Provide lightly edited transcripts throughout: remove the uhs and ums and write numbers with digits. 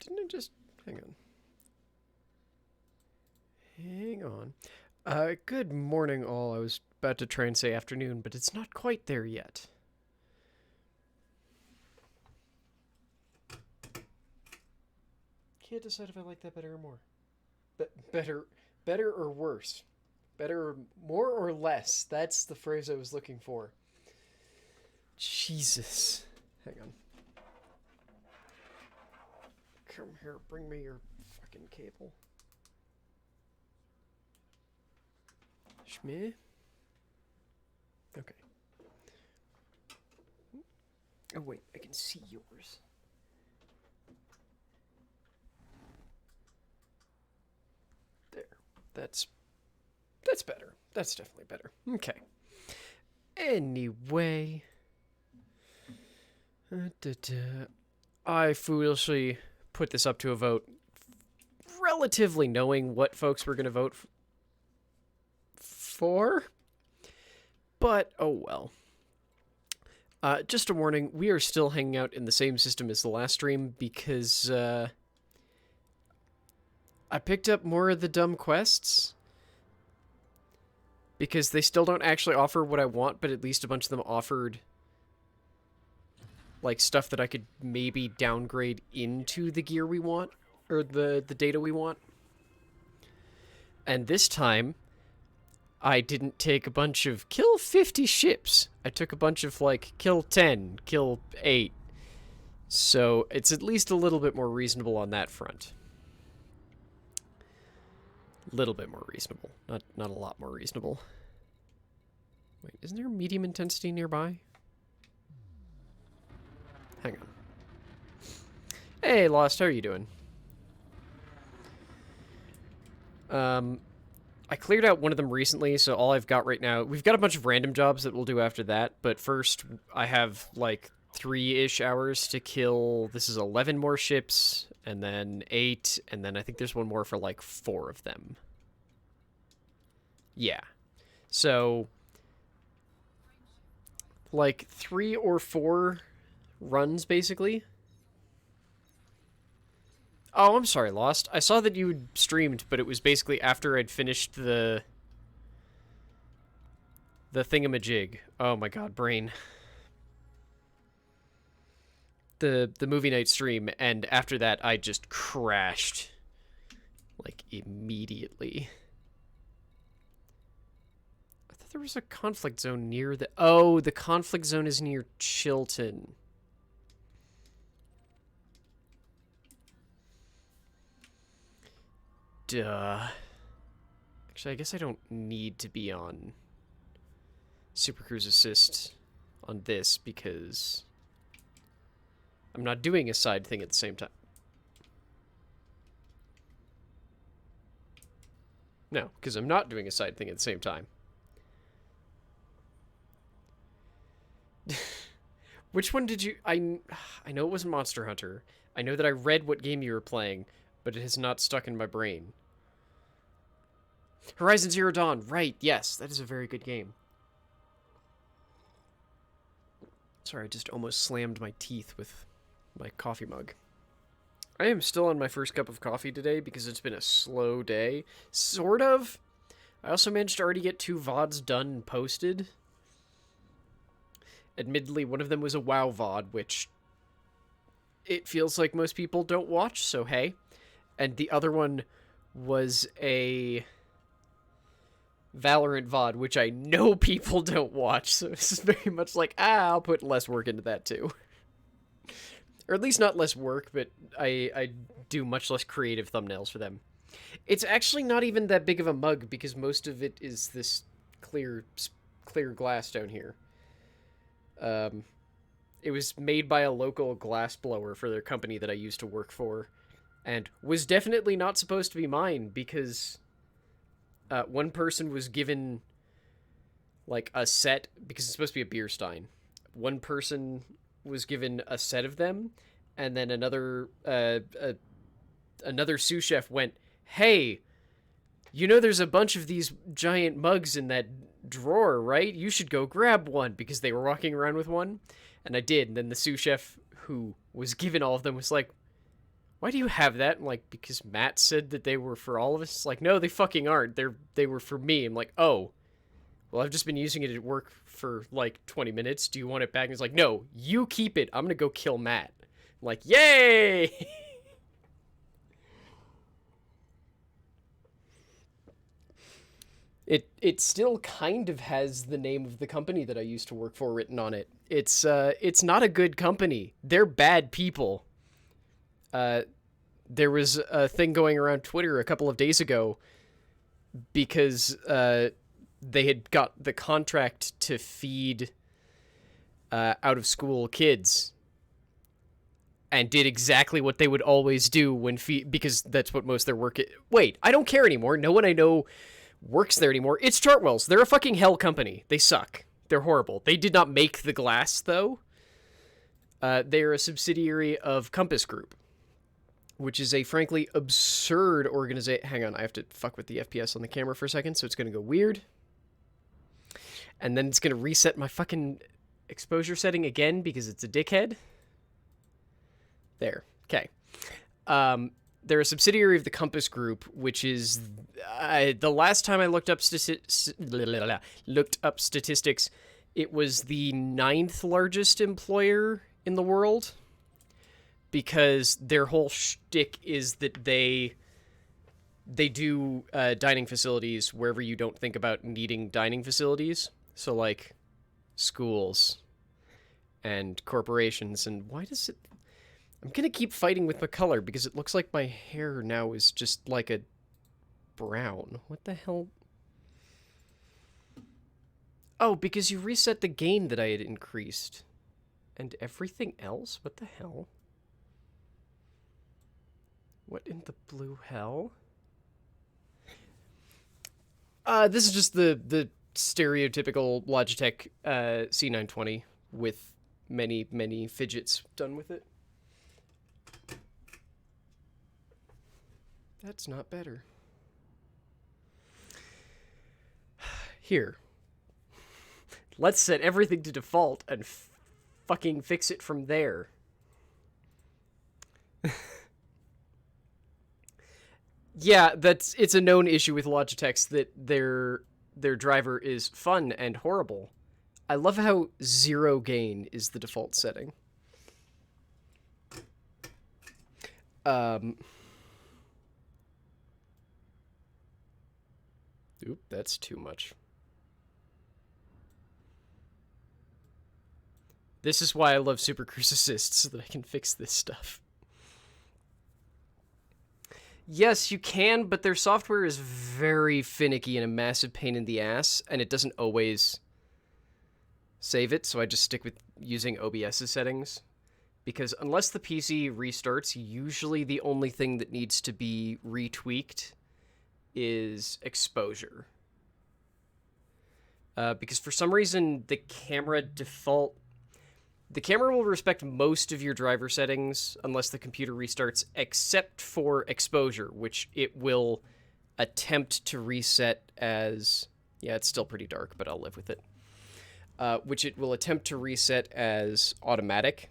Didn't I just... Hang on. Hang on. Good morning, all. I was about to try and say afternoon, but it's not quite there yet. Can't decide if I like that better or more. Better or worse. Better, more or less. That's the phrase I was looking for. Jesus. Hang on. Come here, bring me your fucking cable. Shmeh? Okay. Oh wait, I can see yours. There. That's better. That's definitely better. Okay. Anyway. I foolishly put this up to a vote, relatively knowing what folks were going to vote for. But, oh well. Just a warning, we are still hanging out in the same system as the last stream because I picked up more of the dumb quests. Because they still don't actually offer what I want, but at least a bunch of them offered like stuff that I could maybe downgrade into the gear we want, or the data we want. And this time, I didn't take a bunch of kill 50 ships. I took a bunch of like kill 10, kill 8. So it's at least a little bit more reasonable on that front. Little bit more reasonable. Not a lot more reasonable. Wait, isn't there medium intensity nearby? Hang on. Hey, Lost, how are you doing? I cleared out one of them recently, so all I've got right now... We've got a bunch of random jobs that we'll do after that, but first I have, like, 3-ish hours to kill... This is 11 more ships, and then 8, and then I think there's one more for, like, 4 of them. Yeah. So... like, 3 or 4 runs, basically. Oh, I'm sorry, Lost. I saw that you had streamed, but it was basically after I'd finished the thingamajig. Oh my god, brain. The movie night stream, and after that I just crashed. Like, immediately. I thought there was a conflict zone near the... Oh, the conflict zone is near Chilton. Duh. Actually, I guess I don't need to be on Super Cruise Assist on this because I'm not doing a side thing at the same time. No, because I'm not doing a side thing at the same time. Which one did you... I know it wasn't Monster Hunter. I know that I read what game you were playing, but it has not stuck in my brain. Horizon Zero Dawn, right, yes, that is a very good game. Sorry, I just almost slammed my teeth with my coffee mug. I am still on my first cup of coffee today because it's been a slow day. Sort of. I also managed to already get 2 VODs done and posted. Admittedly, one of them was a WoW VOD, which it feels like most people don't watch, so hey. And the other one was a Valorant VOD, which I know people don't watch, so it's very much like, I'll put less work into that too. Or at least not less work, but I do much less creative thumbnails for them. It's actually not even that big of a mug, because most of it is this clear glass down here. It was made by a local glass blower for their company that I used to work for, and was definitely not supposed to be mine, because one person was given like a set, because it's supposed to be a beer stein. One person was given a set of them, and then another sous chef went, "Hey, you know there's a bunch of these giant mugs in that drawer, right? You should go grab one," because they were walking around with one. And I did, and then the sous chef who was given all of them was like, why do you have that? I'm like, because Matt said that they were for all of us. It's like, no, they fucking aren't. They were for me. I'm like, oh, well, I've just been using it at work for like 20 minutes. Do you want it back? And he's like, no, you keep it. I'm gonna go kill Matt. I'm like, yay! It still kind of has the name of the company that I used to work for written on it. It's not a good company. They're bad people. There was a thing going around Twitter a couple of days ago because they had got the contract to feed out of school kids and did exactly what they would always do when because that's what most of their work Wait, I don't care anymore. No one I know works there anymore. It's Chartwell's. They're a fucking hell company. They suck. They're horrible. They did not make the glass, though. They're a subsidiary of Compass Group, which is a frankly absurd organization. Hang on, I have to fuck with the FPS on the camera for a second, so it's going to go weird. And then it's going to reset my fucking exposure setting again because it's a dickhead. There. Okay. They're a subsidiary of the Compass Group, which is the last time I looked up statistics, it was the 9th largest employer in the world, because their whole shtick is that they do dining facilities wherever you don't think about needing dining facilities. So like schools and corporations. And why does it... I'm going to keep fighting with my color because it looks like my hair now is just like a brown. What the hell? Oh, because you reset the gain that I had increased. And everything else? What the hell? What in the blue hell? This is just the stereotypical Logitech C920 with many, many fidgets done with it. That's not better. Here. Let's set everything to default and fucking fix it from there. Yeah, it's a known issue with Logitechs that their driver is fun and horrible. I love how 0 gain is the default setting. Oop, that's too much. This is why I love Super Cruise Assist, so that I can fix this stuff. Yes, you can, but their software is very finicky and a massive pain in the ass, and it doesn't always save it, so I just stick with using OBS's settings. Because unless the PC restarts, usually the only thing that needs to be retweaked is exposure. Because for some reason, the camera will respect most of your driver settings unless the computer restarts, except for exposure, which it will attempt to reset as... Yeah, it's still pretty dark, but I'll live with it. Which it will attempt to reset as automatic.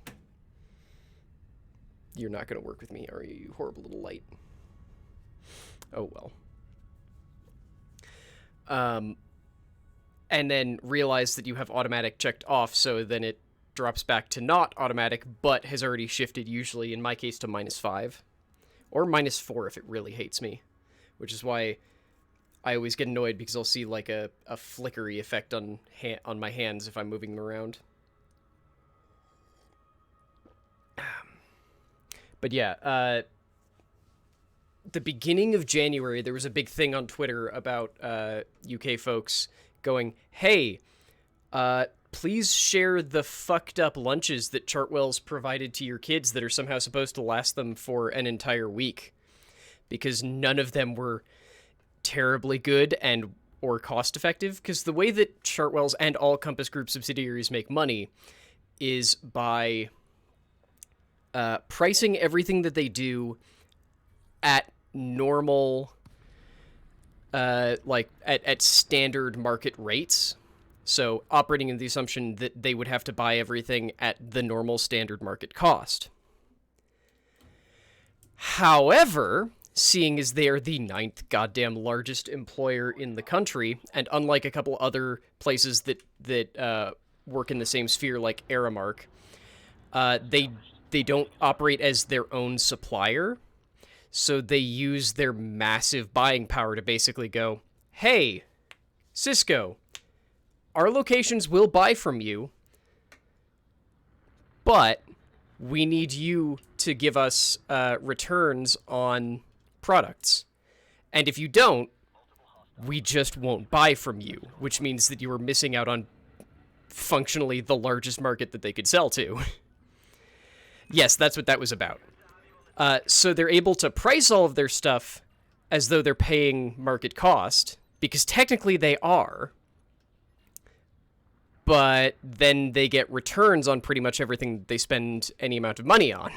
You're not going to work with me, are you, you horrible little light? Oh, well. And then realize that you have automatic checked off, so then it drops back to not automatic, but has already shifted, usually, in my case, to -5. Or -4 if it really hates me. Which is why I always get annoyed, because I'll see, like, a flickery effect on my hands if I'm moving them around. But yeah, the beginning of January, there was a big thing on Twitter about UK folks going, hey, please share the fucked up lunches that Chartwell's provided to your kids that are somehow supposed to last them for an entire week. Because none of them were terribly good or cost effective. Because the way that Chartwell's and all Compass Group subsidiaries make money is by pricing everything that they do at normal, like at standard market rates. So operating in the assumption that they would have to buy everything at the normal standard market cost. However, seeing as they are the 9th goddamn largest employer in the country, and unlike a couple other places that work in the same sphere like Aramark, they don't operate as their own supplier, so they use their massive buying power to basically go, hey, Cisco, our locations will buy from you, but we need you to give us returns on products. And if you don't, we just won't buy from you, which means that you are missing out on functionally the largest market that they could sell to. Yes, that's what that was about. So they're able to price all of their stuff as though they're paying market cost, because technically they are. But then they get returns on pretty much everything they spend any amount of money on.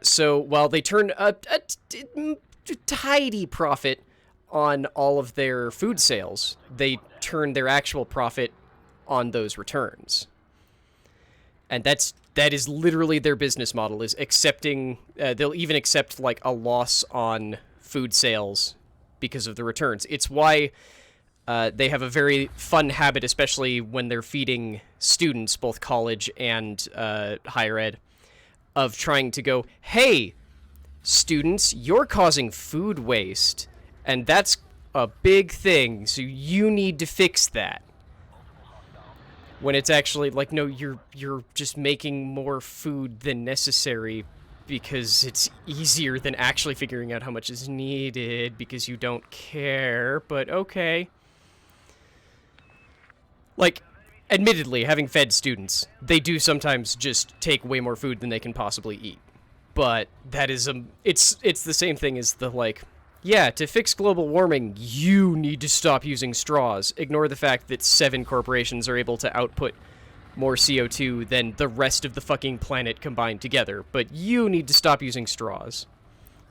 So while they turn a tidy profit on all of their food sales, they turn their actual profit on those returns. And that is literally their business model, is accepting, they'll even accept like a loss on food sales because of the returns. It's why they have a very fun habit, especially when they're feeding students, both college and higher ed, of trying to go, hey, students, you're causing food waste, and that's a big thing, so you need to fix that. When it's actually like, no, you're just making more food than necessary because it's easier than actually figuring out how much is needed because you don't care, but okay. Like, admittedly, having fed students, they do sometimes just take way more food than they can possibly eat. But that is, it's the same thing as the, like, yeah, to fix global warming, you need to stop using straws. Ignore the fact that 7 corporations are able to output more CO2 than the rest of the fucking planet combined together. But you need to stop using straws.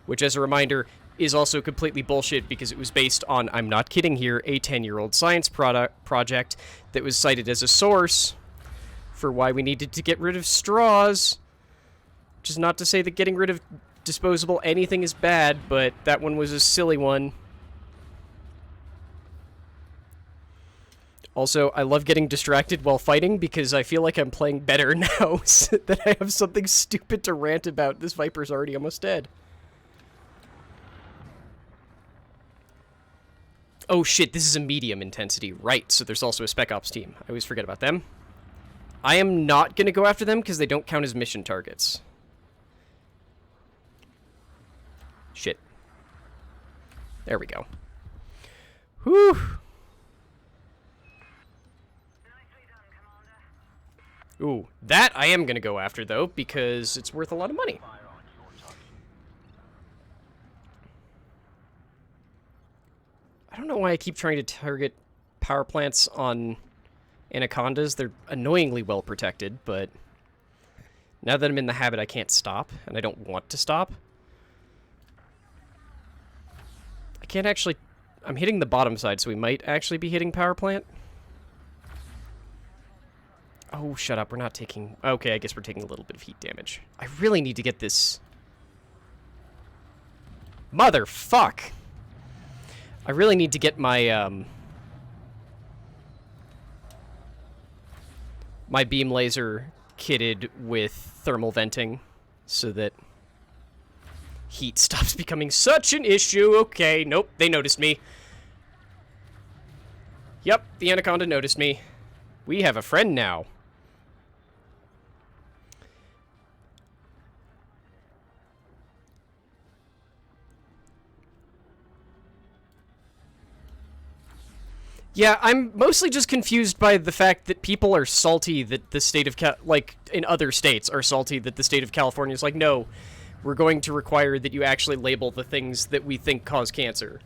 Which, as a reminder, is also completely bullshit because it was based on, I'm not kidding here, a 10-year-old science project that was cited as a source for why we needed to get rid of straws. Which is not to say that getting rid of disposable anything is bad, but that one was a silly one. Also, I love getting distracted while fighting because I feel like I'm playing better now that I have something stupid to rant about. This Viper's already almost dead. Oh shit, this is a medium intensity. Right, so there's also a Spec Ops team. I always forget about them. I am not going to go after them because they don't count as mission targets. Shit. There we go. Whew. Ooh, that I am going to go after, though, because it's worth a lot of money. I don't know why I keep trying to target power plants on anacondas. They're annoyingly well protected, but now that I'm in the habit, I can't stop, and I don't want to stop. I can't actually... I'm hitting the bottom side, so we might actually be hitting power plant. Oh, shut up. We're not taking... Okay, I guess we're taking a little bit of heat damage. I really need to get this... Motherfuck! I really need to get my, my beam laser kitted with thermal venting so that heat stops becoming such an issue. Okay, nope, they noticed me. Yep, the anaconda noticed me. We have a friend now. Yeah, I'm mostly just confused by the fact that people are salty that the state of like, in other states, are salty that the state of California is like, no, we're going to require that you actually label the things that we think cause cancer.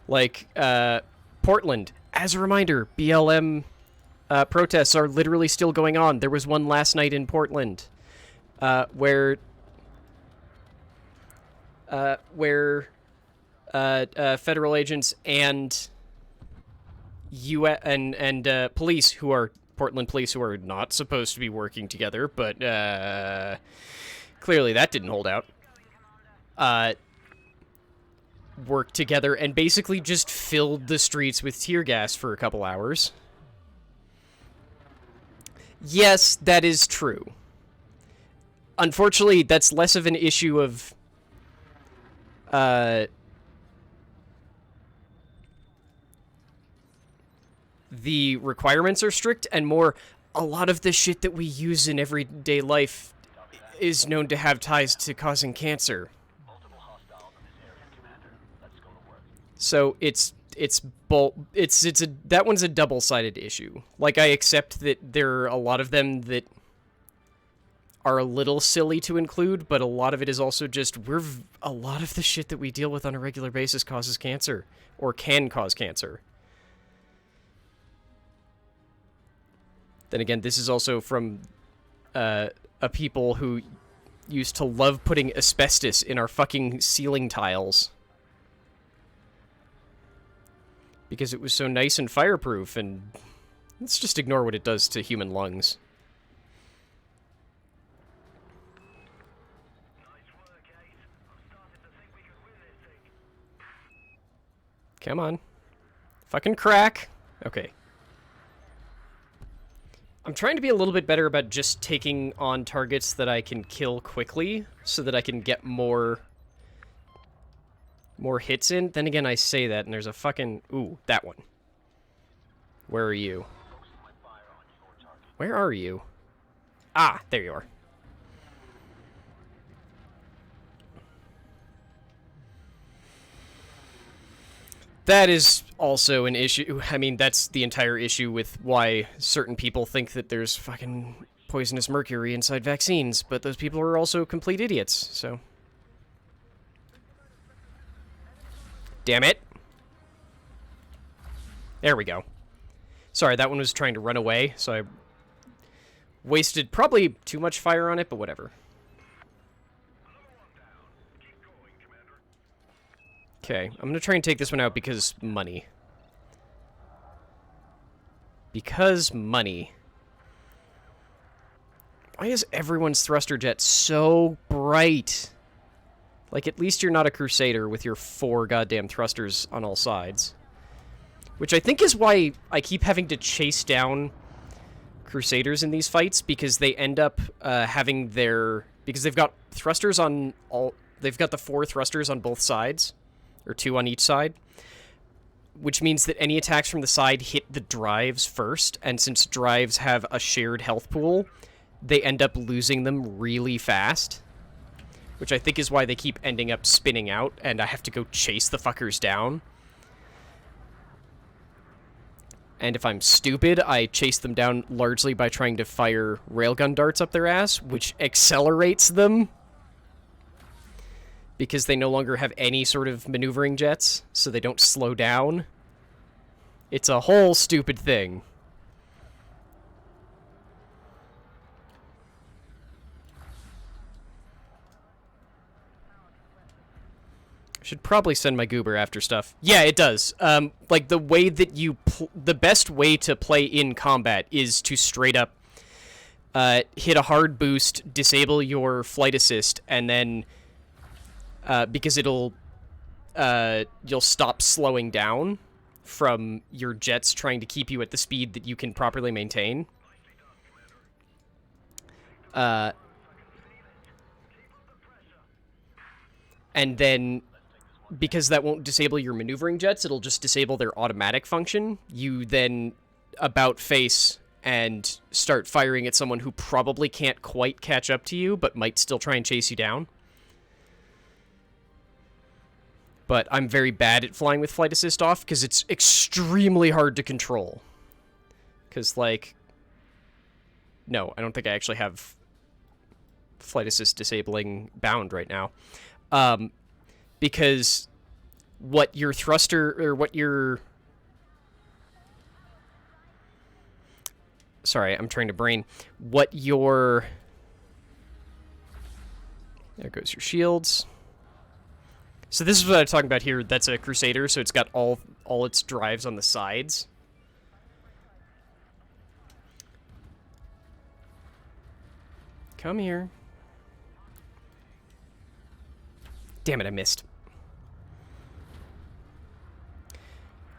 Like, Portland. As a reminder, BLM protests are literally still going on. There was one last night in Portland, where... where federal agents and U.S. and police who are Portland police who are not supposed to be working together, but clearly that didn't hold out. Worked together and basically just filled the streets with tear gas for a couple hours. Yes, that is true. Unfortunately, that's less of an issue of the requirements are strict and more a lot of the shit that we use in everyday life is known to have ties to causing cancer. So that one's a double-sided issue. Like, I accept that there are a lot of them that are a little silly to include, but a lot of it is also just a lot of the shit that we deal with on a regular basis causes cancer or can cause cancer. Then again, this is also from a people who used to love putting asbestos in our fucking ceiling tiles. Because it was so nice and fireproof, and let's just ignore what it does to human lungs. Come on. Fucking crack. Okay. I'm trying to be a little bit better about just taking on targets that I can kill quickly, so that I can get more hits in. Then again, I say that, and there's a fucking... Ooh, that one. Where are you? Where are you? Ah, there you are. That is also an issue. I mean, that's the entire issue with why certain people think that there's fucking poisonous mercury inside vaccines, but those people are also complete idiots, so... Damn it. There we go. Sorry, that one was trying to run away, so I wasted probably too much fire on it, but whatever. Okay, I'm gonna try and take this one out because money. Because money. Why is everyone's thruster jet so bright? Like, at least you're not a Crusader with your 4 goddamn thrusters on all sides. Which I think is why I keep having to chase down Crusaders in these fights, because they end up having their... Because they've got thrusters on all... They've got the 4 thrusters on both sides. Or 2 on each side. Which means that any attacks from the side hit the drives first, and since drives have a shared health pool, they end up losing them really fast. Which I think is why they keep ending up spinning out, and I have to go chase the fuckers down. And if I'm stupid, I chase them down largely by trying to fire railgun darts up their ass, which accelerates them. Because they no longer have any sort of maneuvering jets, so they don't slow down. It's a whole stupid thing. Should probably send my goober after stuff. Yeah, it does. Like, the way that you... the best way to play in combat is to straight up hit a hard boost, disable your flight assist, and then... because it'll... you'll stop slowing down from your jets trying to keep you at the speed that you can properly maintain. And then... because that won't disable your maneuvering jets, it'll just disable their automatic function. You then about face and start firing at someone who probably can't quite catch up to you, but might still try and chase you down. But I'm very bad at flying with flight assist off, because it's extremely hard to control. Because, like... No, I don't think I actually have flight assist disabling bound right now. Because what your thruster, or what your... Sorry, I'm trying to brain. What your... There goes your shields. So this is what I'm talking about here. That's a Crusader, so it's got all its drives on the sides. Come here. Damn it, I missed.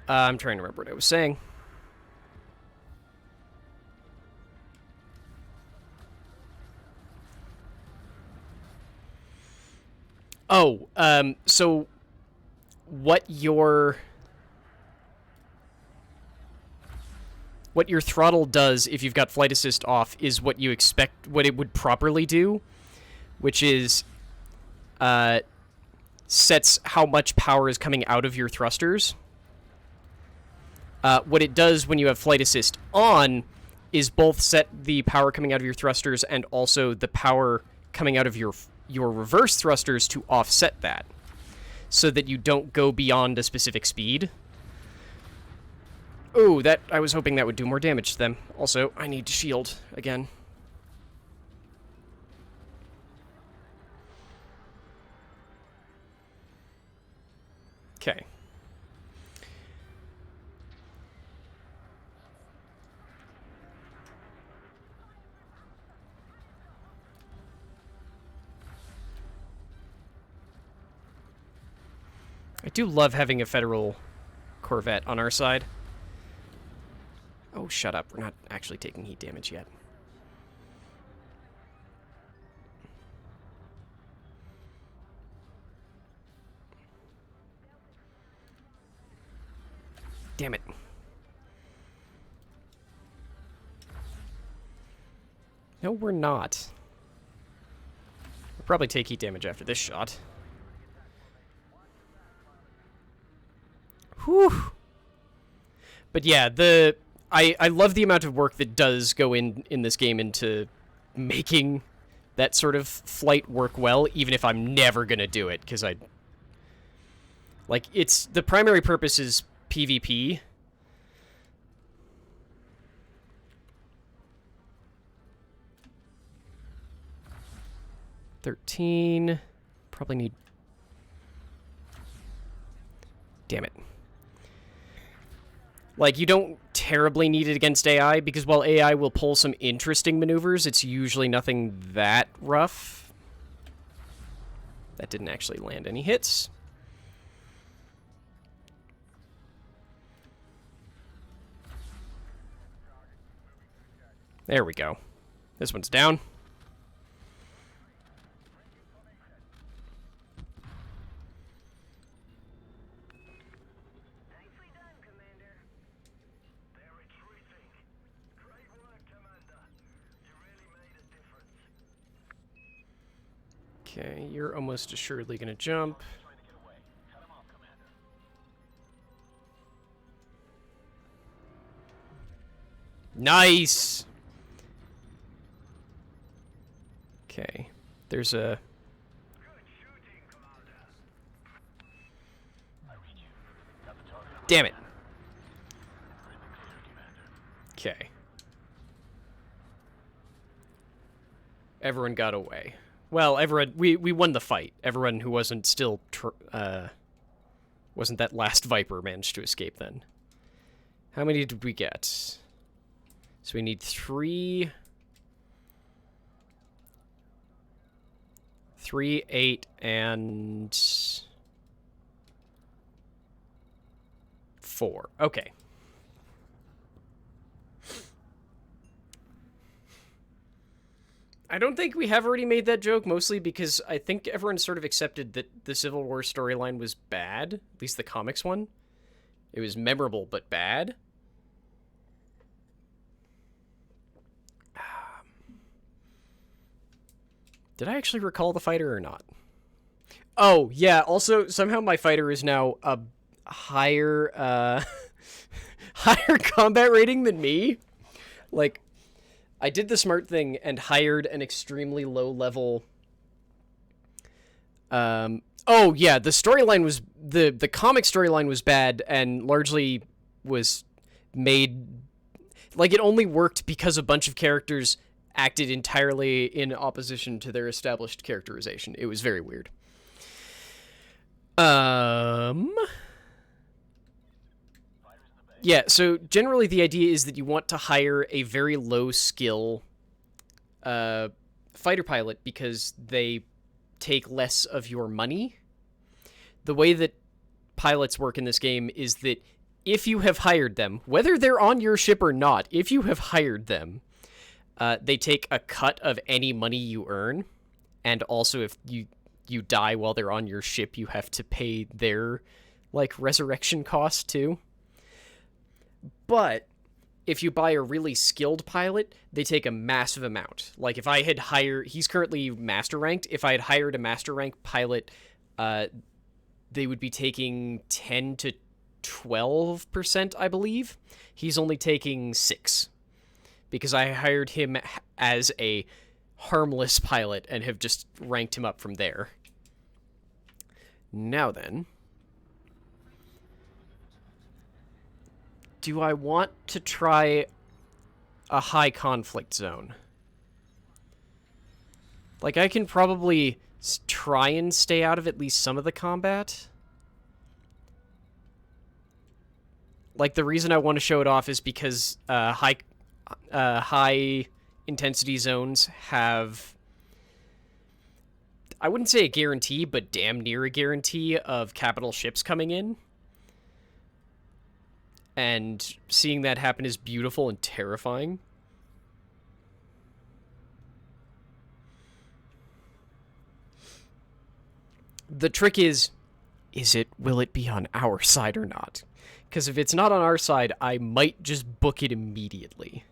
I'm trying to remember what I was saying. Oh, so what your throttle does if you've got flight assist off is what you expect, what it would properly do, which is sets how much power is coming out of your thrusters. What it does when you have flight assist on is both set the power coming out of your thrusters and also the power coming out of your reverse thrusters to offset that, so that you don't go beyond a specific speed. Oh, that I was hoping that would do more damage to them. Also, I need to shield again. Okay. I do love having a Federal Corvette on our side. Oh, shut up. We're not actually taking heat damage yet. Damn it. No, we're not. We'll probably take heat damage after this shot. Whew. But yeah, I love the amount of work that does go in this game into making that sort of flight work well, even if I'm never gonna do it, because it's the primary purpose is PvP. $13. Probably need... Damn it. Like, you don't terribly need it against AI, because while AI will pull some interesting maneuvers, it's usually nothing that rough. That didn't actually land any hits. There we go. This one's down. Okay, you're almost assuredly going to jump. Nice! Okay, there's a... Damn it! Okay. Everyone got away. Well, everyone, we won the fight. Everyone who wasn't still, wasn't that last Viper managed to escape then. How many did we get? So we need 3... 3, 8, and... 4. Okay. I don't think we have already made that joke, mostly because I think everyone sort of accepted that the Civil War storyline was bad, at least the comics one. It was memorable, but bad. Did I actually recall the fighter or not? Oh, yeah, also, somehow my fighter is now a higher, higher combat rating than me. Like... I did the smart thing and hired an extremely low-level... oh, yeah, the storyline was... The comic storyline was bad and largely was made... Like, it only worked because a bunch of characters acted entirely in opposition to their established characterization. It was very weird. Um... Yeah, so generally the idea is that you want to hire a very low skill fighter pilot because they take less of your money. The way that pilots work in this game is that if you have hired them, whether they're on your ship or not, if you have hired them, they take a cut of any money you earn. And also if you die while they're on your ship, you have to pay their, like, resurrection cost too. But if you buy a really skilled pilot, they take a massive amount. Like, if I had hired... He's currently master ranked. If I had hired a master rank pilot, they would be taking 10 to 12%, I believe. He's only taking 6. Because I hired him as a harmless pilot and have just ranked him up from there. Now then... Do I want to try a high conflict zone? Like, I can probably try and stay out of at least some of the combat. Like, the reason I want to show it off is because high intensity zones have, I wouldn't say a guarantee, but damn near a guarantee of capital ships coming in. And seeing that happen is beautiful and terrifying. The trick is will it be on our side or not? Because if it's not on our side, I might just book it immediately.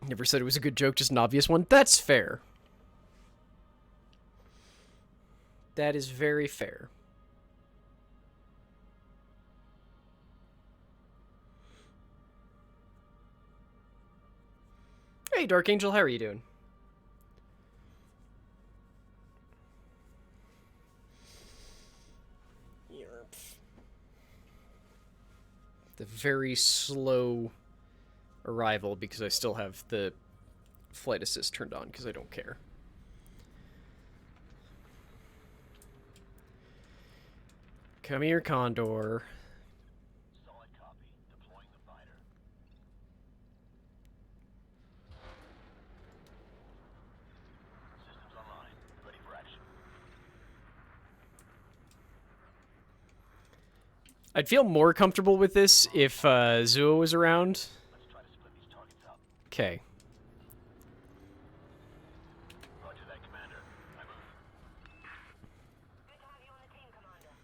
Never said it was a good joke, just an obvious one. That's fair. That is very fair. Hey, Dark Angel, how are you doing? The very slow arrival because I still have the flight assist turned on because I don't care. Come here, Condor. Solid copy. Deploying the fighter. Systems online. Ready for action. I'd feel more comfortable with this if Zuo was around. Let's try to split these targets up. Okay. Roger that, Commander. I move. Good to have you on the team, Commander.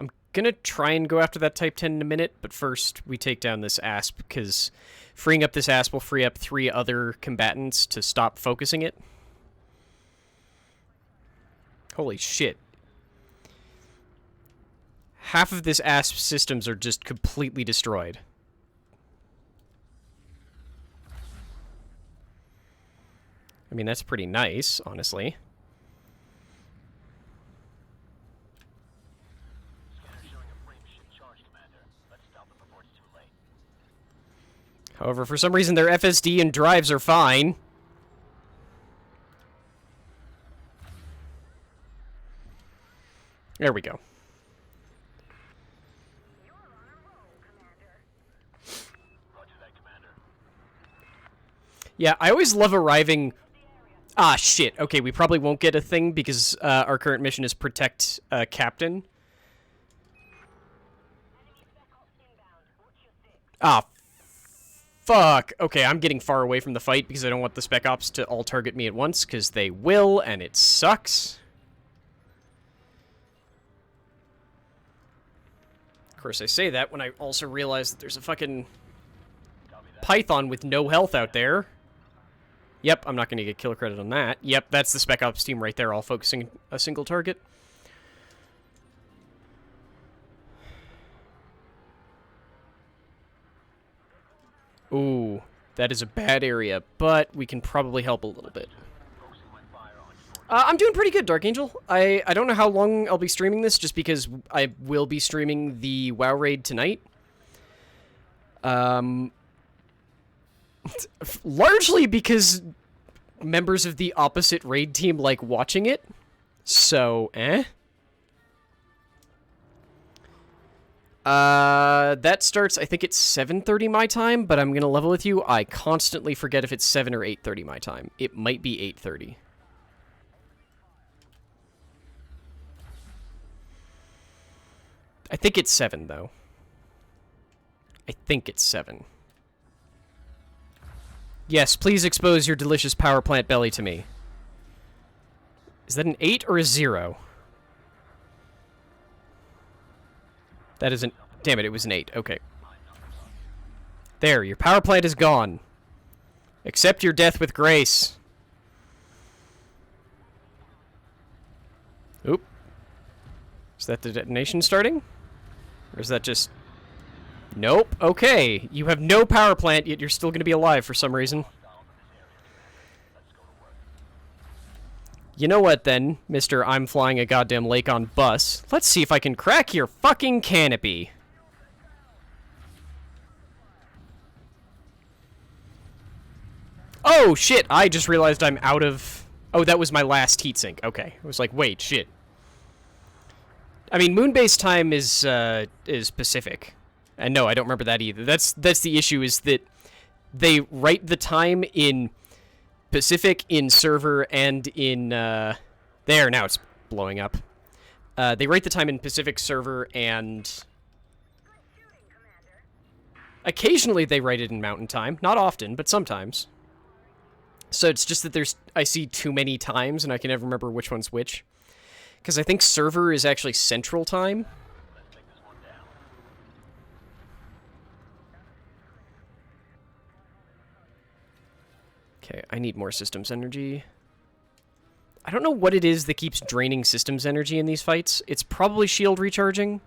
I'm gonna try and go after that Type 10 in a minute, but first we take down this asp, because freeing up this asp will free up 3 other combatants to stop focusing it. Holy shit. Half of this asp systems are just completely destroyed. I mean, that's pretty nice, honestly. Scanner showing a frame shift charge, Commander. Let's stop it before it's too late. However, for some reason, their FSD and drives are fine. There we go. You're on a roll, Commander. Roger that, Commander. Yeah, I always love arriving... Ah, shit. Okay, we probably won't get a thing because our current mission is protect Captain. Enemy spec ops inbound. Watch your six. Ah, fuck. Okay, I'm getting far away from the fight because I don't want the spec ops to all target me at once, because they will, and it sucks. Of course, I say that when I also realize that there's a fucking Python with no health out there. Yep, I'm not going to get kill credit on that. Yep, that's the spec ops team right there, all focusing a single target. Ooh, that is a bad area, but we can probably help a little bit. I'm doing pretty good, Dark Angel. I don't know how long I'll be streaming this, just because I will be streaming the WoW raid tonight. Largely because members of the opposite raid team like watching it. So, that starts, I think it's 7:30 my time, but I'm gonna level with you. I constantly forget if it's 7 or 8:30 my time. It might be 8:30. I think it's 7, though. I think it's 7. Yes, please expose your delicious power plant belly to me. Is that an 8 or a 0? That is an... Damn it, it was an 8. Okay. There, your power plant is gone. Accept your death with grace. Oop. Is that the detonation starting? Or is that just... Nope. Okay. You have no power plant, yet you're still going to be alive for some reason. You know what, then, Mr. I'm flying a goddamn lake on bus. Let's see if I can crack your fucking canopy. Oh, shit. I just realized I'm out of... Oh, that was my last heatsink. Okay. I was like, wait, shit. I mean, moon-base time is Pacific. And no, I don't remember that either. That's the issue, is that they write the time in Pacific, in server, and in... There, now it's blowing up. They write the time in Pacific server, and... Occasionally they write it in Mountain Time. Not often, but sometimes. So it's just that I see too many times, and I can never remember which one's which. Because I think server is actually Central Time. Okay, I need more systems energy. I don't know what it is that keeps draining systems energy in these fights. It's probably shield recharging.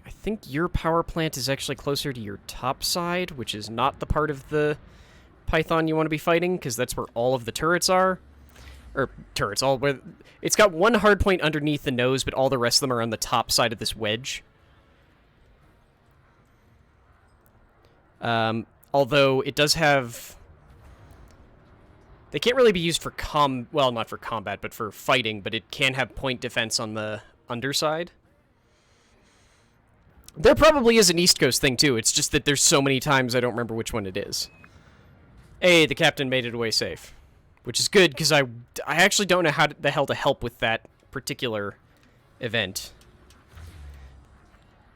I think your power plant is actually closer to your top side, which is not the part of the Python you want to be fighting, because that's where all of the turrets are. Or turrets, it's got one hard point underneath the nose, but all the rest of them are on the top side of this wedge. Although it does have... They can't really be used for well, not for combat, but for fighting, but it can have point defense on the underside. There probably is an East Coast thing, too. It's just that there's so many times I don't remember which one it is. Hey, the captain made it away safe. Which is good, because I actually don't know how the hell to help with that particular event.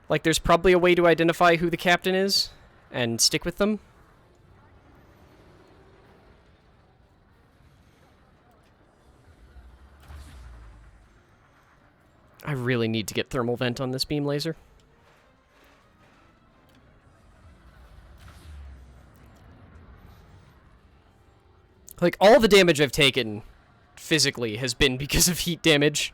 Like, there's probably a way to identify who the captain is, and stick with them. I really need to get thermal vent on this beam laser. Like, all the damage I've taken physically has been because of heat damage.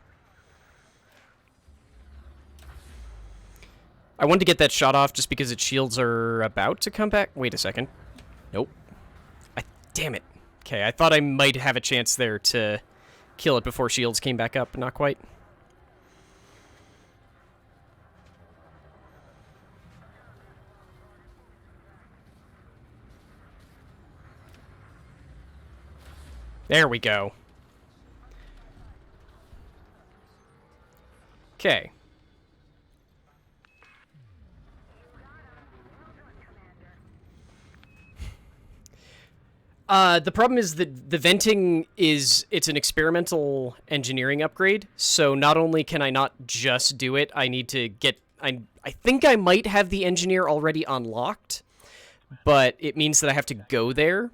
I wanted to get that shot off just because its shields are about to come back. Wait a second. Nope. Damn it. Okay, I thought I might have a chance there to kill it before shields came back up, but not quite. There we go. Okay. The problem is that the venting it's an experimental engineering upgrade, so not only can I not just do it, I need to get... I think I might have the engineer already unlocked, but it means that I have to go there.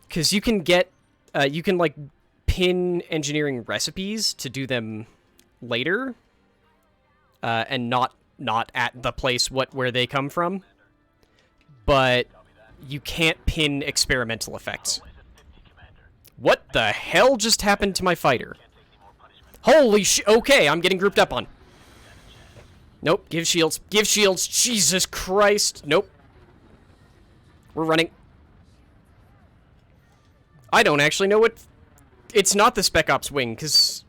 Because you can get, you can, like, pin engineering recipes to do them later, and not at the place where they come from. But you can't pin experimental effects. What the hell just happened to my fighter? Holy shit! Okay, I'm getting grouped up on. Nope, give shields. Give shields! Jesus Christ! Nope. We're running. I don't actually know what... It's not the Spec Ops wing, because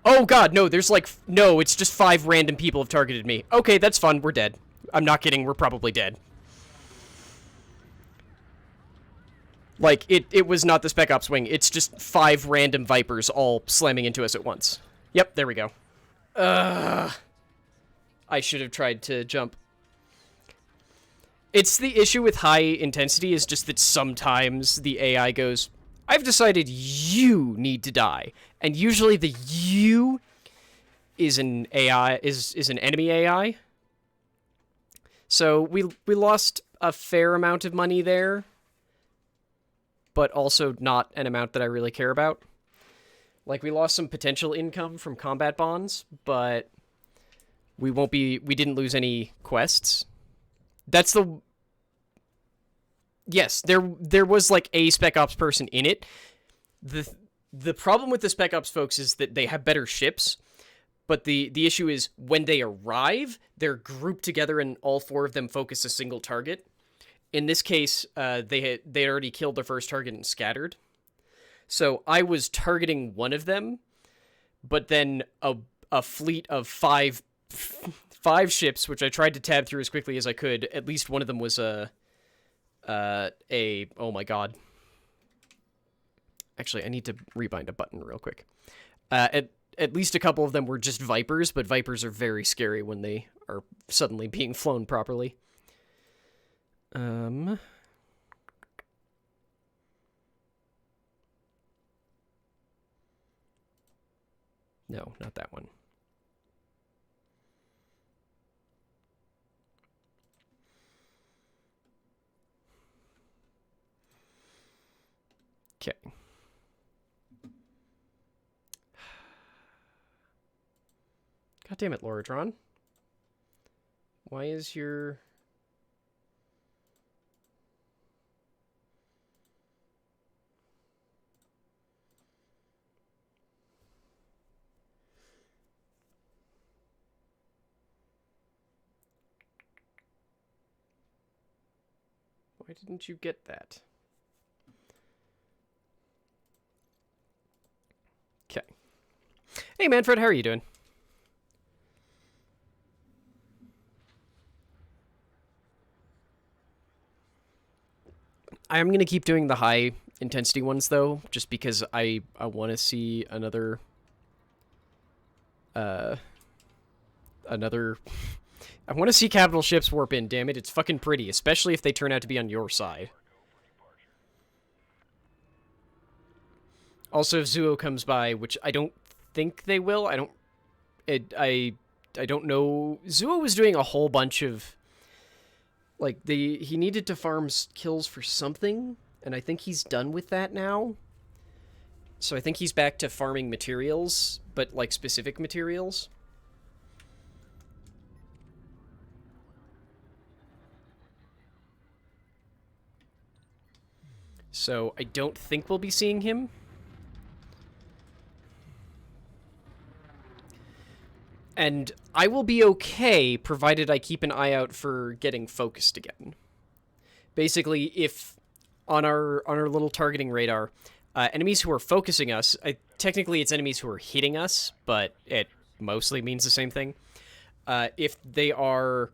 Oh god, no, there's like... No, it's just 5 random people have targeted me. Okay, that's fun, we're dead. I'm not kidding, we're probably dead. Like, it was not the Spec Ops wing, it's just 5 random Vipers all slamming into us at once. Yep, there we go. I should have tried to jump. It's the issue with high intensity is just that sometimes the AI goes, I've decided you need to die. And usually the you is an AI, is an enemy AI. So we lost a fair amount of money there, but also not an amount that I really care about. Like, we lost some potential income from combat bonds, but we didn't lose any quests. That's the... Yes, there was, like, a Spec Ops person in it. The problem with the Spec Ops folks is that they have better ships, but the issue is when they arrive, they're grouped together and all 4 of them focus a single target. In this case, they already killed their first target and scattered. So I was targeting one of them, but then a fleet of 5 ships, which I tried to tab through as quickly as I could. At least one of them was a oh my god. Actually, I need to rebind a button real quick. At least a couple of them were just Vipers, but Vipers are very scary when they are suddenly being flown properly. No, not that one. Okay. God damn it, Loradron. Why is your... Why didn't you get that? Okay. Hey, Manfred, how are you doing? I'm going to keep doing the high intensity ones, though, just because I want to see another... I want to see capital ships warp in, damn it. It's fucking pretty, especially if they turn out to be on your side. Also, if Zuo comes by, which I don't think they will, I don't know. Zuo was doing a whole bunch of... Like, he needed to farm kills for something, and I think he's done with that now. So I think he's back to farming materials, but, like, specific materials. So I don't think we'll be seeing him. And I will be okay, provided I keep an eye out for getting focused again. Basically, if on our little targeting radar, enemies who are focusing us, technically it's enemies who are hitting us, but it mostly means the same thing. If they are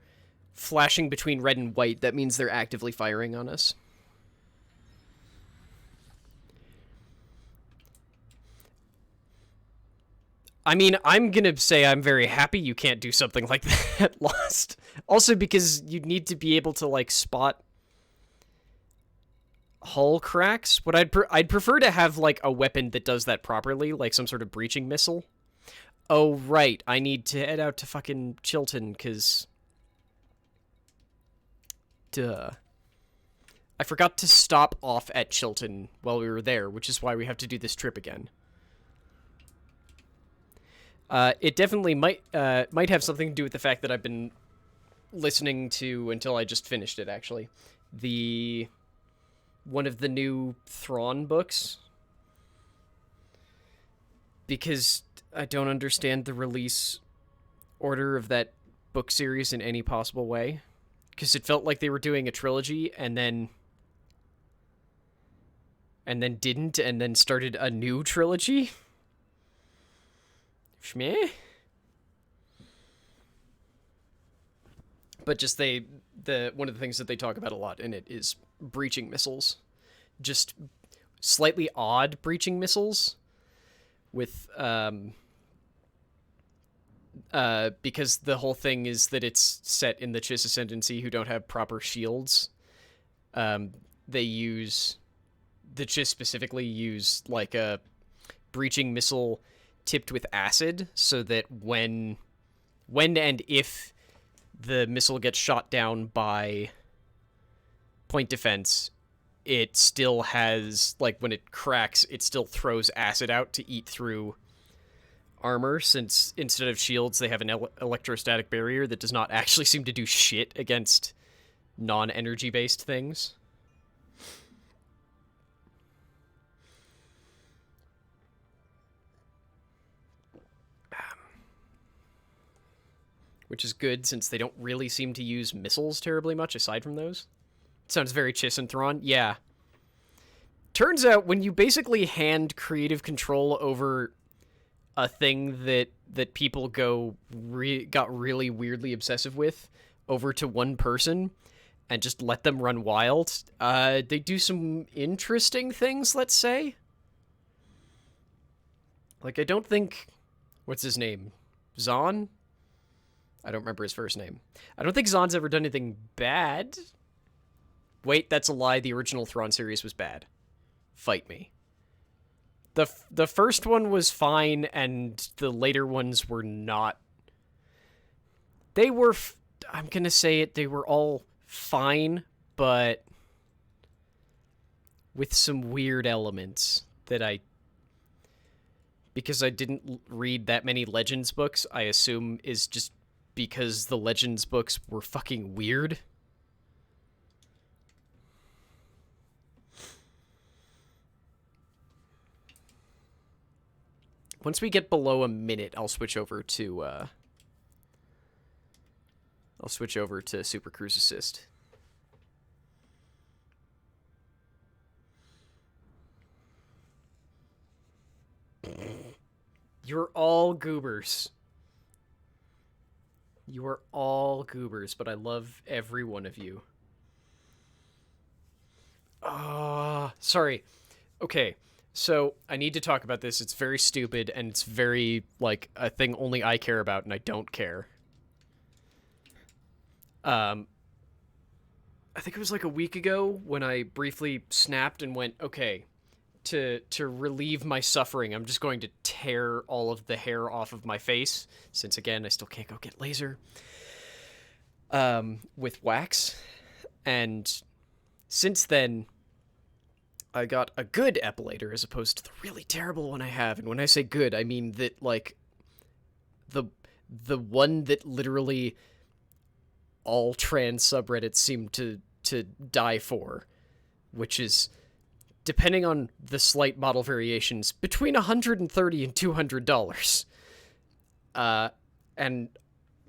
flashing between red and white, that means they're actively firing on us. I mean, I'm gonna say I'm very happy you can't do something like that, Lost. Also because you'd need to be able to, like, spot hull cracks. What I'd prefer to have, like, a weapon that does that properly, like some sort of breaching missile. Oh, right, I need to head out to fucking Chilton, because... Duh. I forgot to stop off at Chilton while we were there, which is why we have to do this trip again. It definitely might have something to do with the fact that I've been listening to, until I just finished it, actually, one of the new Thrawn books. Because I don't understand the release order of that book series in any possible way. Because it felt like they were doing a trilogy, and then didn't, and then started a new trilogy. Shmeh? But just one of the things that they talk about a lot in it is breaching missiles. Just slightly odd breaching missiles with because the whole thing is that it's set in the Chiss Ascendancy who don't have proper shields. They use the Chiss specifically use like a breaching missile tipped with acid so that when and if the missile gets shot down by point defense, it still has, like, when it cracks, it still throws acid out to eat through armor, since instead of shields, they have an electrostatic barrier that does not actually seem to do shit against non-energy based things. Which is good, since they don't really seem to use missiles terribly much aside from those. Sounds very Chiss and Thrawn. Yeah. Turns out, when you basically hand creative control over a thing that people got really weirdly obsessive with over to one person and just let them run wild, they do some interesting things, let's say. Like, I don't think... What's his name? Zahn? I don't remember his first name. I don't think Zahn's ever done anything bad. Wait, that's a lie. The original Thrawn series was bad. Fight me. The first one was fine, and the later ones were not. They were... I'm going to say it. They were all fine, but with some weird elements that because I didn't read that many Legends books, I assume is just because the Legends books were fucking weird. Once we get below a minute, I'll switch over to Super Cruise Assist. You're all goobers. You are all goobers, but I love every one of you. Sorry. Okay, so I need to talk about this. It's very stupid, and it's very, like, a thing only I care about, and I don't care. I think it was like a week ago when I briefly snapped and went, okay, to relieve my suffering, I'm just going to tear all of the hair off of my face, since, again, I still can't go get laser, with wax. And since then, I got a good epilator as opposed to the really terrible one I have. And when I say good, I mean that, like, the one that literally all trans subreddits seem to die for, which is, depending on the slight model variations, between $130 and $200. And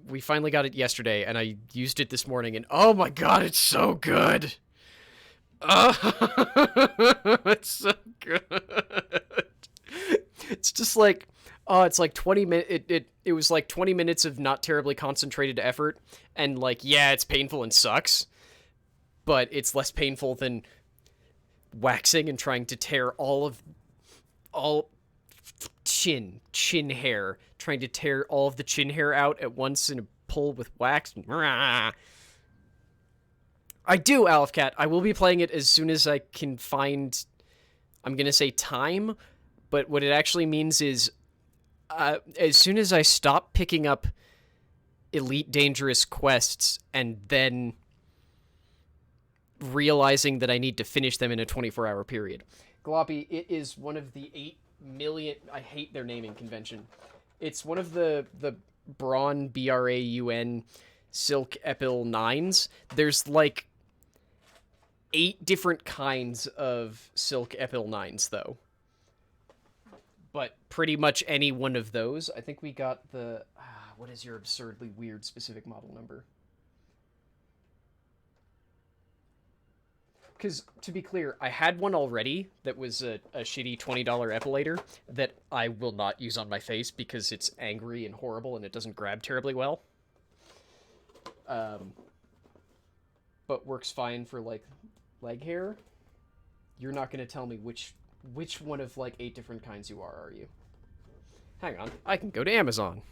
we finally got it yesterday, and I used it this morning, and oh my god, it's so good! It's so good. It's just like, it's like 20 minutes. It was like 20 minutes of not terribly concentrated effort, and like, yeah, it's painful and sucks, but it's less painful than waxing and trying to tear all chin hair, trying to tear all of the chin hair out at once in a pull with wax. I do, Alfcat. I will be playing it as soon as I can find, I'm going to say time, but what it actually means is as soon as I stop picking up Elite Dangerous quests and then realizing that I need to finish them in a 24-hour period. Gloppy, it is one of the 8 million... I hate their naming convention. It's one of the Braun, B-R-A-U-N, Silk Epil 9s. There's like 8 different kinds of Silk Epil 9s, though. But pretty much any one of those. I think we got the... what is your absurdly weird specific model number? Because, to be clear, I had one already that was a shitty $20 epilator that I will not use on my face because it's angry and horrible and it doesn't grab terribly well. But works fine for, like, leg hair. You're not going to tell me which one of, like, 8 different kinds you are you? Hang on. I can go to Amazon.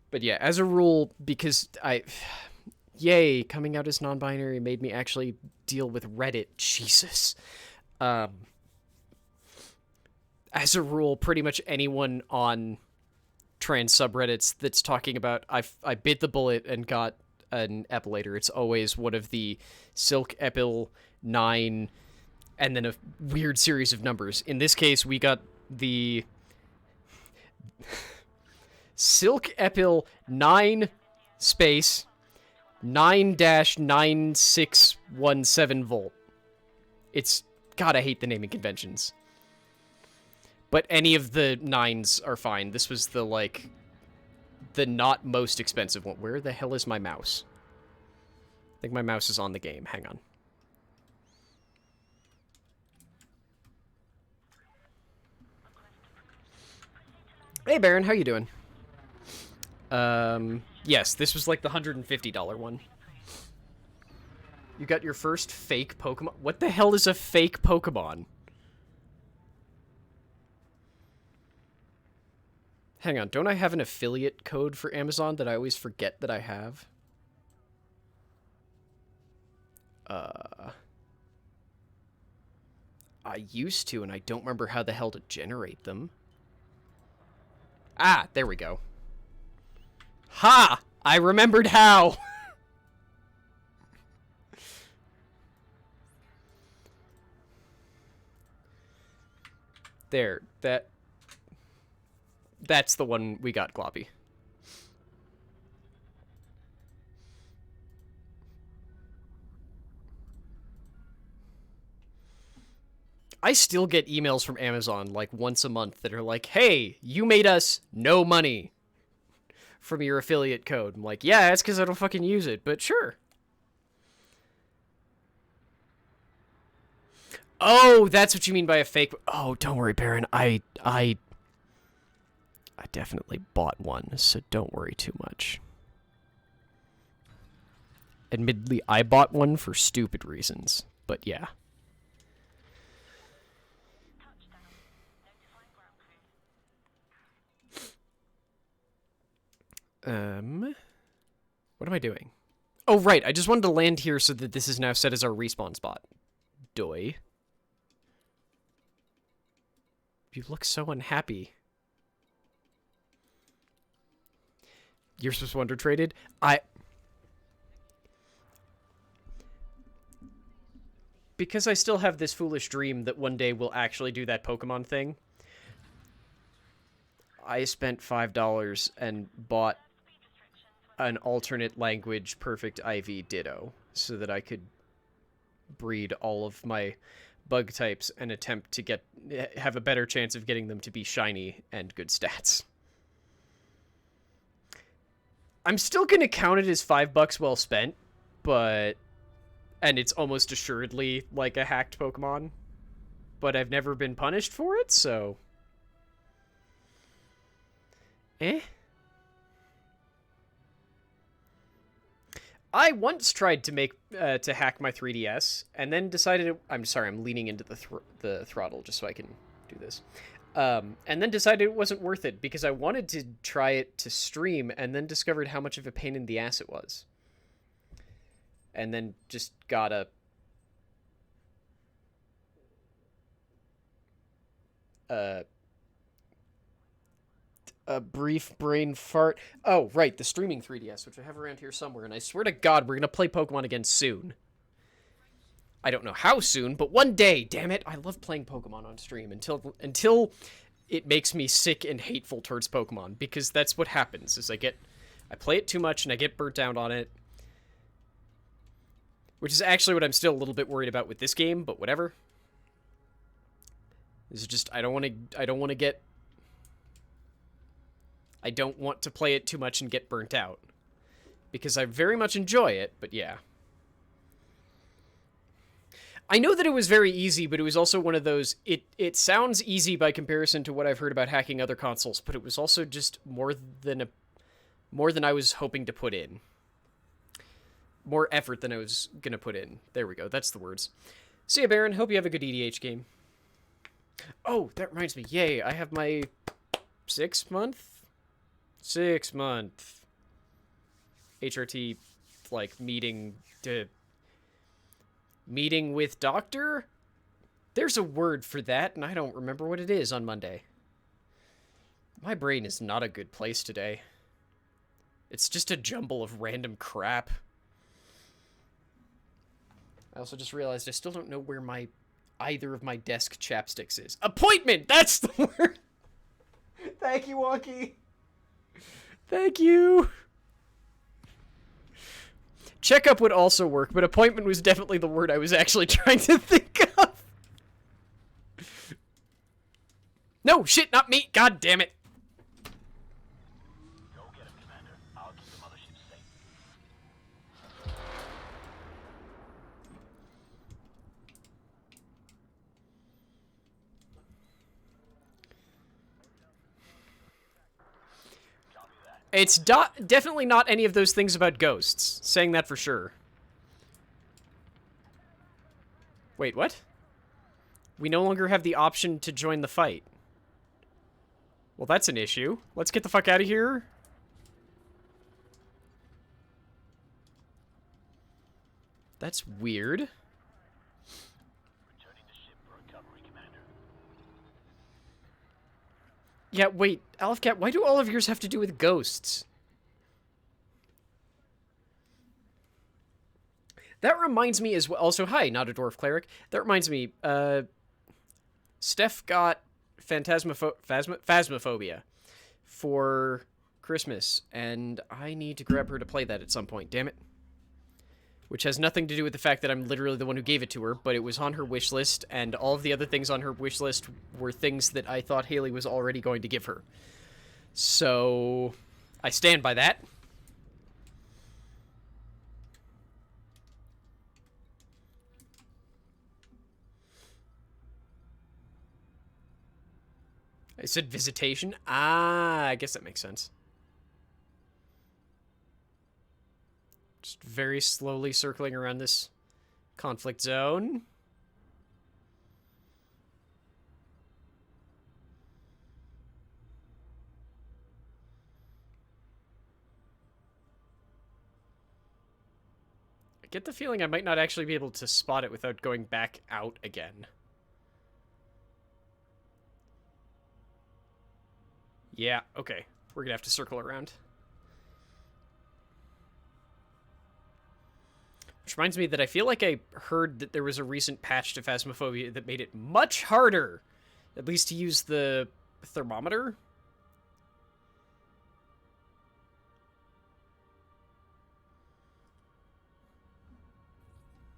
But yeah, as a rule, because yay, coming out as non-binary made me actually deal with Reddit. Jesus. As a rule, pretty much anyone on trans subreddits that's talking about I bit the bullet and got an epilator, it's always one of the Silk Epil 9 and then a weird series of numbers. In this case, we got the Silk Epil 9 space 9-9617 volt. It's... God, I hate the naming conventions. But any of the 9s are fine. This was the, like, the not most expensive one. Where the hell is my mouse? I think my mouse is on the game. Hang on. Hey, Baron, how you doing? Yes, this was like the $150 one. You got your first fake Pokemon? What the hell is a fake Pokemon? Hang on, don't I have an affiliate code for Amazon that I always forget that I have? I used to, and I don't remember how the hell to generate them. Ah, there we go. Ha! I remembered how! There, that's the one we got, Gloppy. I still get emails from Amazon like once a month that are like, hey, you made us no money from your affiliate code. I'm like, yeah, that's because I don't fucking use it, but sure. Oh, that's what you mean by a fake... Oh, don't worry, Baron. I definitely bought one, so don't worry too much. Admittedly, I bought one for stupid reasons, but yeah. What am I doing? Oh, right, I just wanted to land here so that this is now set as our respawn spot. Doy. You look so unhappy. You're supposed to wonder traded? Because I still have this foolish dream that one day we'll actually do that Pokemon thing, I spent $5 and bought an alternate language perfect IV Ditto so that I could breed all of my bug types and attempt to have a better chance of getting them to be shiny and good stats. I'm still going to count it as $5 well spent, and it's almost assuredly like a hacked Pokemon, but I've never been punished for it, so... I once tried to hack my 3DS, and then decided... I'm sorry, I'm leaning into the throttle just so I can do this. And then decided it wasn't worth it, because I wanted to try it to stream, and then discovered how much of a pain in the ass it was. And then just got a brief brain fart. Oh, right, the streaming 3DS, which I have around here somewhere, and I swear to God, we're going to play Pokemon again soon. I don't know how soon, but one day, damn it. I love playing Pokemon on stream until it makes me sick and hateful towards Pokemon, because that's what happens, is I play it too much and I get burnt out on it. Which is actually what I'm still a little bit worried about with this game, but whatever. This is just, I don't want to play it too much and get burnt out. because I very much enjoy it, but yeah. I know that it was very easy, but it was also one of those, it sounds easy by comparison to what I've heard about hacking other consoles, but it was also just more than I was hoping to put in. More effort than I was going to put in. There we go, that's the words. See ya, Baron. Hope you have a good EDH game. Oh, that reminds me. Yay, I have my 6-month HRT, like, meeting with doctor? There's a word for that, and I don't remember what it is on Monday. My brain is not a good place today. It's just a jumble of random crap. I also just realized I still don't know where either of my desk chapsticks is. Appointment! That's the word! Thank you, Wonky. Thank you. Checkup would also work, but appointment was definitely the word I was actually trying to think of. No, shit, not me. God damn it. Go get him, Commander. I'll keep the mothership safe. Copy that. It's definitely not any of those things about ghosts. Saying that for sure. Wait, what? We no longer have the option to join the fight. Well, that's an issue. Let's get the fuck out of here. That's weird. Returning the ship for recovery, Commander. Yeah, wait, Alfcat, why do all of yours have to do with ghosts? That reminds me as well. Also, hi, not a dwarf cleric. That reminds me, Steph got Phasmophobia for Christmas, and I need to grab her to play that at some point, damn it. Which has nothing to do with the fact that I'm literally the one who gave it to her, but it was on her wish list, and all of the other things on her wish list were things that I thought Haley was already going to give her. So, I stand by that. I said visitation? Ah, I guess that makes sense. Just very slowly circling around this conflict zone. I get the feeling I might not actually be able to spot it without going back out again. Yeah, okay. We're gonna have to circle around. Which reminds me that I feel like I heard that there was a recent patch to Phasmophobia that made it much harder, at least to use the thermometer.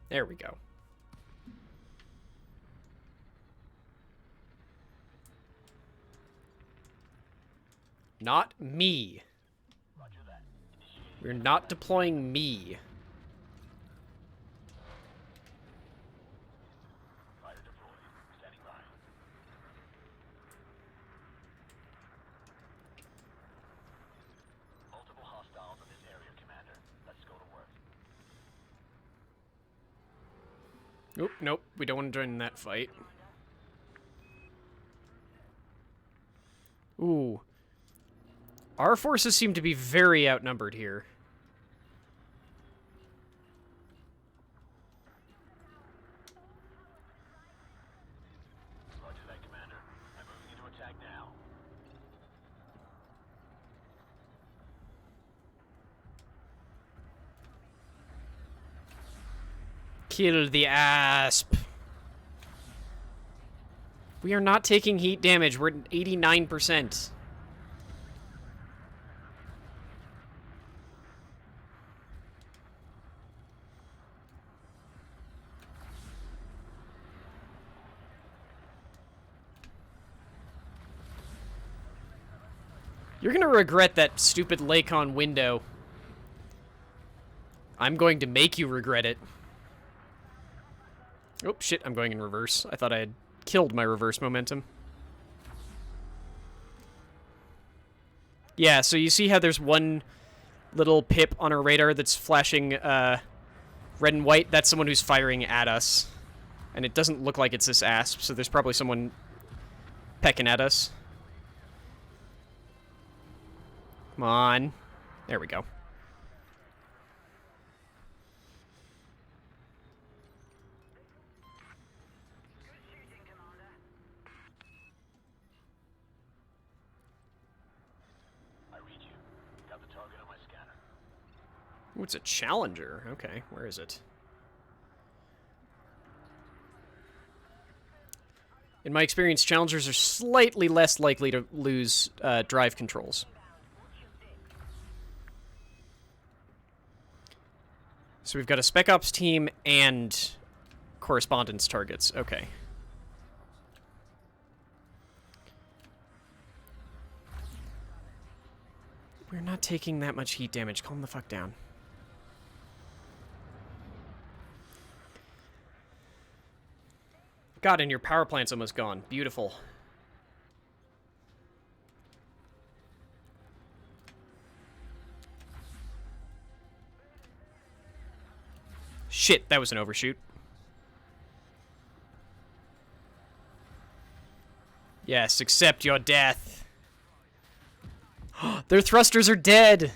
There we go. Not me. Roger that. Initiating. We're not deploying me. Fire deployed. Standing by. Multiple hostiles in this area, Commander. Let's go to work. Oop, nope. We don't want to join in that fight. Ooh. Our forces seem to be very outnumbered here. Roger that, Commander. I'm moving into attack now. Kill the asp. We are not taking heat damage. We're at 89%. You're gonna regret that stupid Lakon window. I'm going to make you regret it. Oh, shit, I'm going in reverse. I thought I had killed my reverse momentum. Yeah, so you see how there's one little pip on our radar that's flashing red and white? That's someone who's firing at us. And it doesn't look like it's this asp, so there's probably someone pecking at us. Come on. There we go. I read you. Got the target on my scanner. Ooh, it's a Challenger. Okay, where is it? In my experience, Challengers are slightly less likely to lose drive controls. So we've got a Spec Ops team and correspondence targets. Okay. We're not taking that much heat damage. Calm the fuck down. God, and your power plant's almost gone. Beautiful. Shit, that was an overshoot. Yes, accept your death. Their thrusters are dead!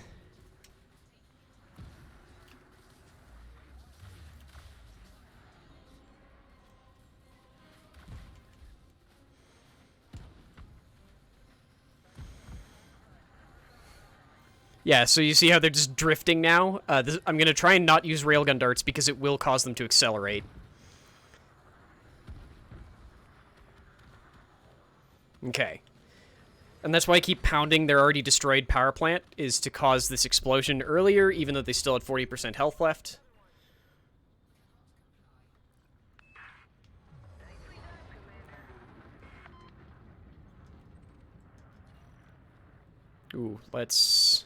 Yeah, so you see how they're just drifting now? I'm going to try and not use railgun darts because it will cause them to accelerate. Okay. And that's why I keep pounding their already destroyed power plant, is to cause this explosion earlier, even though they still had 40% health left. Ooh, let's...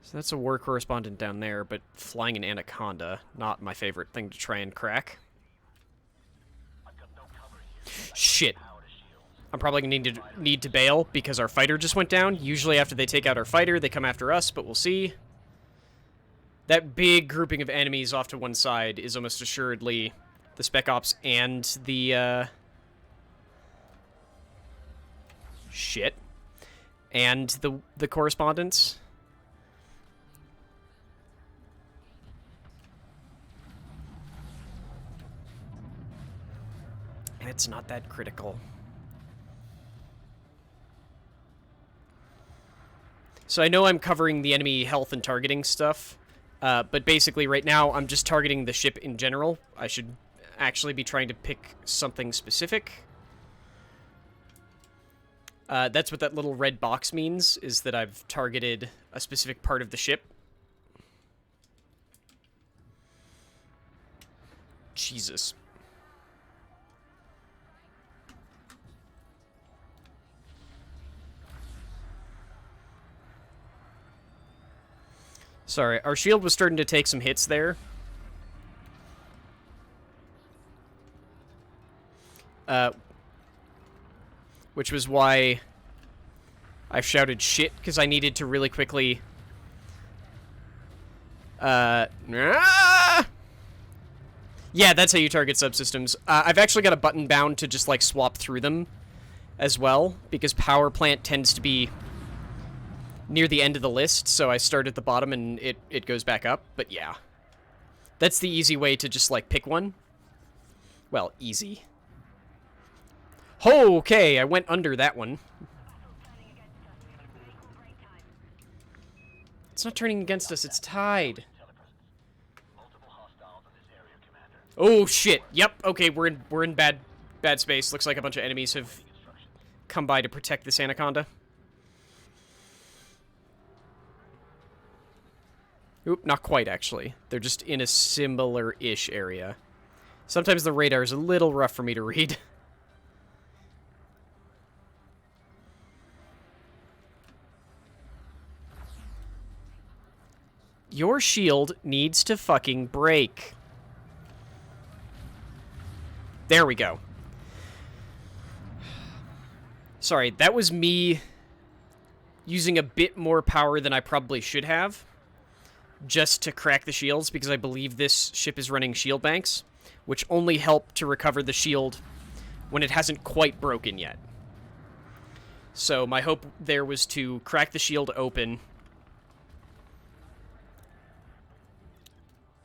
So that's a war correspondent down there, but flying an anaconda, not my favorite thing to try and crack. I've got no cover here. Shit. Power to shields. I'm probably going to need to bail because our fighter just went down. Usually after they take out our fighter, they come after us, but we'll see. That big grouping of enemies off to one side is almost assuredly the Spec Ops and the, shit. And the correspondence. And it's not that critical. So I know I'm covering the enemy health and targeting stuff, but basically right now I'm just targeting the ship in general. I should actually be trying to pick something specific. That's what that little red box means, is that I've targeted a specific part of the ship. Jesus. Sorry, our shield was starting to take some hits there. Which was why I shouted shit, because I needed to really quickly... Yeah, that's how you target subsystems. I've actually got a button bound to just, like, swap through them as well, because power plant tends to be near the end of the list, so I start at the bottom and it goes back up, but yeah. That's the easy way to just, like, pick one. Well, easy. Oh, okay, I went under that one. It's not turning against us, it's tied. Multiple hostiles in this area, Commander. Oh, shit. Yep, okay, we're in bad space. Looks like a bunch of enemies have come by to protect this anaconda. Oop, not quite, actually. They're just in a similar-ish area. Sometimes the radar is a little rough for me to read. Your shield needs to fucking break. There we go. Sorry, that was me using a bit more power than I probably should have just to crack the shields, because I believe this ship is running shield banks, which only help to recover the shield when it hasn't quite broken yet. So my hope there was to crack the shield open.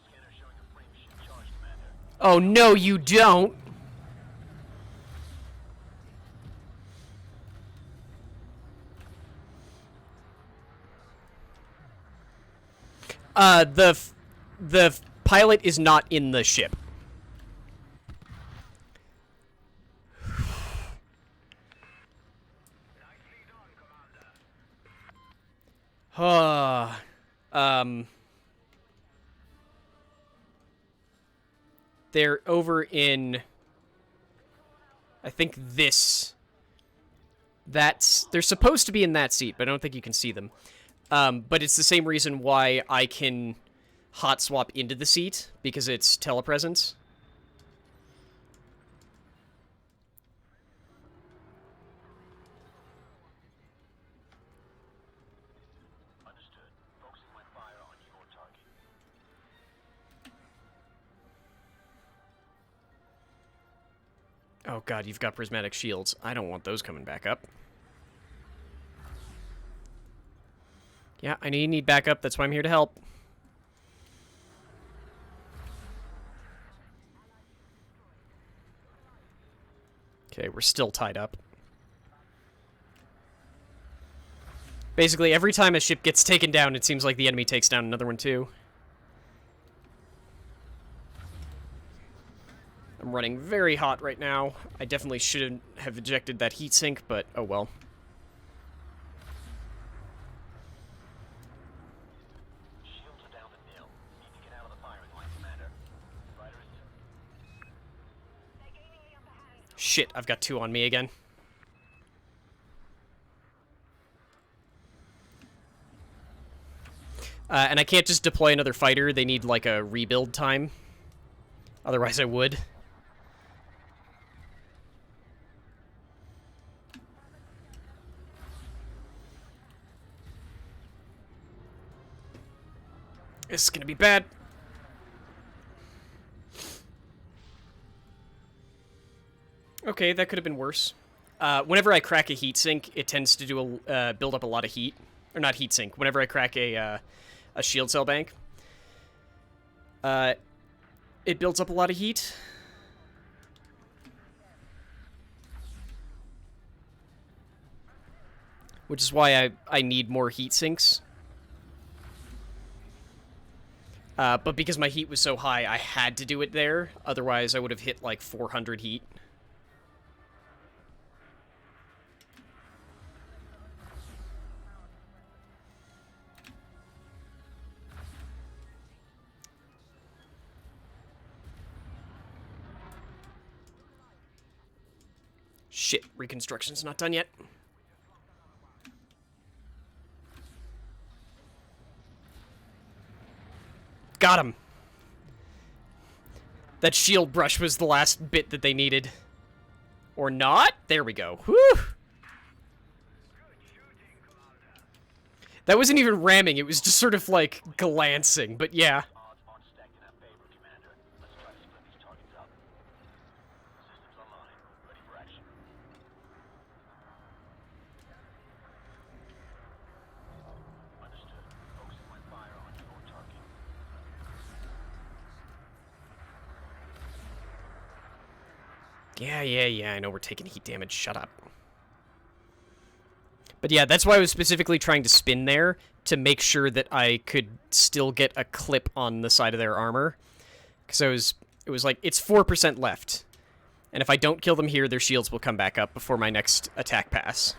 Scanner showing a frame shift charge, Commander. Oh, no, you don't! The pilot is not in the ship. They're over in, I think this. They're supposed to be in that seat, but I don't think you can see them. But it's the same reason why I can hot swap into the seat, because it's telepresence. Understood. Focusing my fire on your target. Oh god, you've got prismatic shields. I don't want those coming back up. Yeah, I know you need backup. That's why I'm here to help. Okay, we're still tied up. Basically, every time a ship gets taken down, it seems like the enemy takes down another one too. I'm running very hot right now. I definitely shouldn't have ejected that heatsink, but oh well. Shields are down to nil. Need to get out of the firing line, Commander. Fighters. They're gaining the upper hand. Shit, I've got two on me again. And I can't just deploy another fighter. They need, like, a rebuild time. Otherwise I would. This is gonna be bad. Okay, that could have been worse. Whenever I crack a heatsink, it tends to do build up a lot of heat. Or not heatsink. Whenever I crack a shield cell bank, it builds up a lot of heat. Which is why I need more heat sinks. But because my heat was so high, I had to do it there. Otherwise, I would have hit like 400 heat. Shit, reconstruction's not done yet. Got him. That shield brush was the last bit that they needed. Or not? There we go. Whew. That wasn't even ramming, it was just sort of like glancing, but yeah. Odds aren't stacked in our favor, Commander. Let's try to split these targets up. Systems online. Ready for action. Understood. Focusing my fire on your target. Yeah, I know we're taking heat damage, shut up. But yeah, that's why I was specifically trying to spin there, to make sure that I could still get a clip on the side of their armor. Because it was like, it's 4% left. And if I don't kill them here, their shields will come back up before my next attack pass.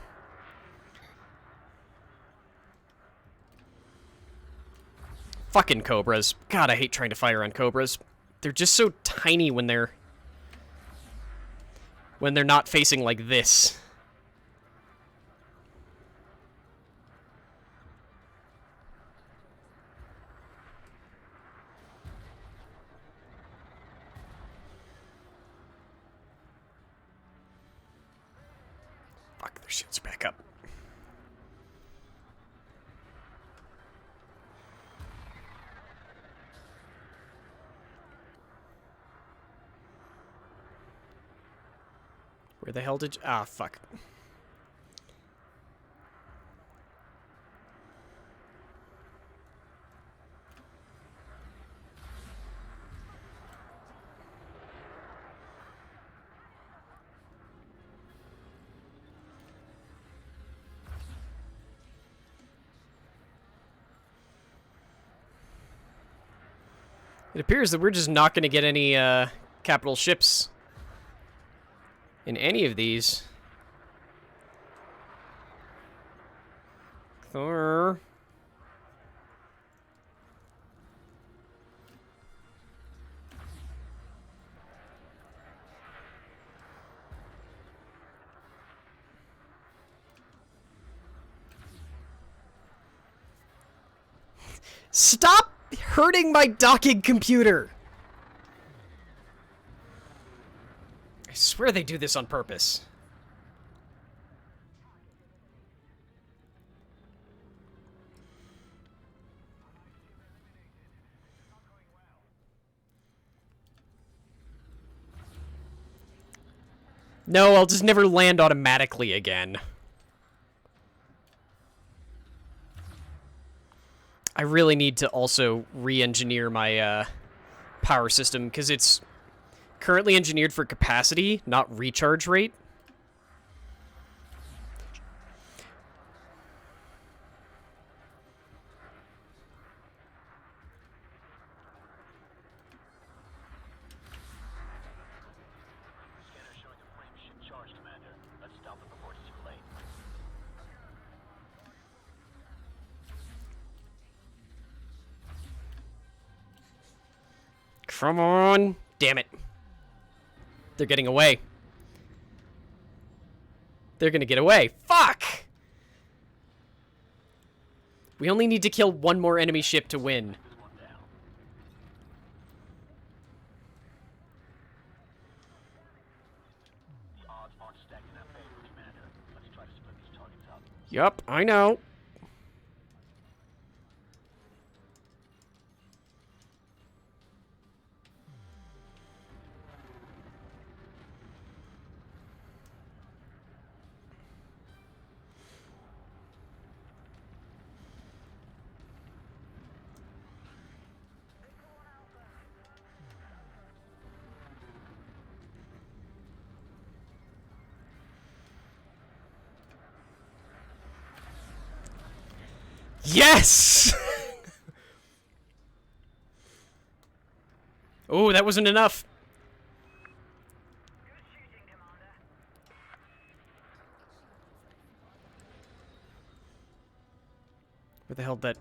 Fucking Cobras. God, I hate trying to fire on Cobras. They're just so tiny when they're not facing like this. Fuck, their shields are back up. Where the hell did you... Ah, fuck. It appears that we're just not going to get any capital ships in any of these. Thor. Stop hurting my docking computer! I swear they do this on purpose. No, I'll just never land automatically again. I really need to also re-engineer my power system, because it's currently engineered for capacity, not recharge rate. Scanner showing a frame ship charge, Commander. Let's stop it before it's too late. Come on. Damn it. They're getting away. They're gonna get away. Fuck! We only need to kill one more enemy ship to win. This one down. The odds aren't stacked in our favor, Commander. Let's try to split these targets up. Yup, I know. Yes! Oh, that wasn't enough. Where the hell did that...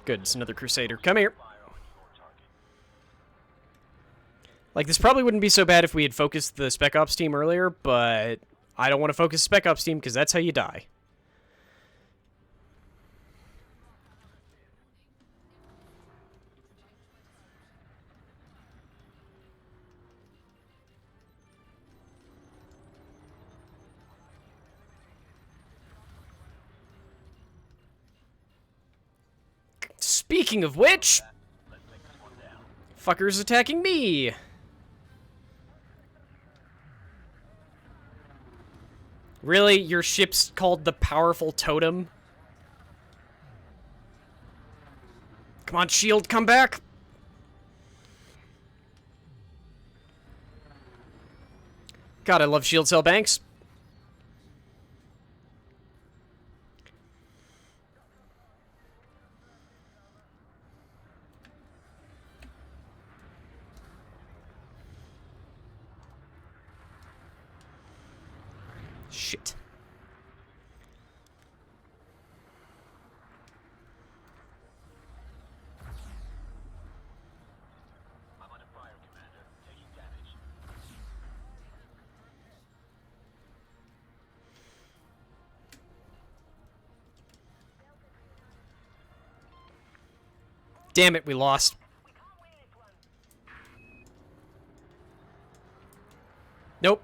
Good, it's another Crusader. Come here. Fire on your target. Like, this probably wouldn't be so bad if we had focused the Spec Ops team earlier, but I don't want to focus Spec Ops team because that's how you die. Speaking of which, Let's take this one down. fuckers attacking me. Really? Your ship's called the Powerful Totem? Come on, shield, come back! God, I love shield cell banks. Shit. I'm under fire, Commander. Taking damage. Damn it, we lost. Nope.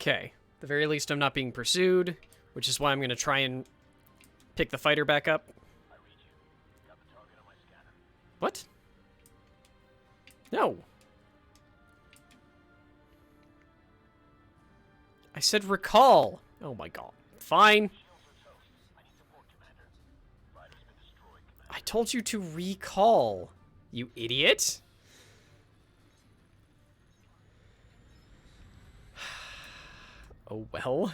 Okay. At the very least, I'm not being pursued, which is why I'm going to try and pick the fighter back up. I read you. Got the target on my scanner. What? No. I said recall. Oh my god. Fine. Shields are toast. I need support, Commander. Rider's been destroyed, Commander. I told you to recall. You idiot. Oh well.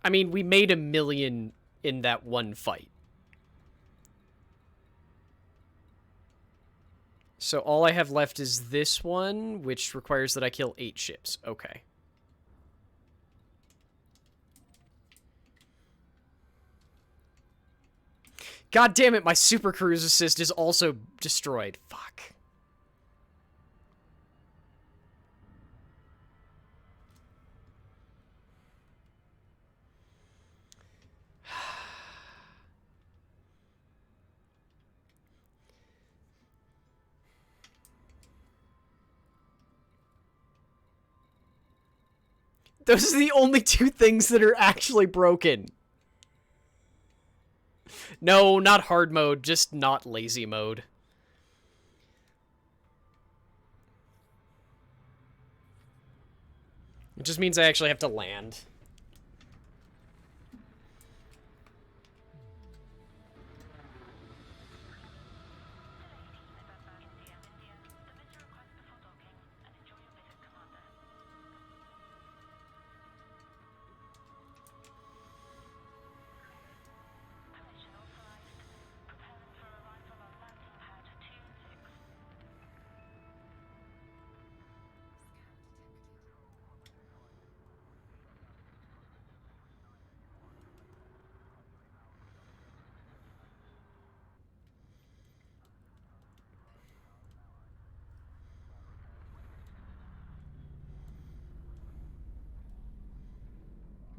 I mean, we made 1 million in that one fight. So all I have left is this one, which requires that I kill 8 ships. Okay. God damn it, my super cruise assist is also destroyed. Fuck. Those are the only 2 things that are actually broken. No, not hard mode, just not lazy mode. It just means I actually have to land.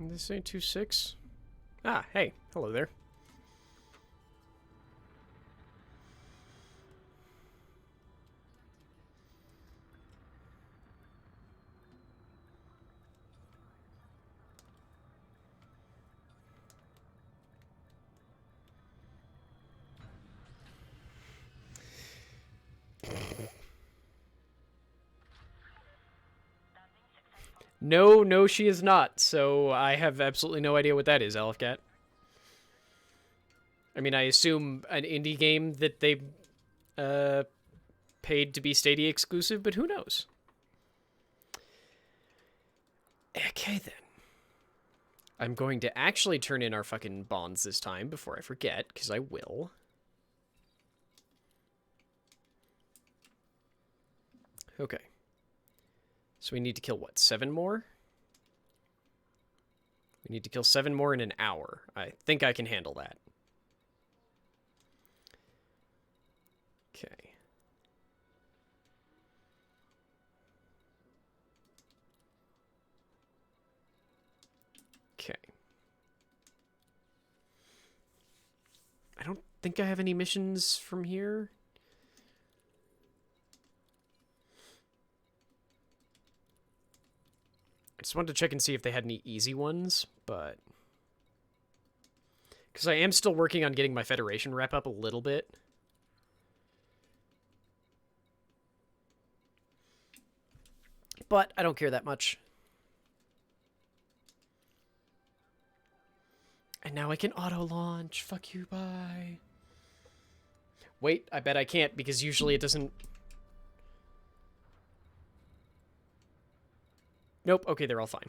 This ain't 2-6. Ah, hey, hello there. No, she is not. So I have absolutely no idea what that is, Elfcat. I mean, I assume an indie game that they paid to be Stadia exclusive, but who knows? Okay, then. I'm going to actually turn in our fucking bonds this time before I forget, because I will. Okay. So we need to kill, what, 7 more? We need to kill 7 more in an hour. I think I can handle that. Okay. Okay. I don't think I have any missions from here. I just wanted to check and see if they had any easy ones, but... Because I am still working on getting my Federation rep up a little bit. But I don't care that much. And now I can auto-launch. Fuck you, bye. Wait, I bet I can't, because usually it doesn't... Nope, okay, they're all fine.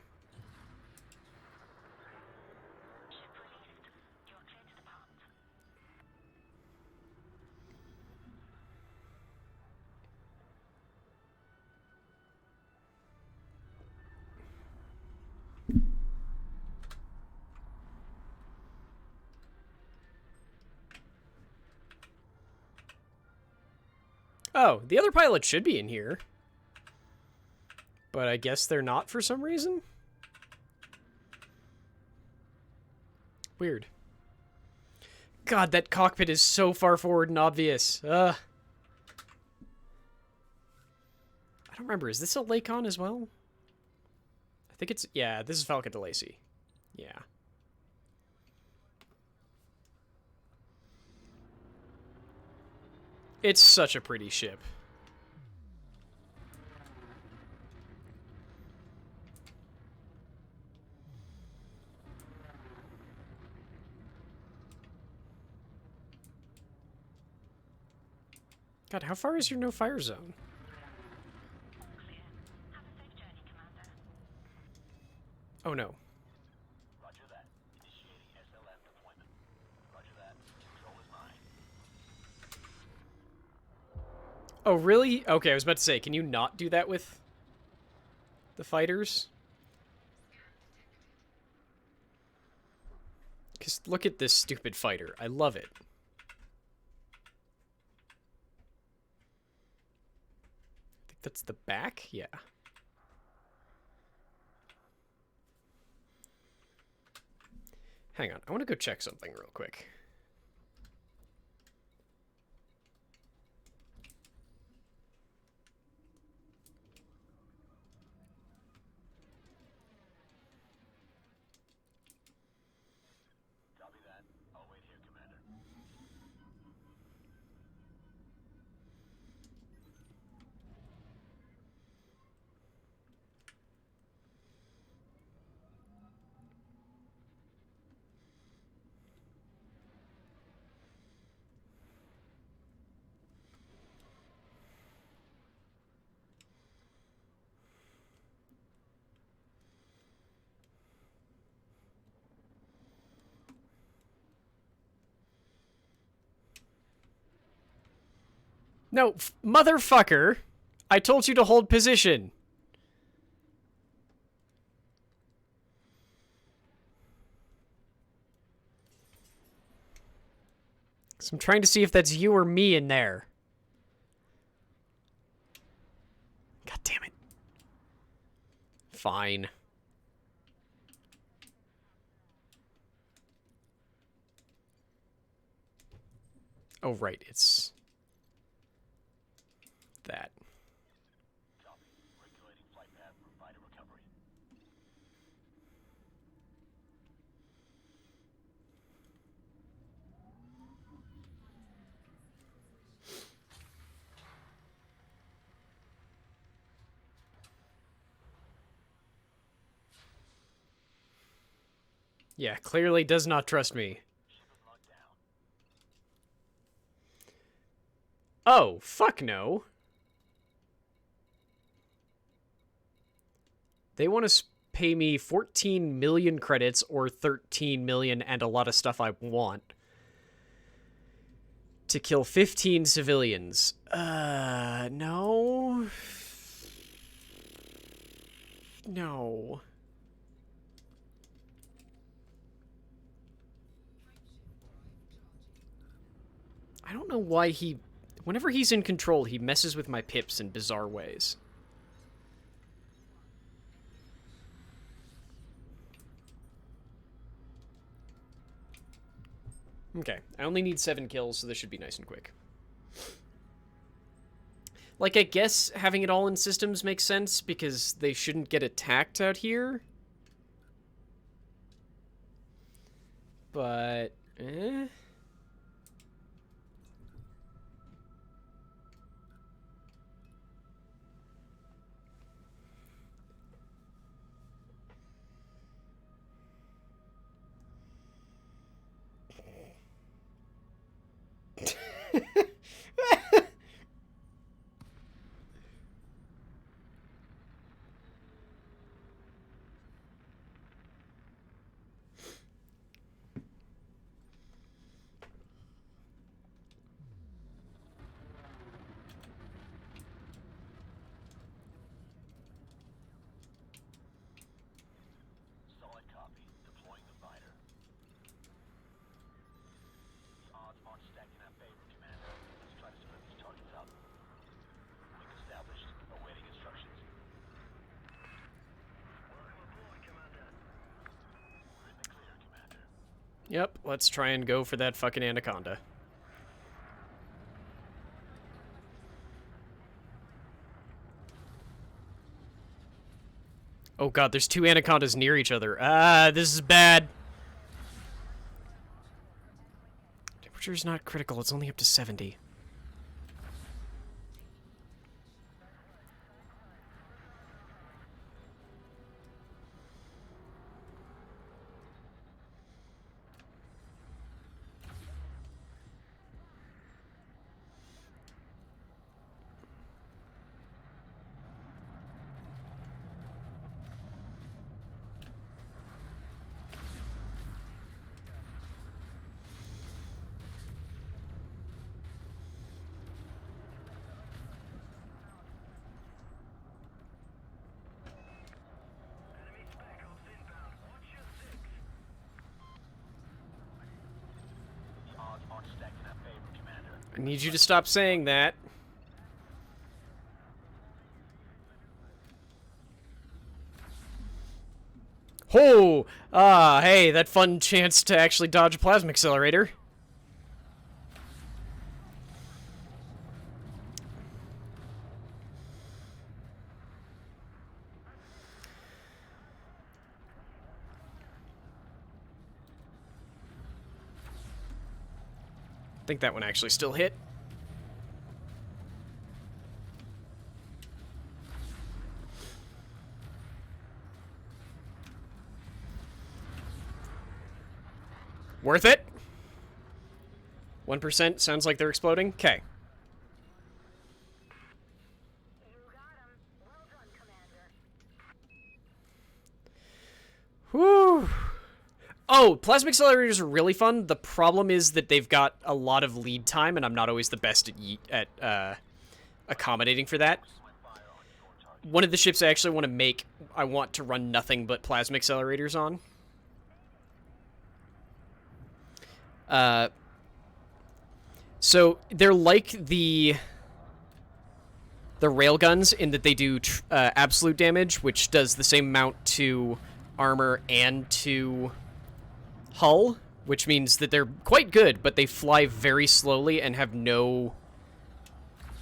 Oh, the other pilots should be in here. But I guess they're not for some reason? Weird. God, that cockpit is so far forward and obvious. I don't remember. Is this a Lakon as well? think it's... Yeah, this is Falcon DeLacy. Yeah. It's such a pretty ship. God, how far is your no-fire zone? Have a safe journey, Commander. Oh, no. Roger that. Initiating SLM deployment. Roger that. Control is mine. Oh, really? Okay, I was about to say, can you not do that with the fighters? Because look at this stupid fighter. I love it. I think that's the back? Yeah. Hang on. I want to go check something real quick. Copy that. I'll wait here, Commander. No, motherfucker! I told you to hold position. So I'm trying to see if that's you or me in there. God damn it. Fine. Oh, right, it's... that. Copy. Regulating flight path for fighter recovery. Yeah, clearly does not trust me. Ship is locked down. Oh, fuck no. They want to pay me 14 million credits or 13 million and a lot of stuff I want to kill 15 civilians. No. No. I don't know why he... Whenever he's in control, he messes with my pips in bizarre ways. Okay, I only need 7 kills, so this should be nice and quick. Like, I guess having it all in systems makes sense, because they shouldn't get attacked out here. But... eh... Solid copy. Deploying the fighter. The odds aren't stacking in our favor, Commander. Let's try to split these targets up. Link established. Awaiting instructions. Welcome aboard, Commander. We're in the clear, Commander. Yep, let's try and go for that fucking anaconda. Oh god, there's two anacondas near each other. Ah, this is bad. Temperature's not critical, it's only up to 70. The odds aren't stacked in our favor, Commander. I need you to stop saying that. Oh! Ah, hey, that fun chance to actually dodge a plasma accelerator. I think that one actually still hit. Worth it? 1% sounds like they're exploding. Okay. You got him. Well done, Commander. Whew. Oh, plasma accelerators are really fun. The problem is that they've got a lot of lead time, and I'm not always the best at accommodating for that. One of the ships I actually want to make, I want to run nothing but plasma accelerators on. So they're like the railguns in that they do absolute damage, which does the same amount to armor and to hull, which means that they're quite good, but they fly very slowly and have no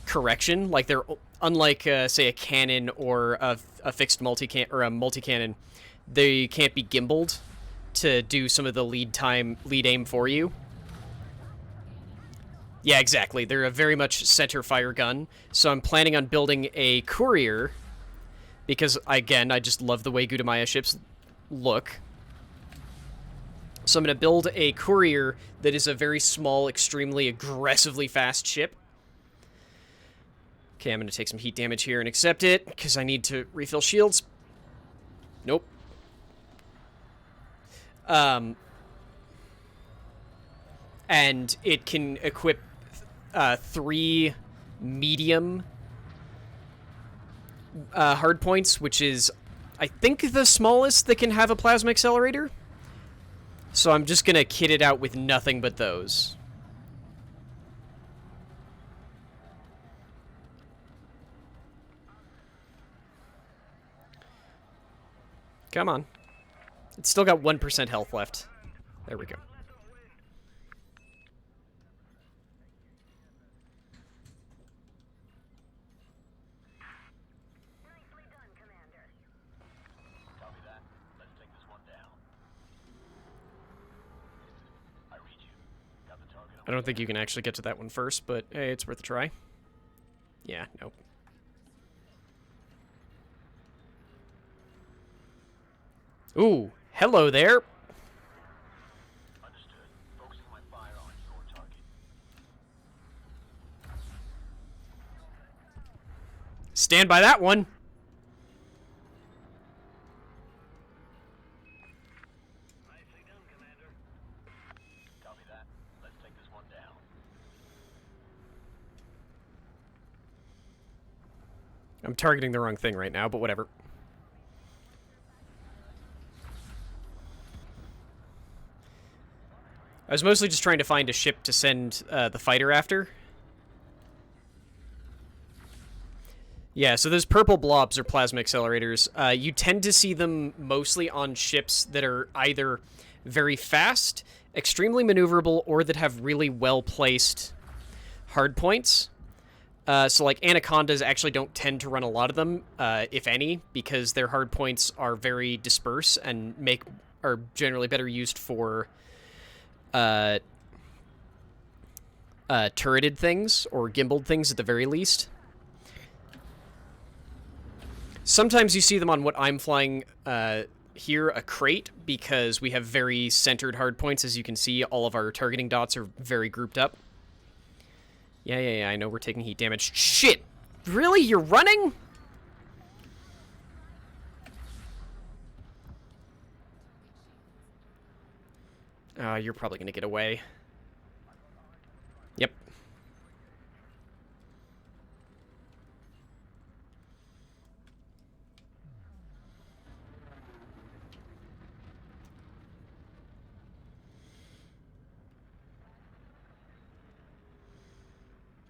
correction. Like they're unlike, say, a cannon or a fixed multi-cannon. They can't be gimbaled to do some of the lead aim for you. Yeah, exactly. They're a very much center fire gun. So I'm planning on building a courier because, again, I just love the way Gudamaya ships look. So I'm going to build a courier that is a very small, extremely aggressively fast ship. Okay, I'm going to take some heat damage here and accept it because I need to refill shields. Nope. And it can equip 3 medium hard points, which is, I think, the smallest that can have a plasma accelerator. So I'm just going to kit it out with nothing but those. Come on. It's still got 1% health left. There we go. Nicely done, Commander. Copy that. Let's take this one down. I read you. Got the target on. I don't think you can actually get to that one first, but hey, it's worth a try. Yeah, nope. Ooh, hello there. Understood. Focusing my fire on your target. Stand by that one. Nicely done, Commander. Copy that. Let's take this one down. I'm targeting the wrong thing right now, but whatever. I was mostly just trying to find a ship to send the fighter after. Yeah, so those purple blobs are plasma accelerators. You tend to see them mostly on ships that are either very fast, extremely maneuverable, or that have really well-placed hardpoints. So, like, Anacondas actually don't tend to run a lot of them, if any, because their hard points are very disperse and are generally better used for turreted things or gimbaled things at the very least. Sometimes you see them on what I'm flying here, a crate, because we have very centered hard points. As you can see, all of our targeting dots are very grouped up. Yeah, I know we're taking heat damage. Shit! Really? You're running? You're probably gonna get away. Yep.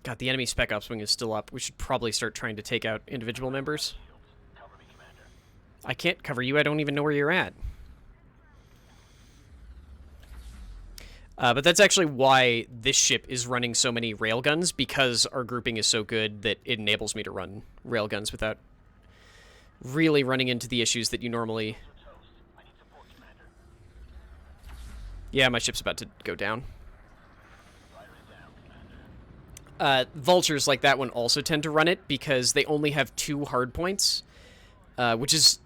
God, the enemy Spec Ops wing is still up. We should probably start trying to take out individual members. Cover me, Commander. I can't cover you. I don't even know where you're at. But that's actually why this ship is running so many railguns, because our grouping is so good that it enables me to run railguns without really running into the issues that you normally... Toast. I need support, Commander. Yeah, my ship's about to go down. Rider is down, Commander. Vultures like that one also tend to run it because they only have 2 hard points, which is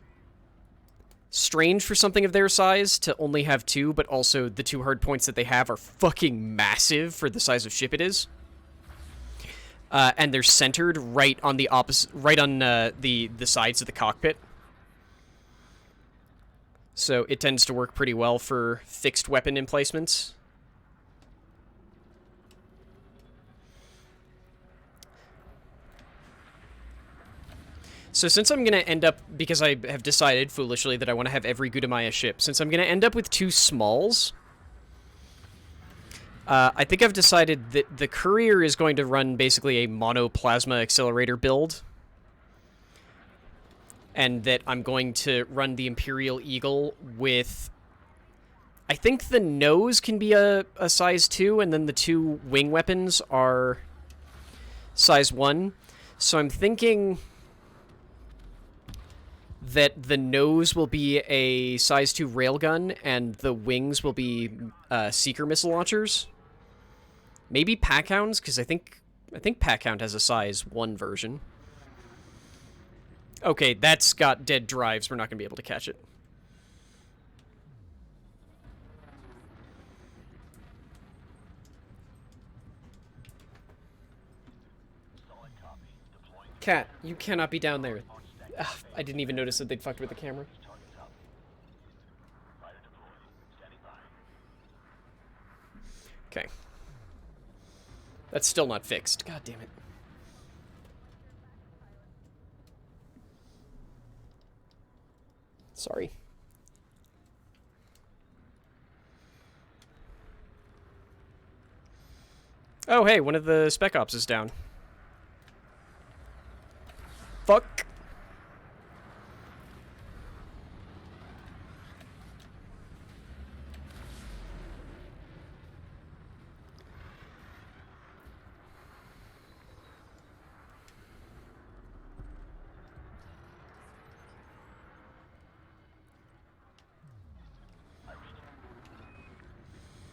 strange for something of their size to only have 2, but also the 2 hard points that they have are fucking massive for the size of ship it is. And they're centered right on the opposite, right on the sides of the cockpit. So it tends to work pretty well for fixed weapon emplacements. So since I'm going to end up, because I have decided foolishly that I want to have every Gudamaya ship, since I'm going to end up with 2 smalls, I think I've decided that the Courier is going to run basically a monoplasma accelerator build, and that I'm going to run the Imperial Eagle with... I think the nose can be a size 2, and then the 2 wing weapons are size 1. So I'm thinking that the nose will be a size 2 railgun, and the wings will be seeker missile launchers. Maybe Packhounds, because I think Packhound has a size 1 version. Okay, that's got dead drives. We're not going to be able to catch it. Solid copy. Deploying Cat, you cannot be down there. Ugh, I didn't even notice that they'd fucked with the camera. targets up. Rider deployed. Standing by. Okay. That's still not fixed. God damn it. Sorry. Oh, hey, one of the Spec Ops is down. Fuck.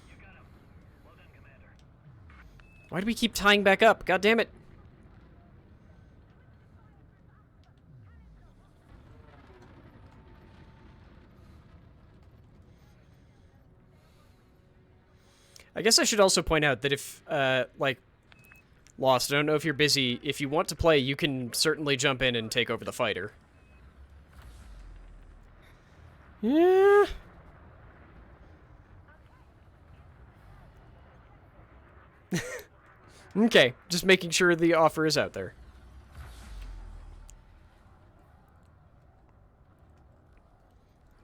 You got him. Well done, Commander. Why do we keep tying back up? God damn it. I guess I should also point out that if, like, Lost, I don't know if you're busy. If you want to play, you can certainly jump in and take over the fighter. Yeah. Okay, just making sure the offer is out there.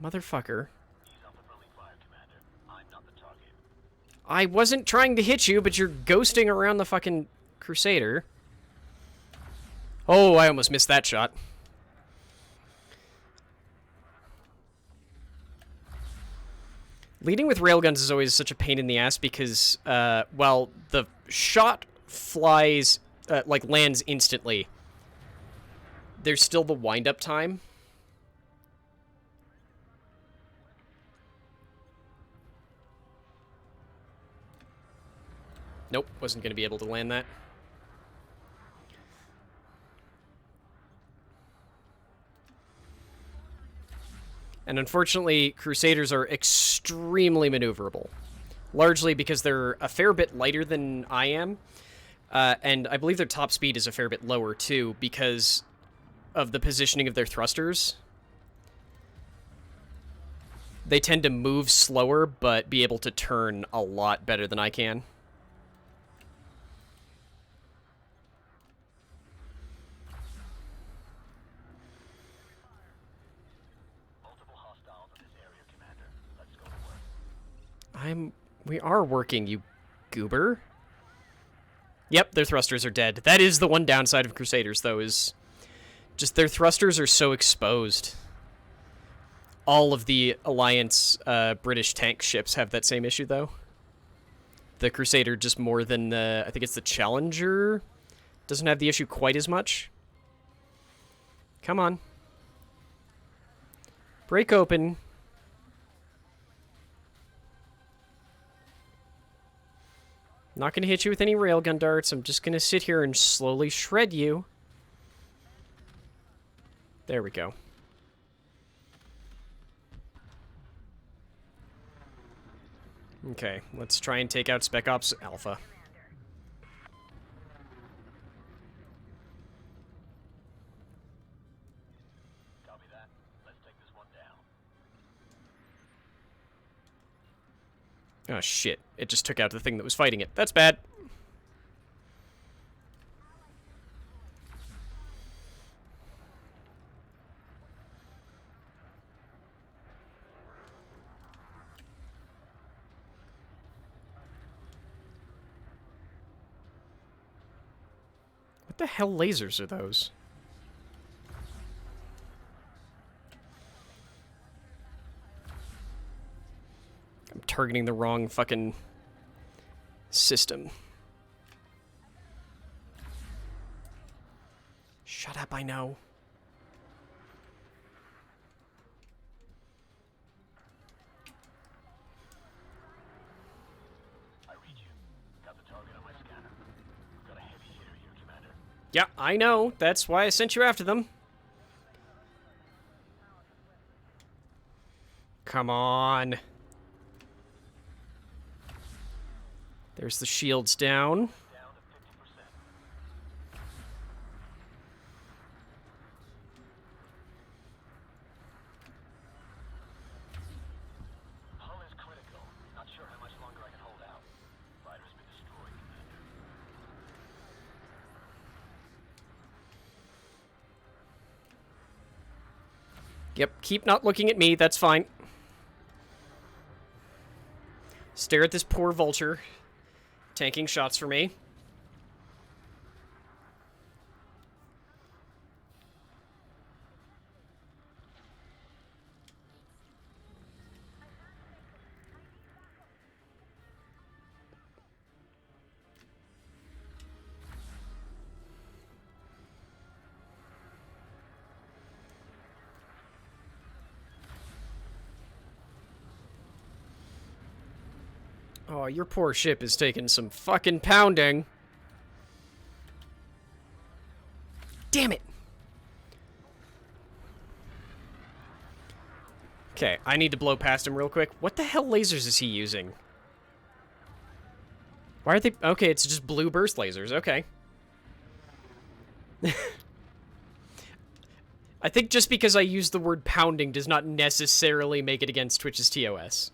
Motherfucker. Ease off the friendly fire, Commander. I'm not the target. I wasn't trying to hit you, but you're ghosting around the fucking Crusader. Oh, I almost missed that shot. Leading with railguns is always such a pain in the ass because, well, the shot flies like lands instantly, there's still the wind-up time. Nope, wasn't going to be able to land that. And unfortunately, Crusaders are extremely maneuverable. Largely because they're a fair bit lighter than I am. And I believe their top speed is a fair bit lower, too, because of the positioning of their thrusters. They tend to move slower, but be able to turn a lot better than I can. Multiple hostiles in this area, Commander. Let's go to work. We are working, you goober. Yep, their thrusters are dead. That is the one downside of Crusaders, though, is just their thrusters are so exposed. All of the Alliance British tank ships have that same issue, though. The Crusader just more than the... I think it's the Challenger. Doesn't have the issue quite as much. Come on. Break open. Not going to hit you with any railgun darts. I'm just going to sit here and slowly shred you. There we go. Okay, let's try and take out Spec Ops Alpha. Copy that. Let's take this one down. Oh, shit. It just took out the thing that was fighting it. That's bad. What the hell lasers are those? I'm targeting the wrong fucking system. Shut up, I know. I read you. Got the target on my scanner. Got a heavy hitter here, Commander. Yeah, I know. That's why I sent you after them. Come on. There's the shields down. Down to 50%. Hull is critical. Not sure how much longer I can hold out. Fighter's been destroyed, Commander. Yep, keep not looking at me. That's fine. Stare at this poor vulture. Tanking shots for me. Oh, your poor ship is taking some fucking pounding. Damn it! Okay, I need to blow past him real quick. What the hell lasers is he using? Why are they... Okay, it's just blue burst lasers. Okay. I think just because I use the word pounding does not necessarily make it against Twitch's TOS.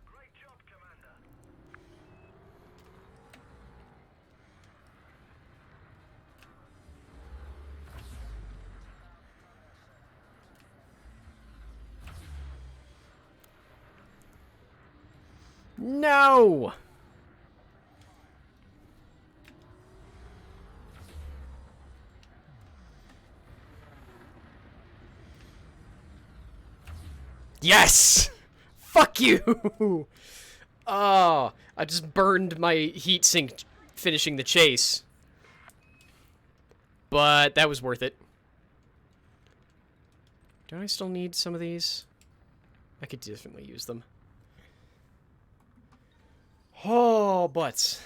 Great job, Commander. No! Yes! Fuck you! Oh, I just burned my heat sink finishing the chase. But that was worth it. Do I still need some of these? I could definitely use them. Oh, but...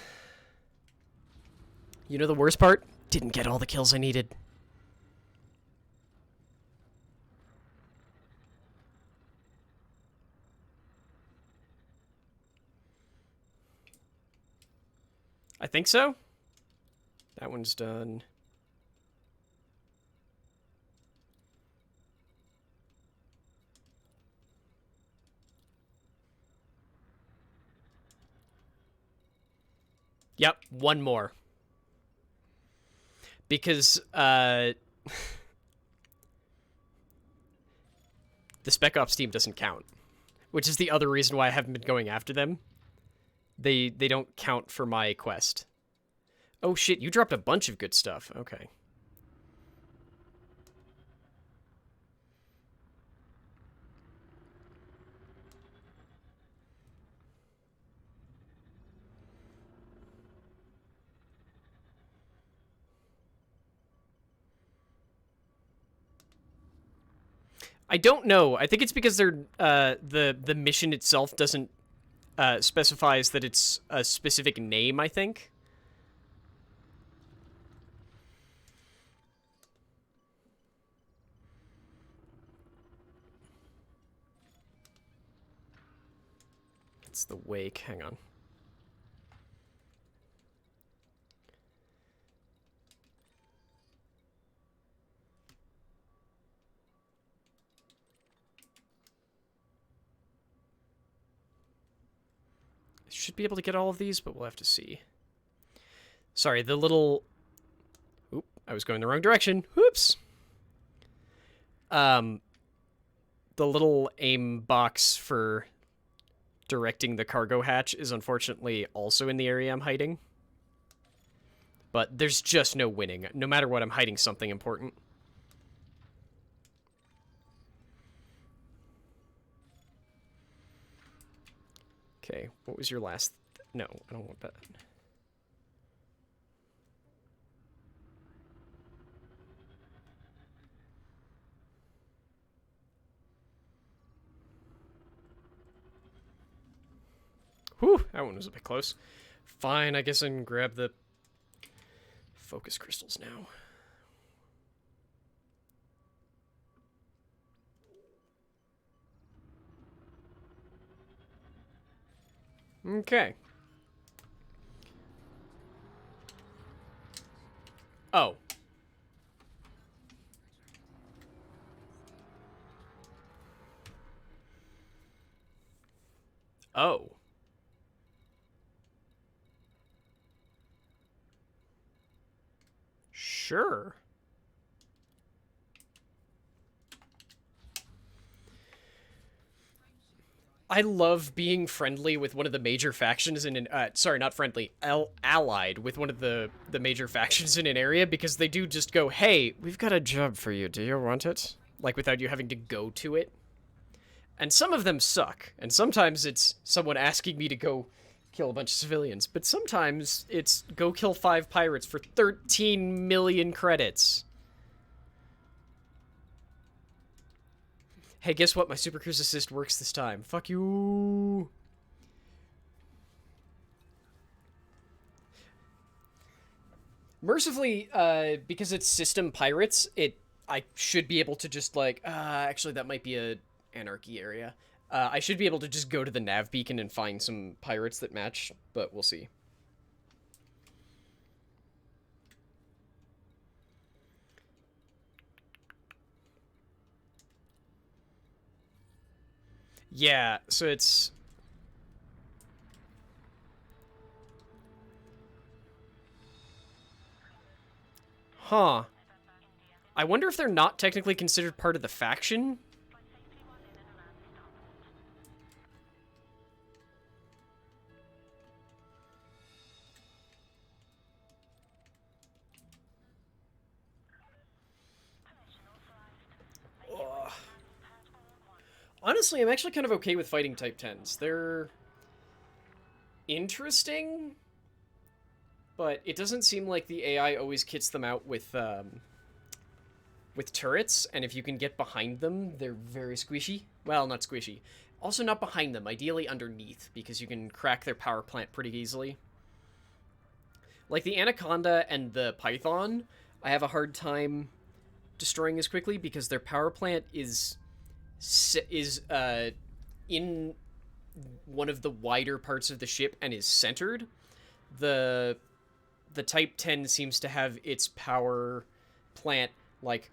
You know the worst part? Didn't get all the kills I needed. I think so. That one's done. Yep, one more. Because, the Spec Ops team doesn't count. Which is the other reason why I haven't been going after them. They don't count for my quest. Oh shit, you dropped a bunch of good stuff. Okay. I don't know. I think it's because they're the mission itself doesn't specifies that it's a specific name, I think. It's the wake. Hang on. Should be able to get all of these, but we'll have to see. Sorry, the little... Oop, I was going the wrong direction. Whoops. The little aim box for directing the cargo hatch is unfortunately also in the area I'm hiding. But there's just no winning. No matter what, I'm hiding something important. Okay, what was your last... No, I don't want that. Whew, that one was a bit close. Fine, I guess I can grab the focus crystals now. Okay. Oh. Oh. Sure. I love being friendly with one of the major factions in an sorry, not friendly, allied with one of the major factions in an area because they do just go, "Hey, we've got a job for you. Do you want it?" Like without you having to go to it. And some of them suck, and sometimes it's someone asking me to go kill a bunch of civilians, but sometimes it's go kill 5 pirates for 13 million credits. Hey, guess what? My Super Cruise Assist works this time. Fuck you. Mercifully, because it's system pirates, I should be able to just like, actually that might be a anarchy area. I should be able to just go to the nav beacon and find some pirates that match, but we'll see. Yeah, so it's... Huh. I wonder if they're not technically considered part of the faction? Ugh. Honestly, I'm actually kind of okay with fighting Type 10s. They're... interesting, but it doesn't seem like the AI always kits them out with turrets, and if you can get behind them, they're very squishy. Well, not squishy. Also not behind them, ideally underneath, because you can crack their power plant pretty easily. Like the Anaconda and the Python, I have a hard time destroying as quickly because their power plant is in one of the wider parts of the ship and is centered. The Type 10 seems to have its power plant like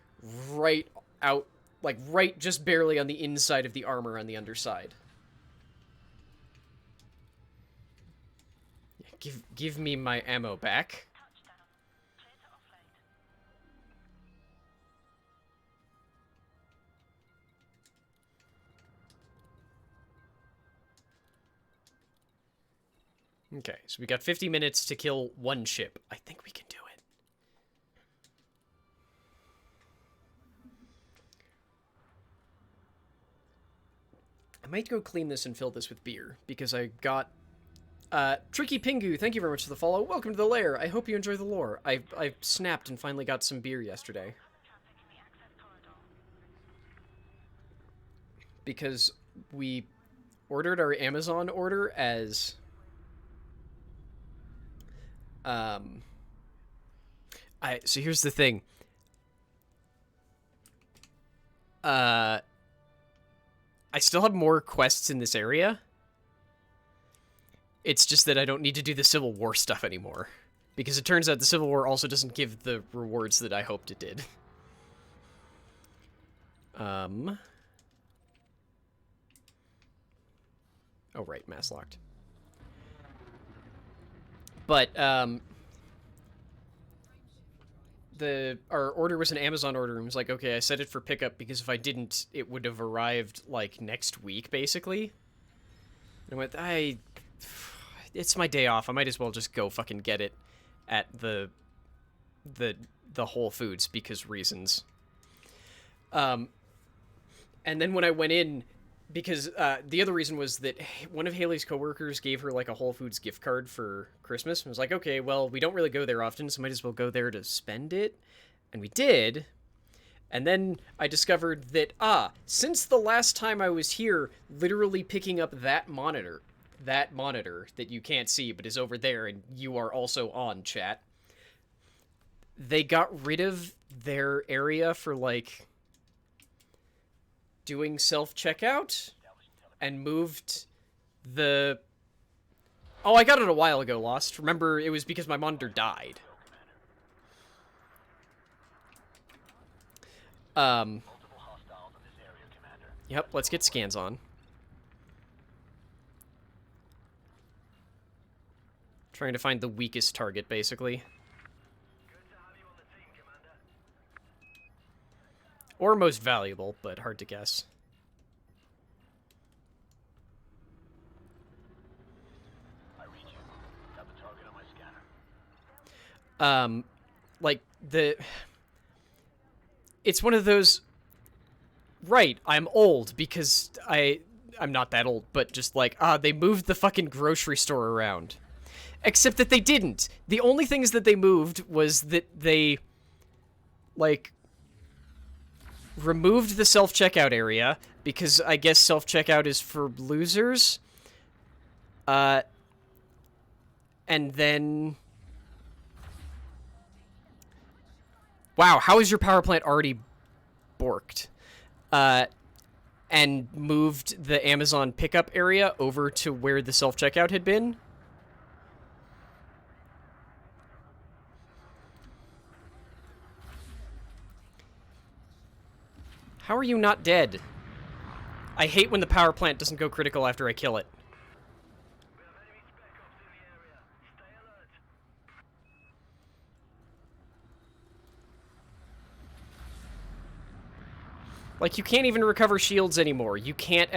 right out, like right just barely on the inside of the armor on the underside. Give me my ammo back. Touchdown. Clear to offload. Okay, so we got 50 minutes to kill one ship. I think we can do it. I might go clean this and fill this with beer, because I got... Tricky Pingu, thank you very much for the follow. Welcome to the lair. I hope you enjoy the lore. I snapped and finally got some beer yesterday. Traffic in the access corridor. Because we ordered our Amazon order as... So here's the thing. I still have more quests in this area. It's just that I don't need to do the Civil War stuff anymore. Because it turns out the Civil War also doesn't give the rewards that I hoped it did. Oh, right, mass locked. But, our order was an Amazon order, and was like, okay, I set it for pickup because if I didn't, it would have arrived, like, next week, basically. And I went, it's my day off, I might as well just go fucking get it at the Whole Foods, because reasons. And then when I went in, because the other reason was that one of Haley's coworkers gave her like a Whole Foods gift card for Christmas. And was like, okay, well, we don't really go there often, so might as well go there to spend it. And we did. And then I discovered that, since the last time I was here, literally picking up that monitor that you can't see but is over there and you are also on, chat, they got rid of their area for, like, doing self-checkout and moved the... Oh, I got it a while ago, Lost. Remember, it was because my monitor died. Multiple hostiles in this area, Commander. Yep, let's get scans on. Trying to find the weakest target, basically. Good to have you on the team, Commander. Or most valuable, but hard to guess. I read you. Got the target on my scanner. Like, it's one of those... Right, I'm old, because I'm not that old, but just like, they moved the fucking grocery store around. Except that they didn't. The only things that they moved was that they, like, removed the self-checkout area, because I guess self-checkout is for losers. And then... Wow, how is your power plant already borked? And moved the Amazon pickup area over to where the self-checkout had been. How are you not dead? I hate when the power plant doesn't go critical after I kill it. We have enemy spec ops in the area. Stay alert. Like, you can't even recover shields anymore. You can't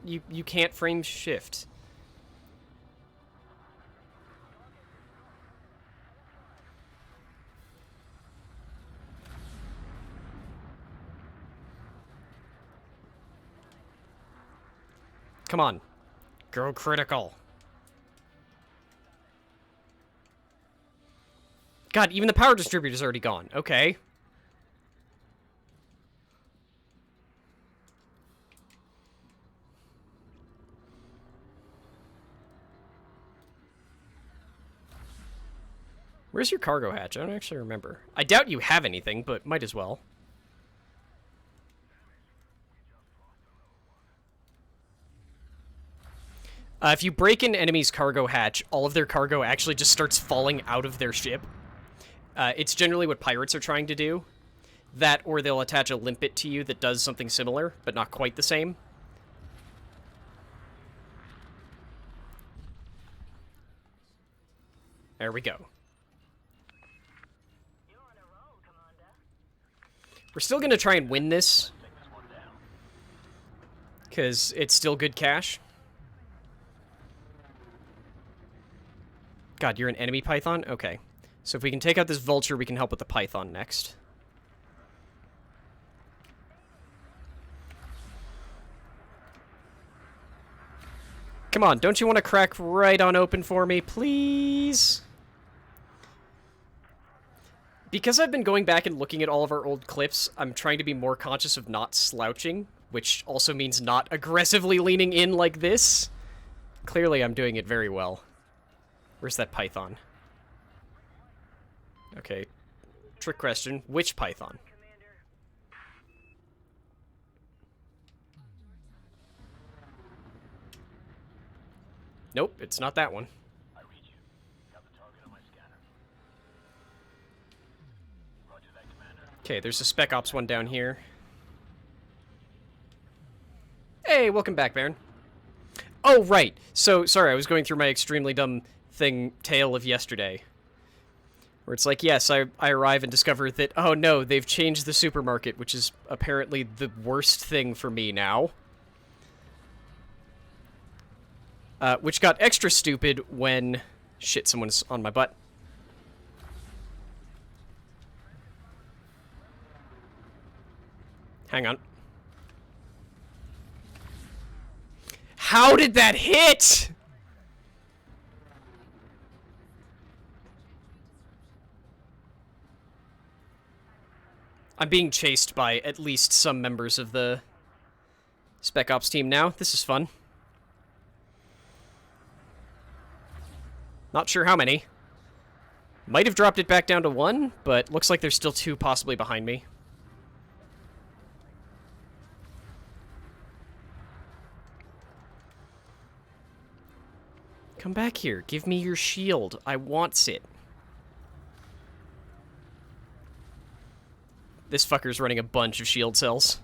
you can't frame shift. Come on. Go critical. God, even the power distributor's already gone. Okay. Where's your cargo hatch? I don't actually remember. I doubt you have anything, but might as well. If you break an enemy's cargo hatch, all of their cargo actually just starts falling out of their ship. It's generally what pirates are trying to do. That, or they'll attach a limpet to you that does something similar, but not quite the same. There we go. We're still going to try and win this, because it's still good cash. God, you're an enemy python? Okay. So if we can take out this vulture, we can help with the python next. Come on, don't you want to crack right on open for me, please? Because I've been going back and looking at all of our old clips, I'm trying to be more conscious of not slouching, which also means not aggressively leaning in like this. Clearly, I'm doing it very well. Where's that python? Okay. Trick question. Which python? Nope, it's not that one. I read you. Got the target on my scanner. Roger that, Commander. Okay, there's a Spec Ops one down here. Hey, welcome back, Baron. Oh, right. So, sorry, I was going through my extremely dumb tale of yesterday. Where it's like, yes, I arrive and discover that, oh no, they've changed the supermarket, which is apparently the worst thing for me now. Which got extra stupid when... Shit, someone's on my butt. Hang on. How did that hit?! I'm being chased by at least some members of the Spec Ops team now. This is fun. Not sure how many. Might have dropped it back down to 1, but looks like there's still 2 possibly behind me. Come back here. Give me your shield. I wants it. This fucker's running a bunch of shield cells.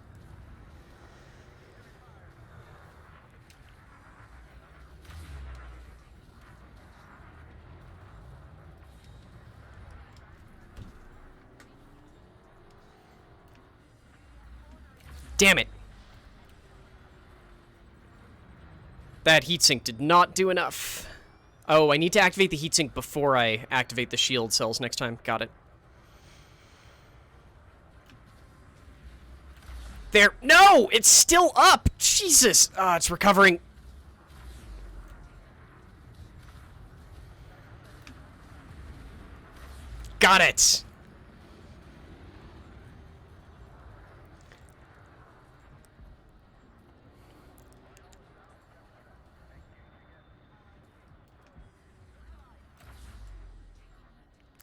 Damn it! That heatsink did not do enough. Oh, I need to activate the heatsink before I activate the shield cells next time. Got it. There. No! It's still up! Jesus! It's recovering. Got it!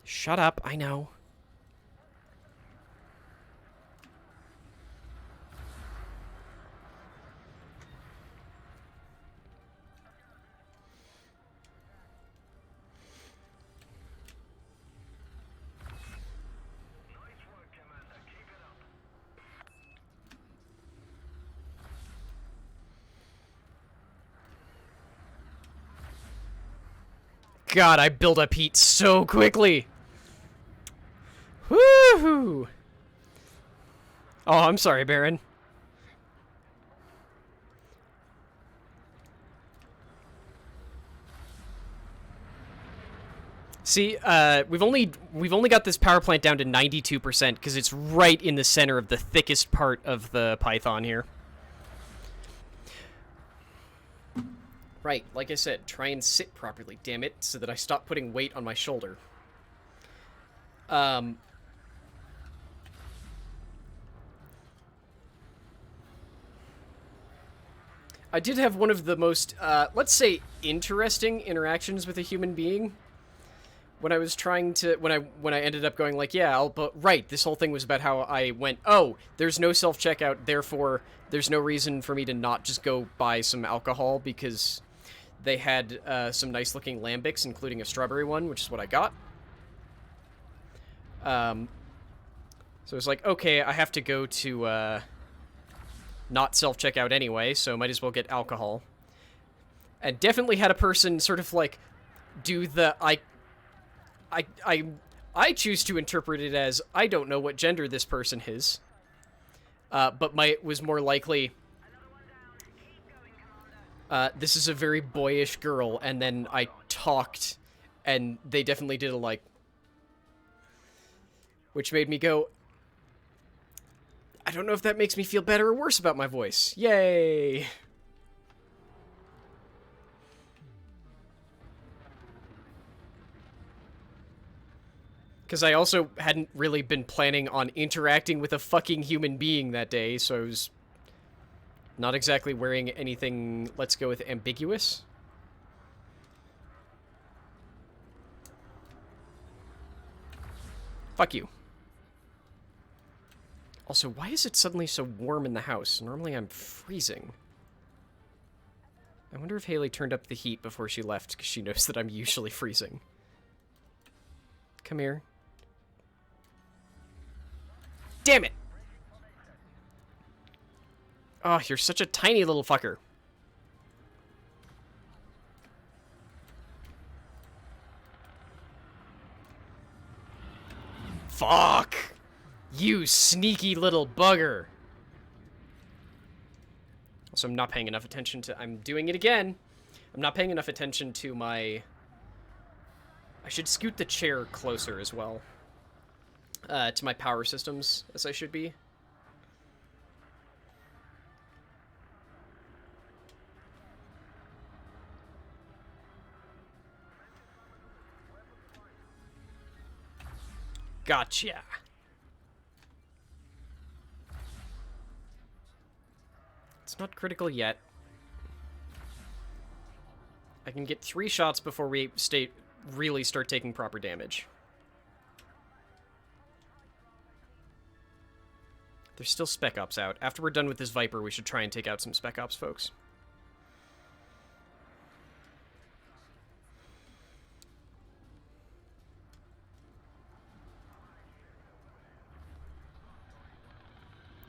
Shut up, I know. God, I build up heat so quickly. Woohoo! Oh, I'm sorry, Baron. See, we've only got this power plant down to 92% because it's right in the center of the thickest part of the Python here. Right, like I said, try and sit properly, damn it, so that I stop putting weight on my shoulder. Um, I did have one of the most, let's say, interesting interactions with a human being when I was trying to when I ended up going like, yeah, but right, this whole thing was about how I went, oh, there's no self checkout, therefore there's no reason for me to not just go buy some alcohol because they had some nice looking lambics, including a strawberry one, which is what I got. Um, so it's like, okay, I have to go to not self checkout anyway, so might as well get alcohol. And definitely had a person sort of like do the I I I choose to interpret it as I don't know what gender this person is, but my was more likely this is a very boyish girl, and then I talked, and they definitely did a like, which made me go, I don't know if that makes me feel better or worse about my voice. Yay! Because I also hadn't really been planning on interacting with a fucking human being that day, so I was not exactly wearing anything, let's go with ambiguous. Fuck you. Also, why is it suddenly so warm in the house? Normally I'm freezing. I wonder if Haley turned up the heat before she left because she knows that I'm usually freezing. Come here. Damn it! Oh, you're such a tiny little fucker. Fuck! You sneaky little bugger. Also, I'm not paying enough attention to... I'm doing it again. I'm not paying enough attention to my... I should scoot the chair closer as well. To my power systems, as I should be. Gotcha. It's not critical yet. I can get 3 shots before we really start taking proper damage. There's still Spec Ops out. After we're done with this Viper, we should try and take out some Spec Ops folks.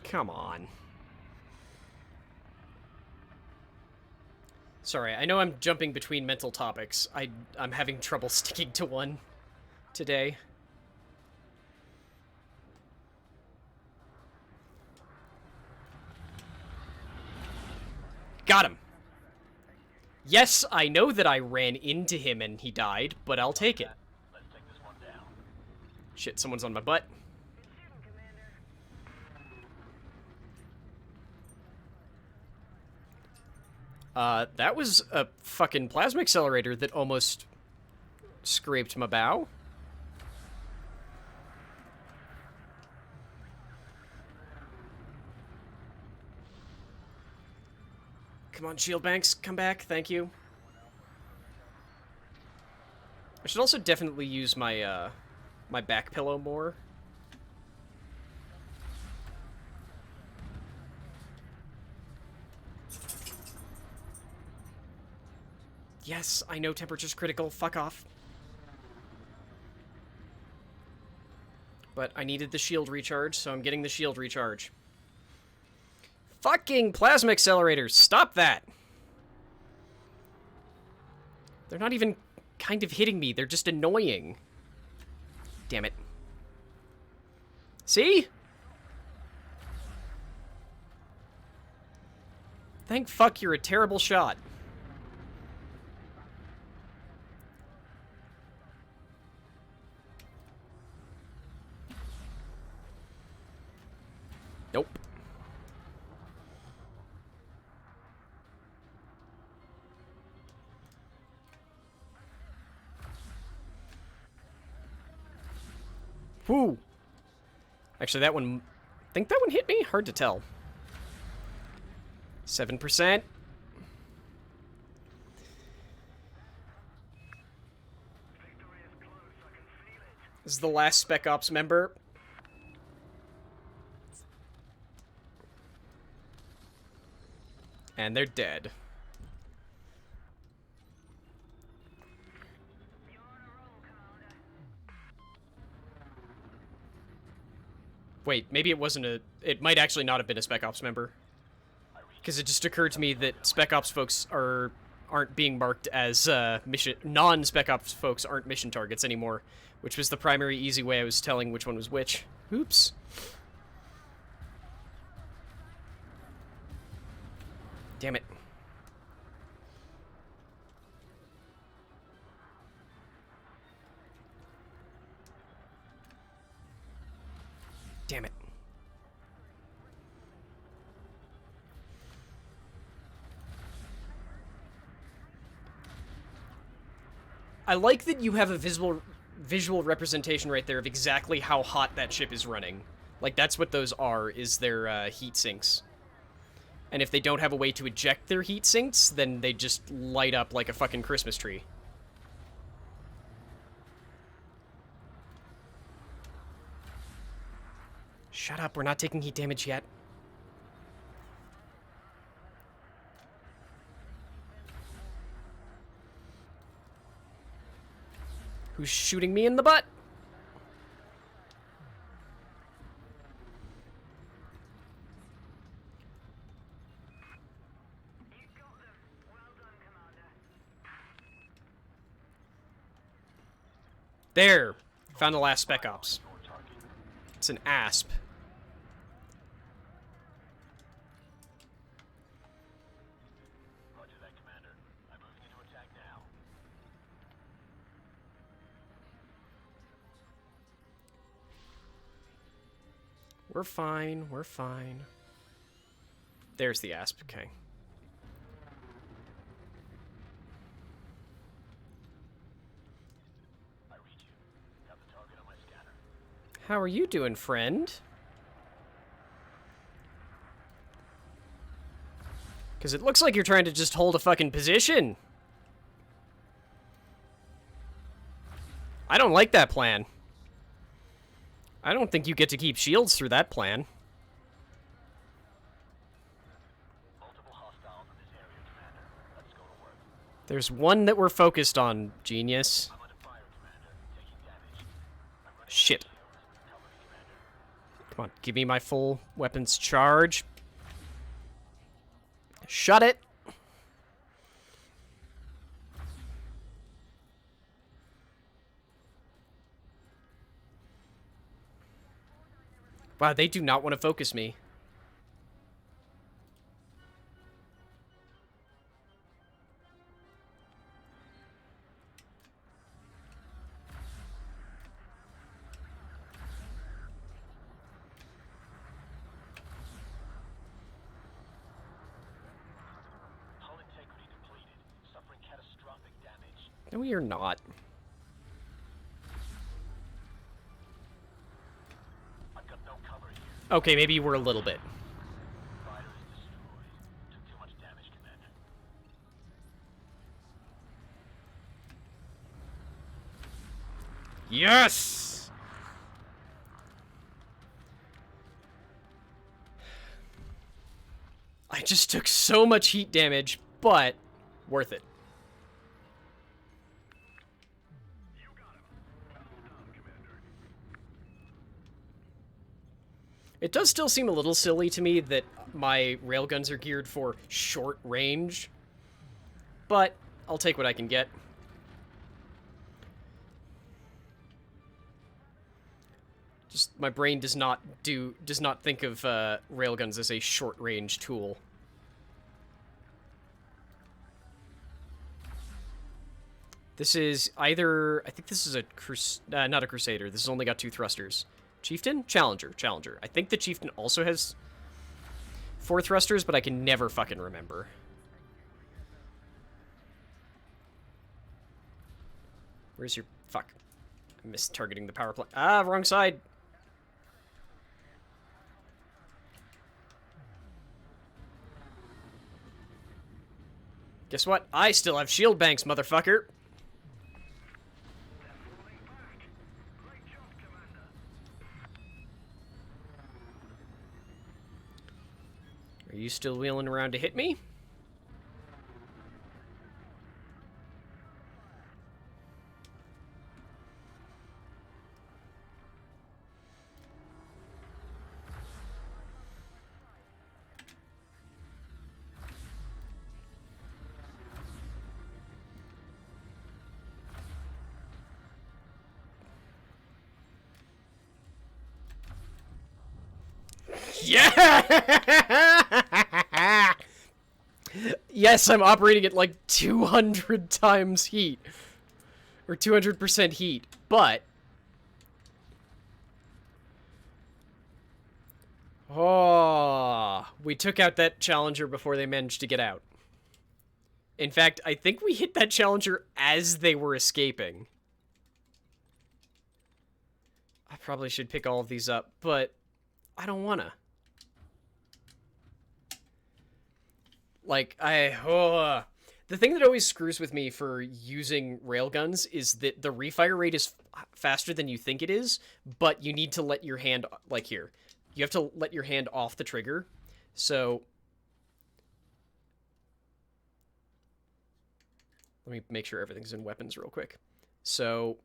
Come on. Sorry, I know I'm jumping between mental topics. I'm having trouble sticking to one today. Got him. Yes, I know that I ran into him and he died, but I'll take it. Let's take this one down. Shit, someone's on my butt. That was a fucking plasma accelerator that almost scraped my bow. Come on, shield banks, come back, thank you. I should also definitely use my, my back pillow more. Yes, I know temperature's critical, fuck off. But I needed the shield recharge, so I'm getting the shield recharge. Fucking plasma accelerators, stop that! They're not even kind of hitting me, they're just annoying. Damn it. See? Thank fuck you're a terrible shot. Nope. Whoo! Actually, that one... I think that one hit me? Hard to tell. 7%. This is the last Spec Ops member. And they're dead. Wait, maybe it wasn't a... It might actually not have been a Spec Ops member. Because it just occurred to me that Spec Ops folks aren't being marked as mission... Non-Spec Ops folks aren't mission targets anymore. Which was the primary easy way I was telling which one was which. Oops. Damn it. Damn it. I like that you have a visual representation right there of exactly how hot that ship is running. Like, that's what those are, is their heat sinks. And if they don't have a way to eject their heat sinks, then they just light up like a fucking Christmas tree. Shut up, we're not taking heat damage yet. Who's shooting me in the butt? There! Found the last Spec Ops. It's an asp. Roger that, Commander. I'm moving into attack now. We're fine, we're fine. There's the asp, okay. I read you. Got the target on my scanner. How are you doing, friend? Because it looks like you're trying to just hold a fucking position. I don't like that plan. I don't think you get to keep shields through that plan. Multiple hostiles in this area, Commander. Let's go to work. There's one that we're focused on, genius. I'm under fire, Commander. Taking damage. I'm running Shit. cover me, Commander. Come on, give me my full weapons charge. Shut it. Wow, they do not want to focus me. Hull integrity depleted. Suffering catastrophic damage. No, you're not. I've got no cover here. Okay, maybe you were a little bit. Fighter is destroyed. Took too much damage, Commander. Yes! I just took so much heat damage, but worth it. It does still seem a little silly to me that my railguns are geared for short range, but I'll take what I can get. Just my brain does not think of railguns as a short range tool. This is either, I think this is a not a Crusader. This has only got 2 thrusters. Chieftain? Challenger. Challenger. I think the Chieftain also has 4 thrusters, but I can never fucking remember. Where's your... Fuck. Missed targeting the power plant. Ah, wrong side. Guess what? I still have shield banks, motherfucker. Are you still wheeling around to hit me? Yeah! Yes, I'm operating at like 200 times heat. Or 200% heat. But... oh, we took out that Challenger before they managed to get out. In fact, I think we hit that Challenger as they were escaping. I probably should pick all of these up, but I don't wanna. Like, the thing that always screws with me for using railguns is that the refire rate is faster than you think it is, but you need to let your hand, like here, you have to let your hand off the trigger. So, let me make sure everything's in weapons real quick. So,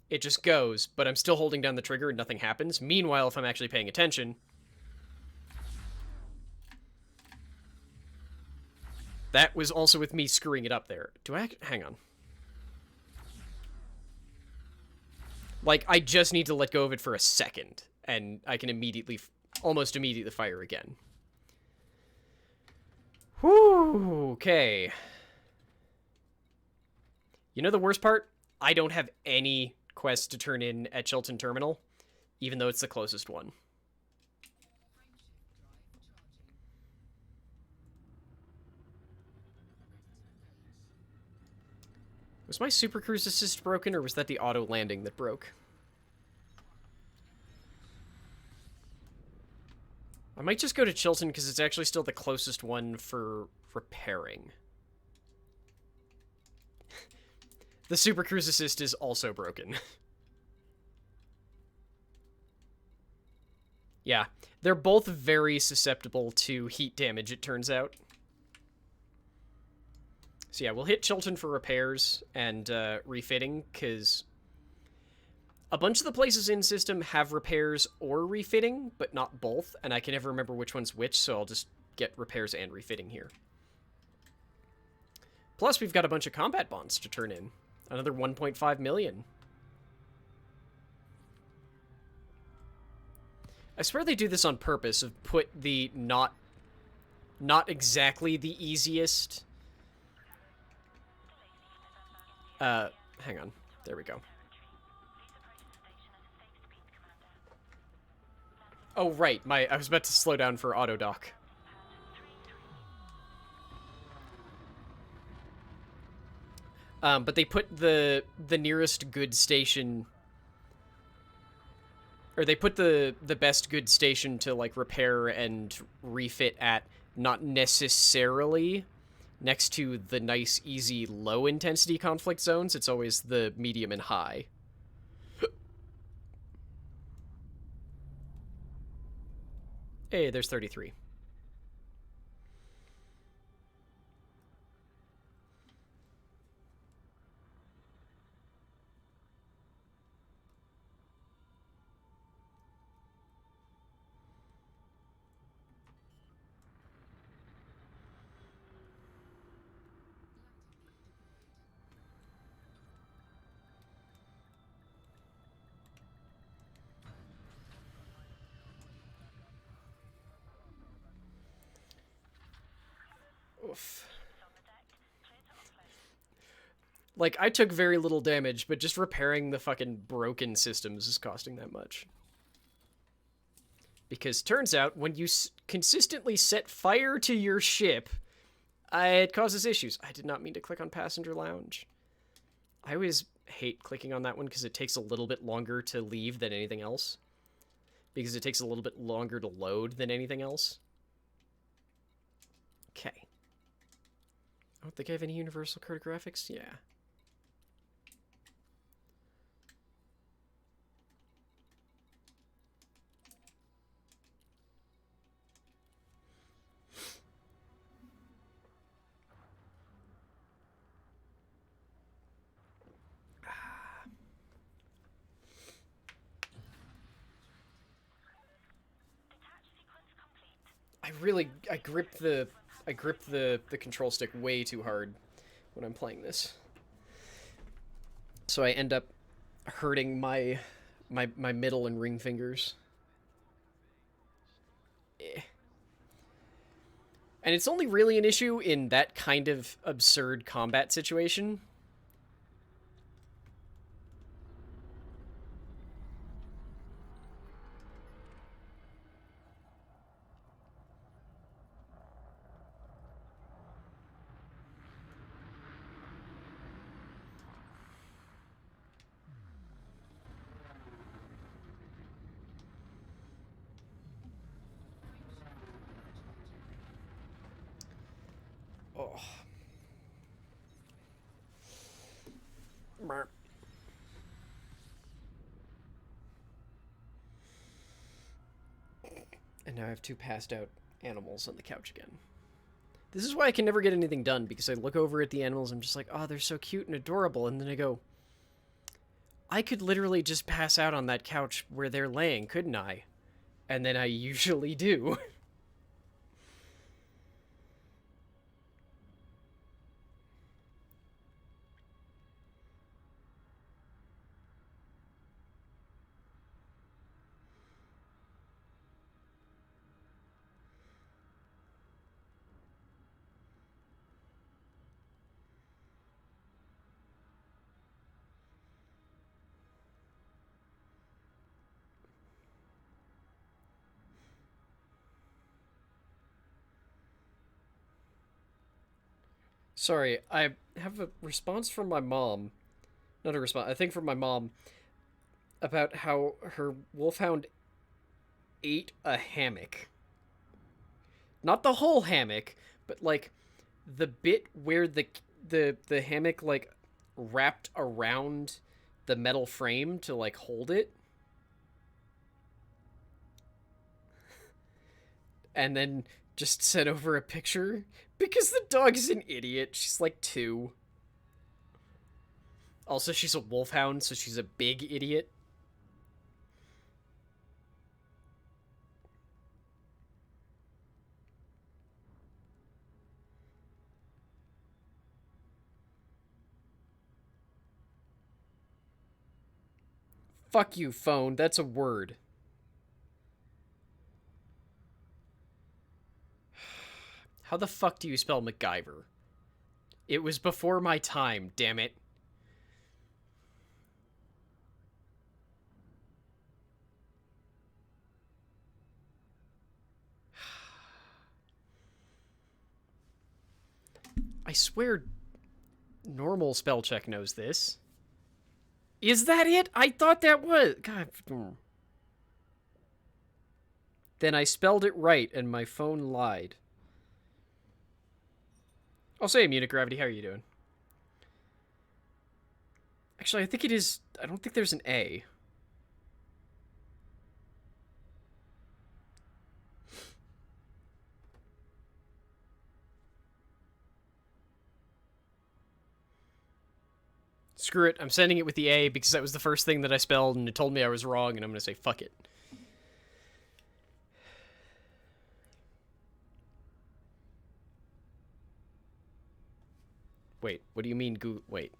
it just goes, but I'm still holding down the trigger and nothing happens. Meanwhile, if I'm actually paying attention... that was also with me screwing it up there. Do I... hang on. Like, I just need to let go of it for a second, and I can immediately... almost immediately fire again. Whew, okay. You know the worst part? I don't have any quests to turn in at Chilton Terminal, even though it's the closest one. Was my Super Cruise Assist broken, or was that the auto landing that broke? I might just go to Chilton because it's actually still the closest one for repairing. The Super Cruise Assist is also broken. Yeah, they're both very susceptible to heat damage, it turns out. So yeah, we'll hit Chilton for repairs and refitting, because a bunch of the places in system have repairs or refitting, but not both, and I can never remember which one's which, so I'll just get repairs and refitting here. Plus, we've got a bunch of combat bonds to turn in. Another 1.5 million. I swear they do this on purpose, of put the not exactly the easiest... hang on. There we go. Oh, right. I was about to slow down for auto dock. But they put the nearest good station... or they put the best good station to, like, repair and refit at, not necessarily next to the nice, easy, low-intensity conflict zones. It's always the medium and high. Hey, there's 33. Oof. Like, I took very little damage, but just repairing the fucking broken systems is costing that much. Because turns out, when you consistently set fire to your ship, it causes issues. I did not mean to click on Passenger Lounge. I always hate clicking on that one because it takes a little bit longer to leave than anything else. Because it takes a little bit longer to load than anything else. Okay. I don't think I have any universal cartographics. Yeah. I grip the control stick way too hard when I'm playing this. So I end up hurting my middle and ring fingers. Eh. And it's only really an issue in that kind of absurd combat situation. Oh. And now I have two passed out animals on the couch again. This is why I can never get anything done, because I look over at the animals and I'm just like, oh, they're so cute and adorable, and then I go, I could literally just pass out on that couch where they're laying, couldn't I? And then I usually do. Sorry, I have a response from my mom. Not a response, I think from my mom about how her wolfhound ate a hammock. Not the whole hammock, but like the bit where the hammock like wrapped around the metal frame to like hold it. And then just sent over a picture because the dog is an idiot. She's like 2. Also, she's a wolfhound, so she's a big idiot. Fuck you, phone. That's a word. How the fuck do you spell MacGyver? It was before my time, damn it. I swear normal spell check knows this. Is that it? I thought that was... God. Then I spelled it right and my phone lied. I'll say Munich Gravity, how are you doing? Actually, I think it is... I don't think there's an A. Screw it, I'm sending it with the A because that was the first thing that I spelled and it told me I was wrong, and I'm going to say fuck it. Wait, what do you mean wait.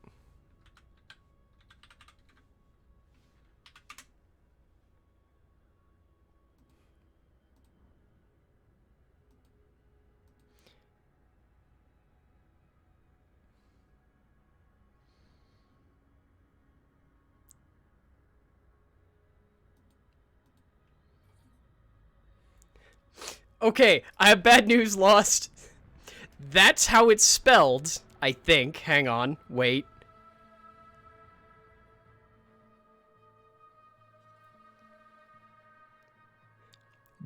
Okay, I have bad news, Lost. That's how it's spelled, I think. Hang on, wait.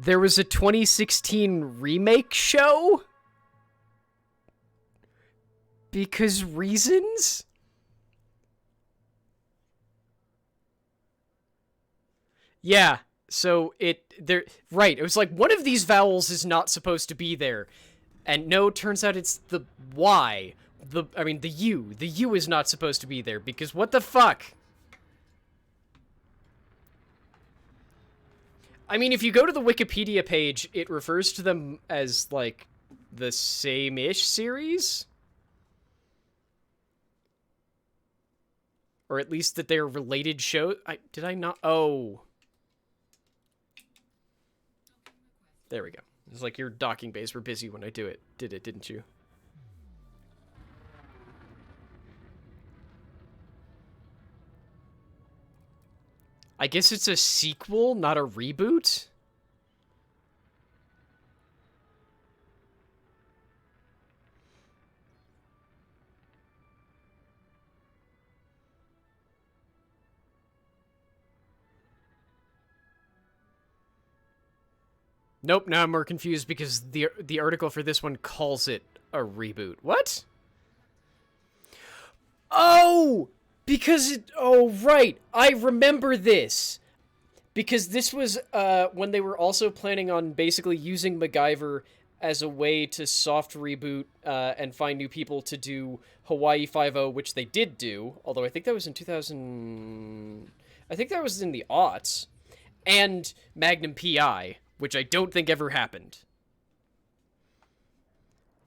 There was a 2016 remake show? Because reasons? Yeah, so right, it was like one of these vowels is not supposed to be there. And no, turns out it's the Y. The U. The U is not supposed to be there because what the fuck? I mean, if you go to the Wikipedia page, it refers to them as, like, the same-ish series? Or at least that they're related shows. Did I not? Oh. There we go. It's like your docking bays were busy when I did it, didn't you? I guess it's a sequel, not a reboot? Nope, now I'm more confused because the article for this one calls it a reboot. What? Oh! Oh, right. I remember this. Because this was when they were also planning on basically using MacGyver as a way to soft reboot and find new people to do Hawaii Five-O, which they did do. Although I think that was in 2000. I think that was in the aughts. And Magnum PI, which I don't think ever happened.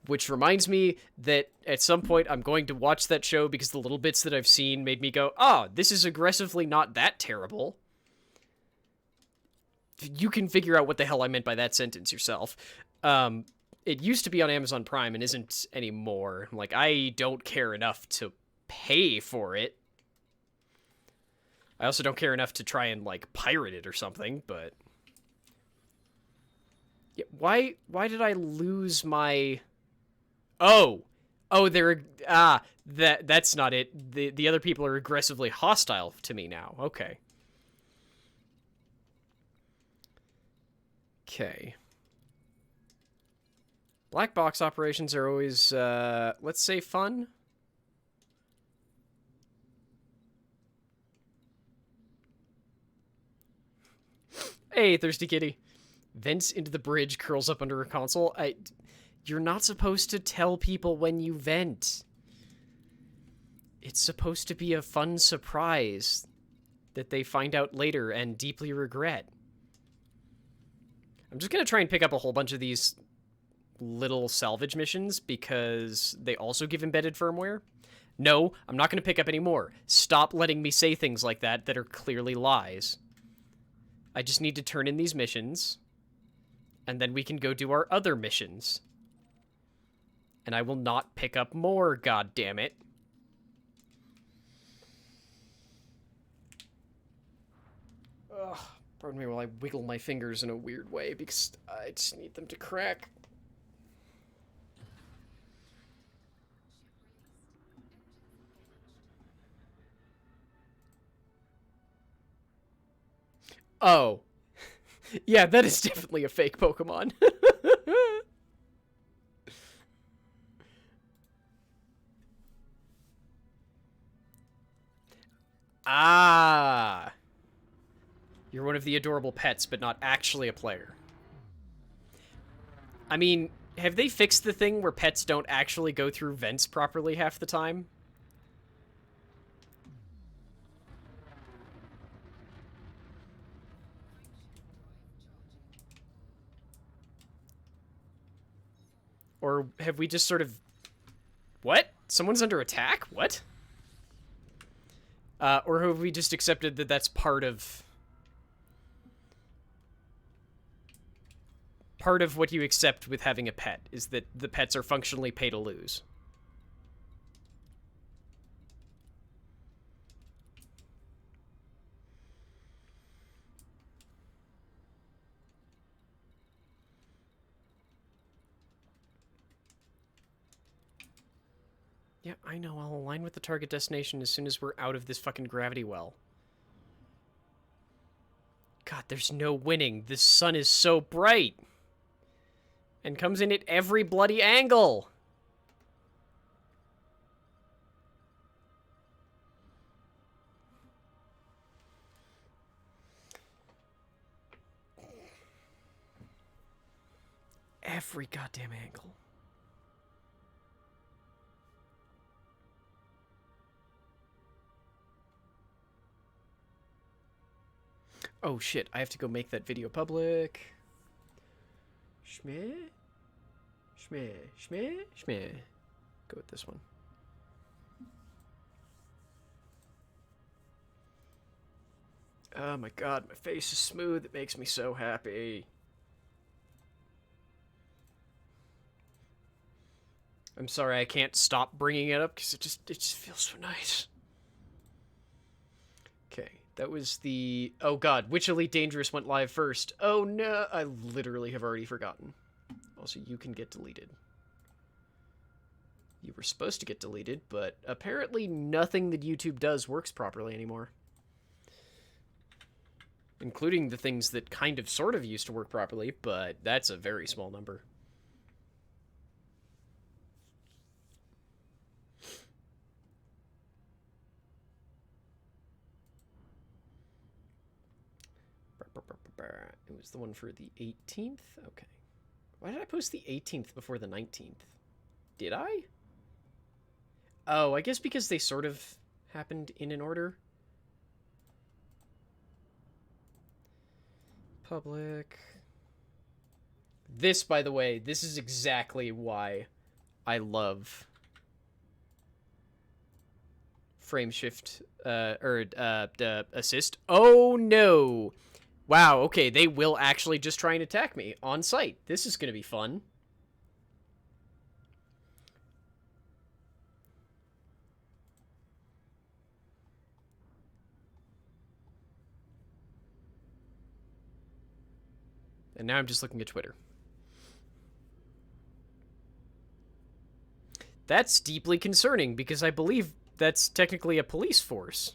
Which reminds me that at some point I'm going to watch that show because the little bits that I've seen made me go, oh, this is aggressively not that terrible. You can figure out what the hell I meant by that sentence yourself. It used to be on Amazon Prime and isn't anymore. Like, I don't care enough to pay for it. I also don't care enough to try and, like, pirate it or something, but... Yeah, why did I lose my... Oh, that's not it. The other people are aggressively hostile to me now. Okay. Okay. Black box operations are always, let's say fun. Hey, Thirsty Kitty. Vents into the bridge, curls up under a console. You're not supposed to tell people when you vent. It's supposed to be a fun surprise that they find out later and deeply regret. I'm just going to try and pick up a whole bunch of these little salvage missions because they also give embedded firmware. No, I'm not going to pick up any more. Stop letting me say things like that are clearly lies. I just need to turn in these missions, and then we can go do our other missions. And I will not pick up more, goddammit. Ugh, pardon me while I wiggle my fingers in a weird way, because I just need them to crack. Oh. Yeah, that is definitely a fake Pokemon. Ah. You're one of the adorable pets, but not actually a player. I mean, have they fixed the thing where pets don't actually go through vents properly half the time? Or have we just sort of... What? Someone's under attack? What? Or have we just accepted that that's part of what you accept with having a pet, is that the pets are functionally pay to lose? Yeah, I know. I'll align with the target destination as soon as we're out of this fucking gravity well. God, there's no winning. The sun is so bright. And comes in at every bloody angle. Every goddamn angle. Oh shit, I have to go make that video public. Shmeh? Shmeh, shmeh, shmeh. Go with this one. Oh my god, my face is smooth. It makes me so happy. I'm sorry I can't stop bringing it up because it just feels so nice. Okay, that was the... Oh god, which Elite Dangerous went live first? Oh no, I literally have already forgotten. Also, you can get deleted. You were supposed to get deleted, but apparently nothing that YouTube does works properly anymore. Including the things that kind of sort of used to work properly, but that's a very small number. It was the one for the 18th? Okay. Why did I post the 18th before the 19th? Did I? Oh, I guess because they sort of happened in an order. Public. This, by the way, this is exactly why I love frame shift, assist. Oh no! Wow, okay, they will actually just try and attack me on sight. This is gonna be fun. And now I'm just looking at Twitter. That's deeply concerning, because I believe that's technically a police force.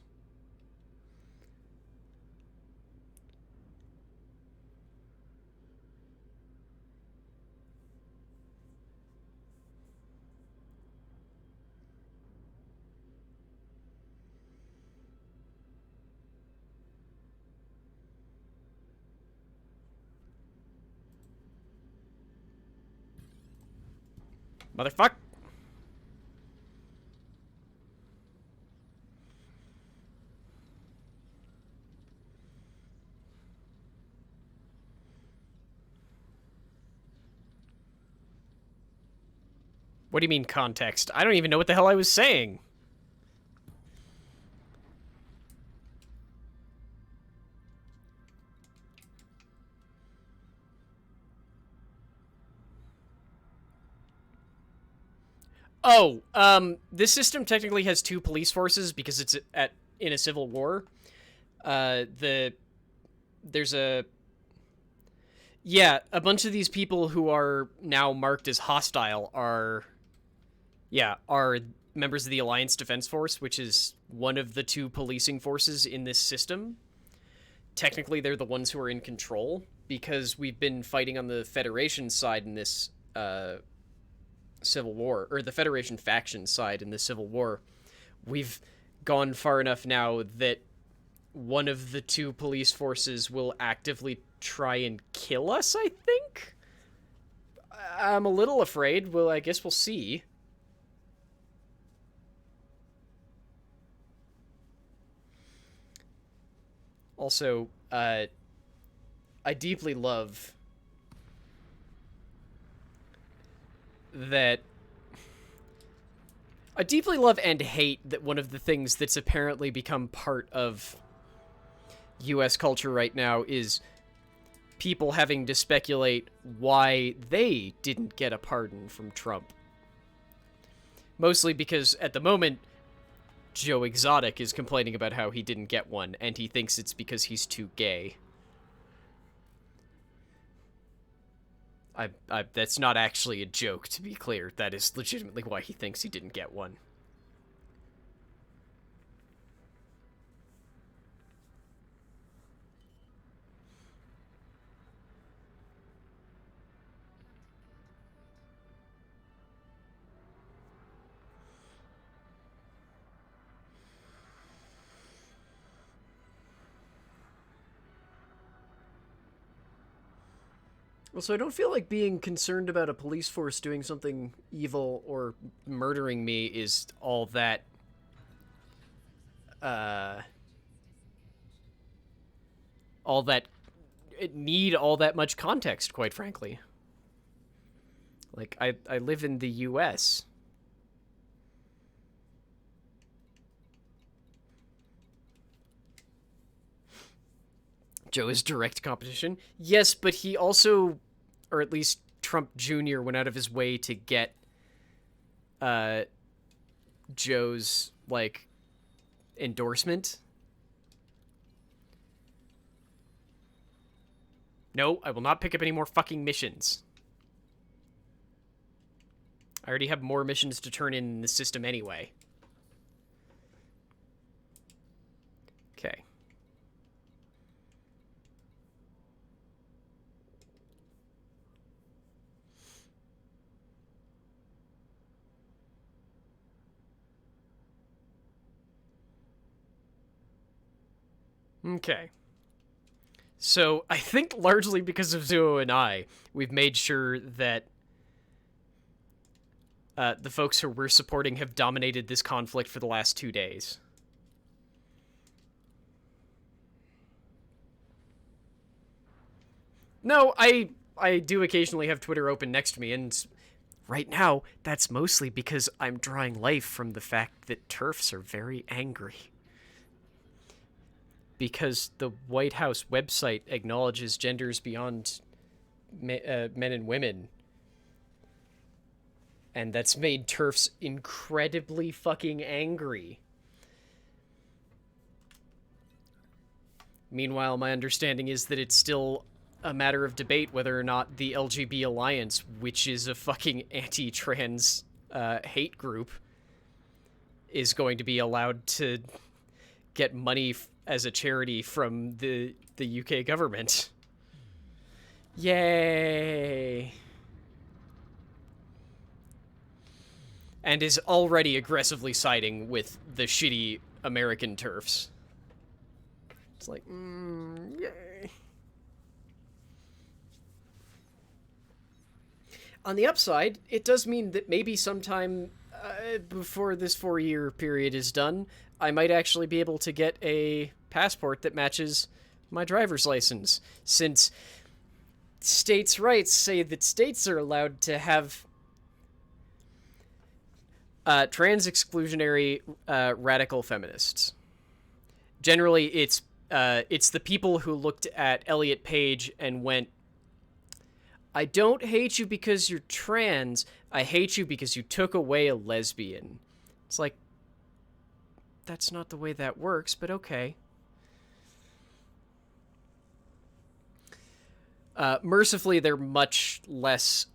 Motherfuck! What do you mean, context? I don't even know what the hell I was saying. Oh, this system technically has two police forces because it's in a civil war. There's a... Yeah, a bunch of these people who are now marked as hostile are members of the Alliance Defense Force, which is one of the two policing forces in this system. Technically, they're the ones who are in control, because we've been fighting on the Federation side in this Civil War, or the Federation faction side in the Civil War. We've gone far enough now that one of the two police forces will actively try and kill us, I think? I'm a little afraid. Well, I guess we'll see. Also, I deeply love that... I deeply love and hate that one of the things that's apparently become part of US culture right now is people having to speculate why they didn't get a pardon from Trump. Mostly because, at the moment, Joe Exotic is complaining about how he didn't get one, and he thinks it's because he's too gay. That's not actually a joke, to be clear. That is legitimately why he thinks he didn't get one. Well, so I don't feel like being concerned about a police force doing something evil or murdering me is uh, all that need all that much context, quite frankly. Like, I live in the US. Joe is direct competition. Yes, but he also, or at least Trump Jr. went out of his way to get uh, Joe's, like, endorsement. No, I will not pick up any more fucking missions. I already have more missions to turn in the system anyway. Okay. Okay. So I think largely because of Zuo and I, we've made sure that the folks who we're supporting have dominated this conflict for the last 2 days. No, I do occasionally have Twitter open next to me, and right now that's mostly because I'm drawing life from the fact that TERFs are very angry. Because the White House website acknowledges genders beyond men and women, and that's made TERFs incredibly fucking angry. Meanwhile, my understanding is that it's still a matter of debate whether or not the LGB Alliance, which is a fucking anti-trans hate group, is going to be allowed to get money as a charity from the UK government. Yay! And is already aggressively siding with the shitty American TERFs. It's like, yay. On the upside, it does mean that maybe sometime before this 4-year period is done, I might actually be able to get a passport that matches my driver's license, since states' rights say that states are allowed to have trans exclusionary radical feminists. Generally, it's the people who looked at Elliot Page and went, I don't hate you because you're trans, I hate you because you took away a lesbian. It's like, that's not the way that works, but okay. Mercifully, they're much less.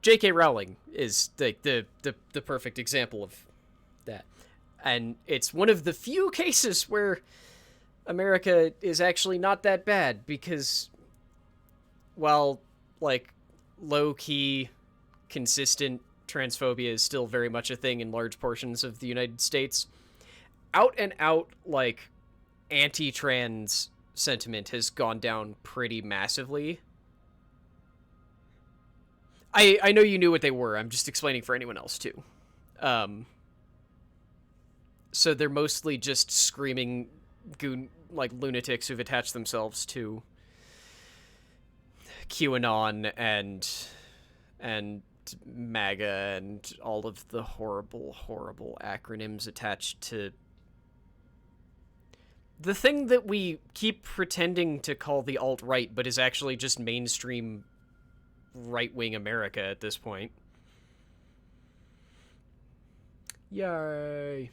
J.K. Rowling is the perfect example of that, and it's one of the few cases where America is actually not that bad, because while, like, low-key, consistent transphobia is still very much a thing in large portions of the United States, out and out, like, anti-trans sentiment has gone down pretty massively. I know you knew what they were. I'm just explaining for anyone else too. So they're mostly just screaming like lunatics who've attached themselves to QAnon and MAGA and all of the horrible, horrible acronyms attached to the thing that we keep pretending to call the alt-right, but is actually just mainstream right-wing America at this point. Yay.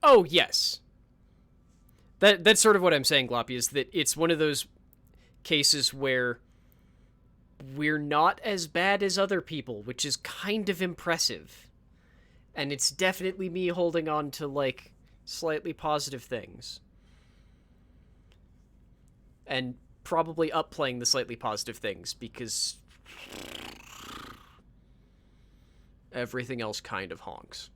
Oh, yes. That's sort of what I'm saying, Gloppy, is that it's one of those cases where we're not as bad as other people, which is kind of impressive. And it's definitely me holding on to, like, slightly positive things. And probably upplaying the slightly positive things because everything else kind of honks.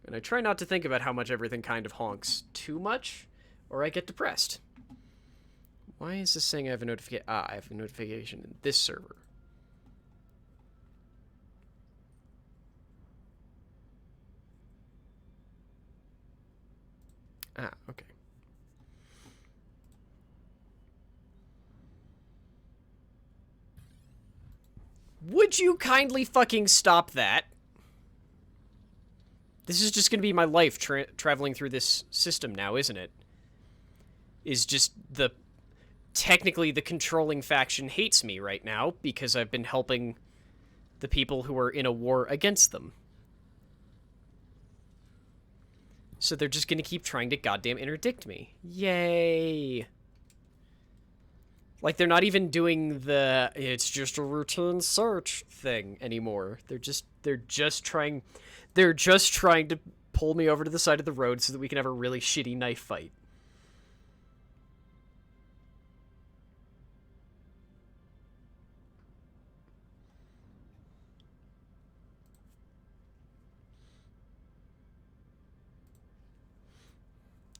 And I try not to think about how much everything kind of honks too much, or I get depressed. Why is this saying I have a notification? I have a notification in this server. Okay. Would you kindly fucking stop that? This is just going to be my life traveling through this system now, isn't it? Is just technically the controlling faction hates me right now because I've been helping the people who are in a war against them. So they're just going to keep trying to goddamn interdict me. Yay. Like, they're not even doing the it's just a routine search thing anymore. They're just trying to pull me over to the side of the road so that we can have a really shitty knife fight.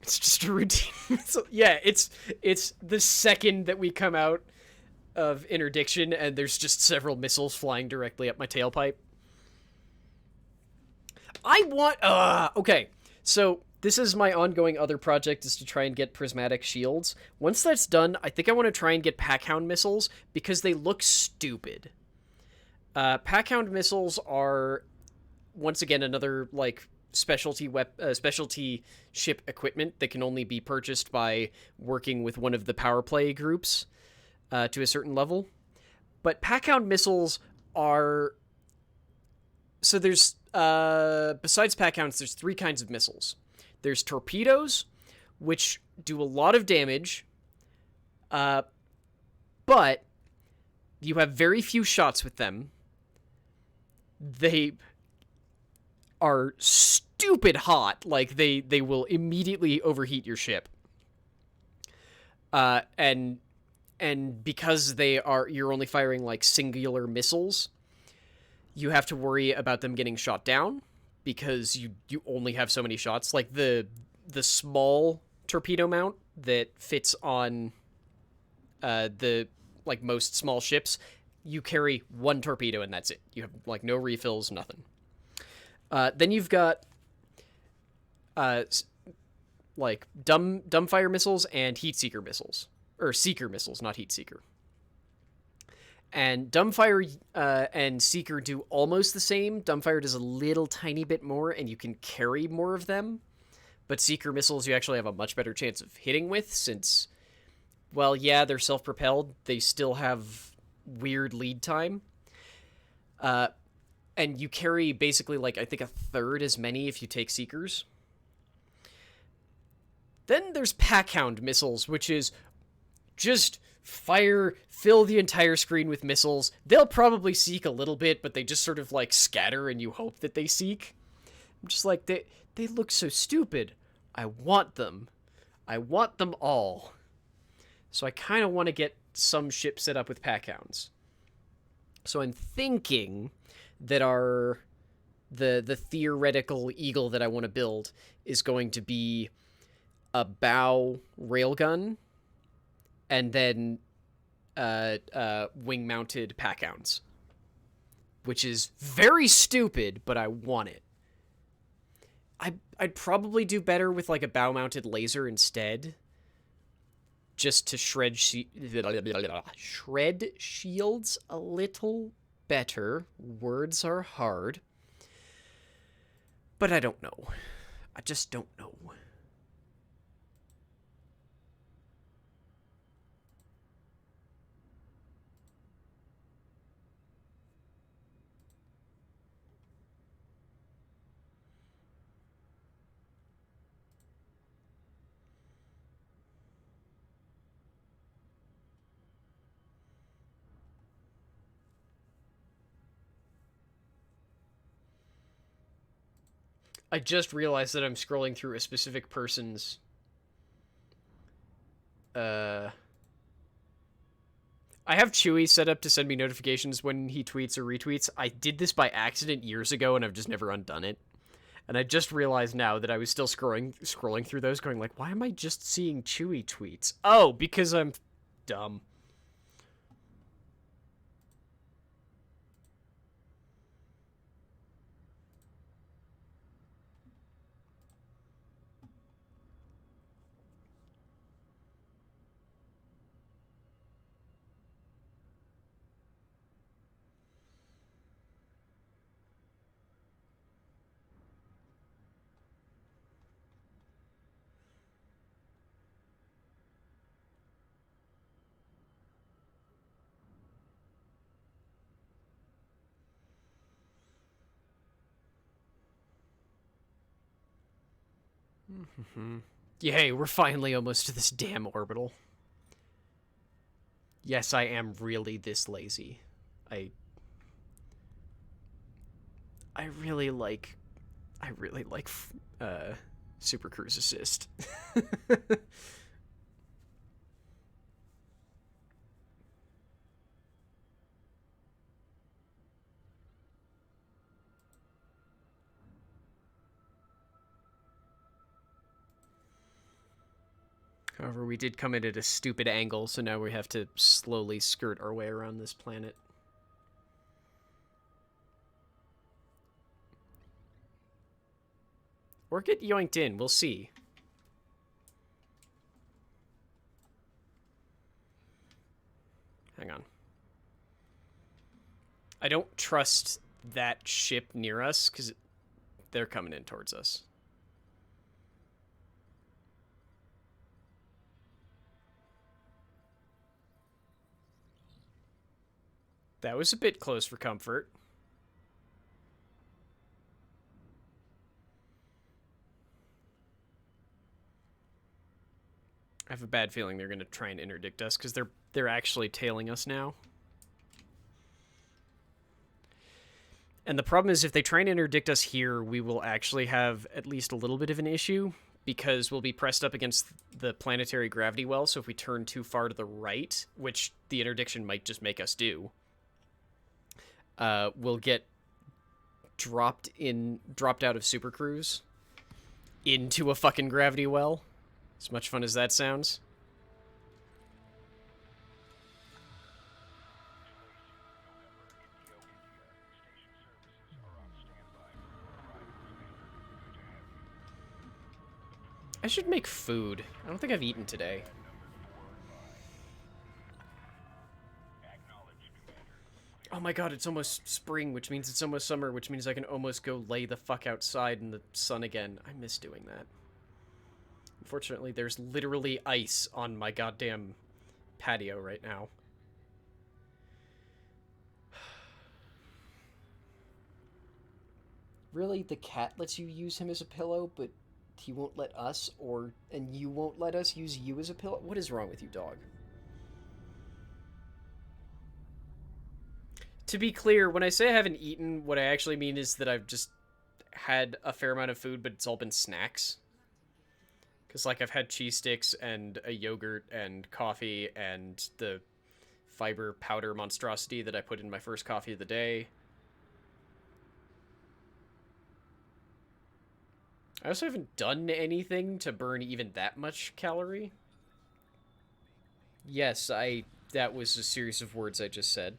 It's just a routine. So, yeah, it's the second that we come out of interdiction and there's just several missiles flying directly up my tailpipe. I want okay. So this is my ongoing other project, is to try and get prismatic shields. Once that's done, I think I want to try and get Packhound missiles because they look stupid. Packhound missiles are once again another like specialty ship equipment that can only be purchased by working with one of the power play groups to a certain level. But Packhound missiles are so there's besides Packhounds, there's three kinds of missiles. There's torpedoes, which do a lot of damage, but you have very few shots with them. They are stupid hot. Like, they will immediately overheat your ship. And because you're only firing like singular missiles, you have to worry about them getting shot down because you only have so many shots. Like the small torpedo mount that fits on the like most small ships, you carry one torpedo and that's it. You have like no refills, nothing. Then you've got like dumbfire missiles and heat seeker missiles, or seeker missiles, not heat seeker. And dumbfire and seeker do almost the same. Dumbfire does a little tiny bit more, and you can carry more of them. But seeker missiles you actually have a much better chance of hitting with, since, well, yeah, they're self-propelled. They still have weird lead time. And you carry basically, like, I think a third as many if you take seekers. Then there's Packhound missiles, which is just fill the entire screen with missiles. They'll probably seek a little bit, but they just sort of, like, scatter and you hope that they seek. I'm just like, they look so stupid. I want them. I want them all. So I kind of want to get some ship set up with Packhounds. So I'm thinking that the theoretical eagle that I want to build is going to be a bow railgun and then wing-mounted Packhounds, which is very stupid, but I want it. I'd probably do better with like a bow-mounted laser instead, just to shred shields a little better. Words are hard. But I don't know. I just don't know. I just realized that I'm scrolling through a specific person's I have Chewy set up to send me notifications when he tweets or retweets. I did this by accident years ago, and I've just never undone it. And I just realized now that I was still scrolling through those, going like, why am I just seeing Chewy tweets? Oh, because I'm dumb. Yay, we're finally almost to this damn orbital. Yes, I am really this lazy. I I really like I really like Super Cruise Assist. However, we did come in at a stupid angle, so now we have to slowly skirt our way around this planet. Or get yoinked in, we'll see. Hang on. I don't trust that ship near us, because they're coming in towards us. That was a bit close for comfort. I have a bad feeling they're going to try and interdict us, because they're actually tailing us now. And the problem is, if they try and interdict us here, we will actually have at least a little bit of an issue, because we'll be pressed up against the planetary gravity well, so if we turn too far to the right, which the interdiction might just make us do, we'll get dropped out of Super Cruise into a fucking gravity well. As much fun as that sounds. I should make food. I don't think I've eaten today. Oh my god, it's almost spring, which means it's almost summer, which means I can almost go lay the fuck outside in the sun again. I miss doing that. Unfortunately, there's literally ice on my goddamn patio right now. Really? The cat lets you use him as a pillow, but he won't let us, and you won't let us use you as a pillow? What is wrong with you, dog? To be clear, when I say I haven't eaten, what I actually mean is that I've just had a fair amount of food, but it's all been snacks. Because, like, I've had cheese sticks and a yogurt and coffee and the fiber powder monstrosity that I put in my first coffee of the day. I also haven't done anything to burn even that much calorie. Yes, that was a series of words I just said.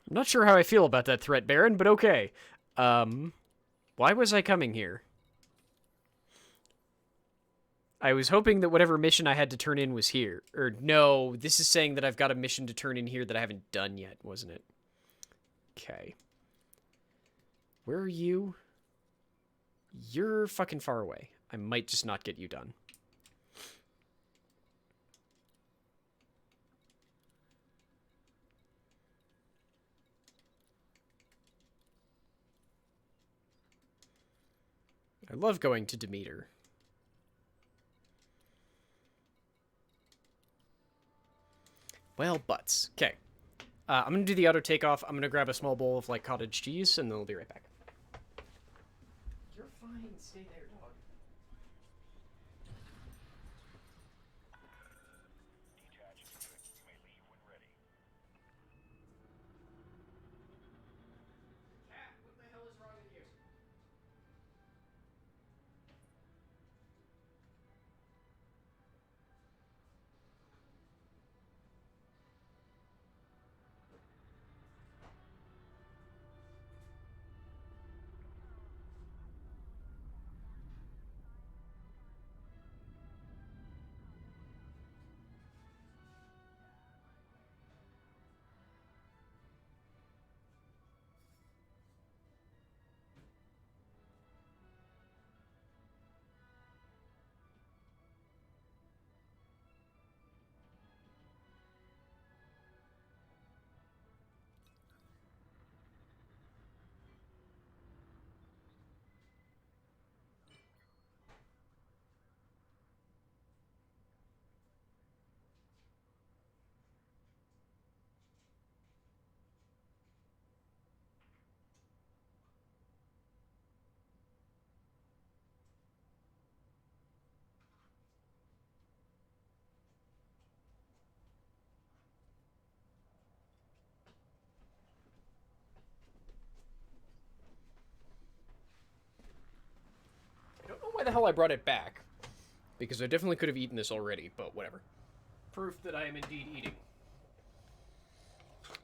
I'm not sure how I feel about that threat, Baron, but okay. Why was I coming here? I was hoping that whatever mission I had to turn in was here. Or, no, this is saying that I've got a mission to turn in here that I haven't done yet, wasn't it? Okay. Where are you? You're fucking far away. I might just not get you done. I love going to Demeter. Well, butts. Okay. I'm going to do the auto takeoff. I'm going to grab a small bowl of, like, cottage cheese, and then I'll be right back. You're fine. stay there, dog. Detach is good. You may leave when ready. Cat, what the hell is wrong with you? I don't know why the hell I brought it back, because I definitely could have eaten this already, but whatever. Proof that I am indeed eating.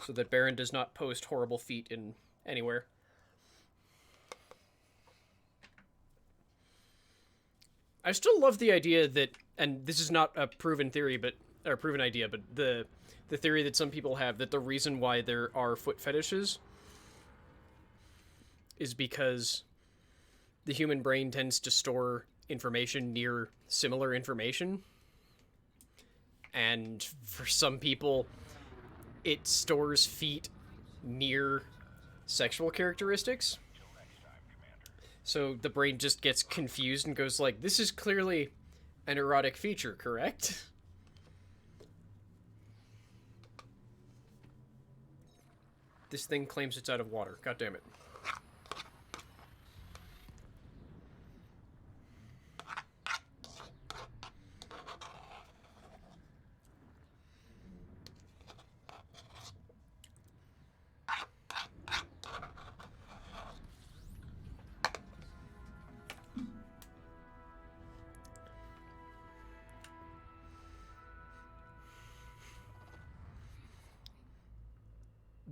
So that Baron does not post horrible feet in anywhere. I still love the idea that, and this is not a proven theory, but or proven idea, but the theory that some people have that the reason why there are foot fetishes is because the human brain tends to store information near similar information. And for some people, it stores feet near sexual characteristics. So the brain just gets confused and goes like, this is clearly an erotic feature, correct? This thing claims it's out of water. God damn it.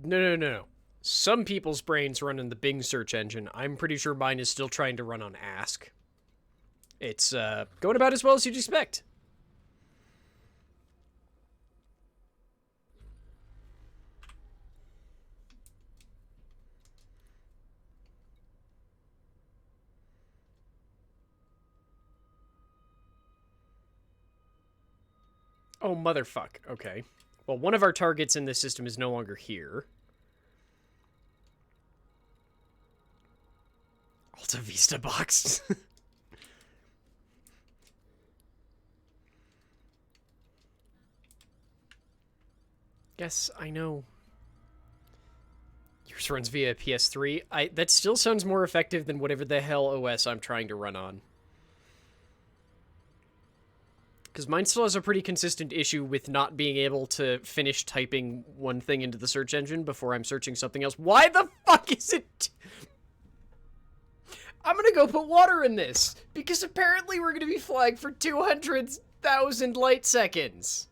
No. Some people's brains run in the Bing search engine. I'm pretty sure mine is still trying to run on Ask. It's going about as well as you'd expect. Oh, motherfuck. Okay. Well, one of our targets in this system is no longer here. Alta Vista box. Yes, I know. Yours runs via PS3. That still sounds more effective than whatever the hell OS I'm trying to run on. Because mine still has a pretty consistent issue with not being able to finish typing one thing into the search engine before I'm searching something else. Why the fuck is it... I'm gonna go put water in this, because apparently we're gonna be flying for 200,000 light seconds.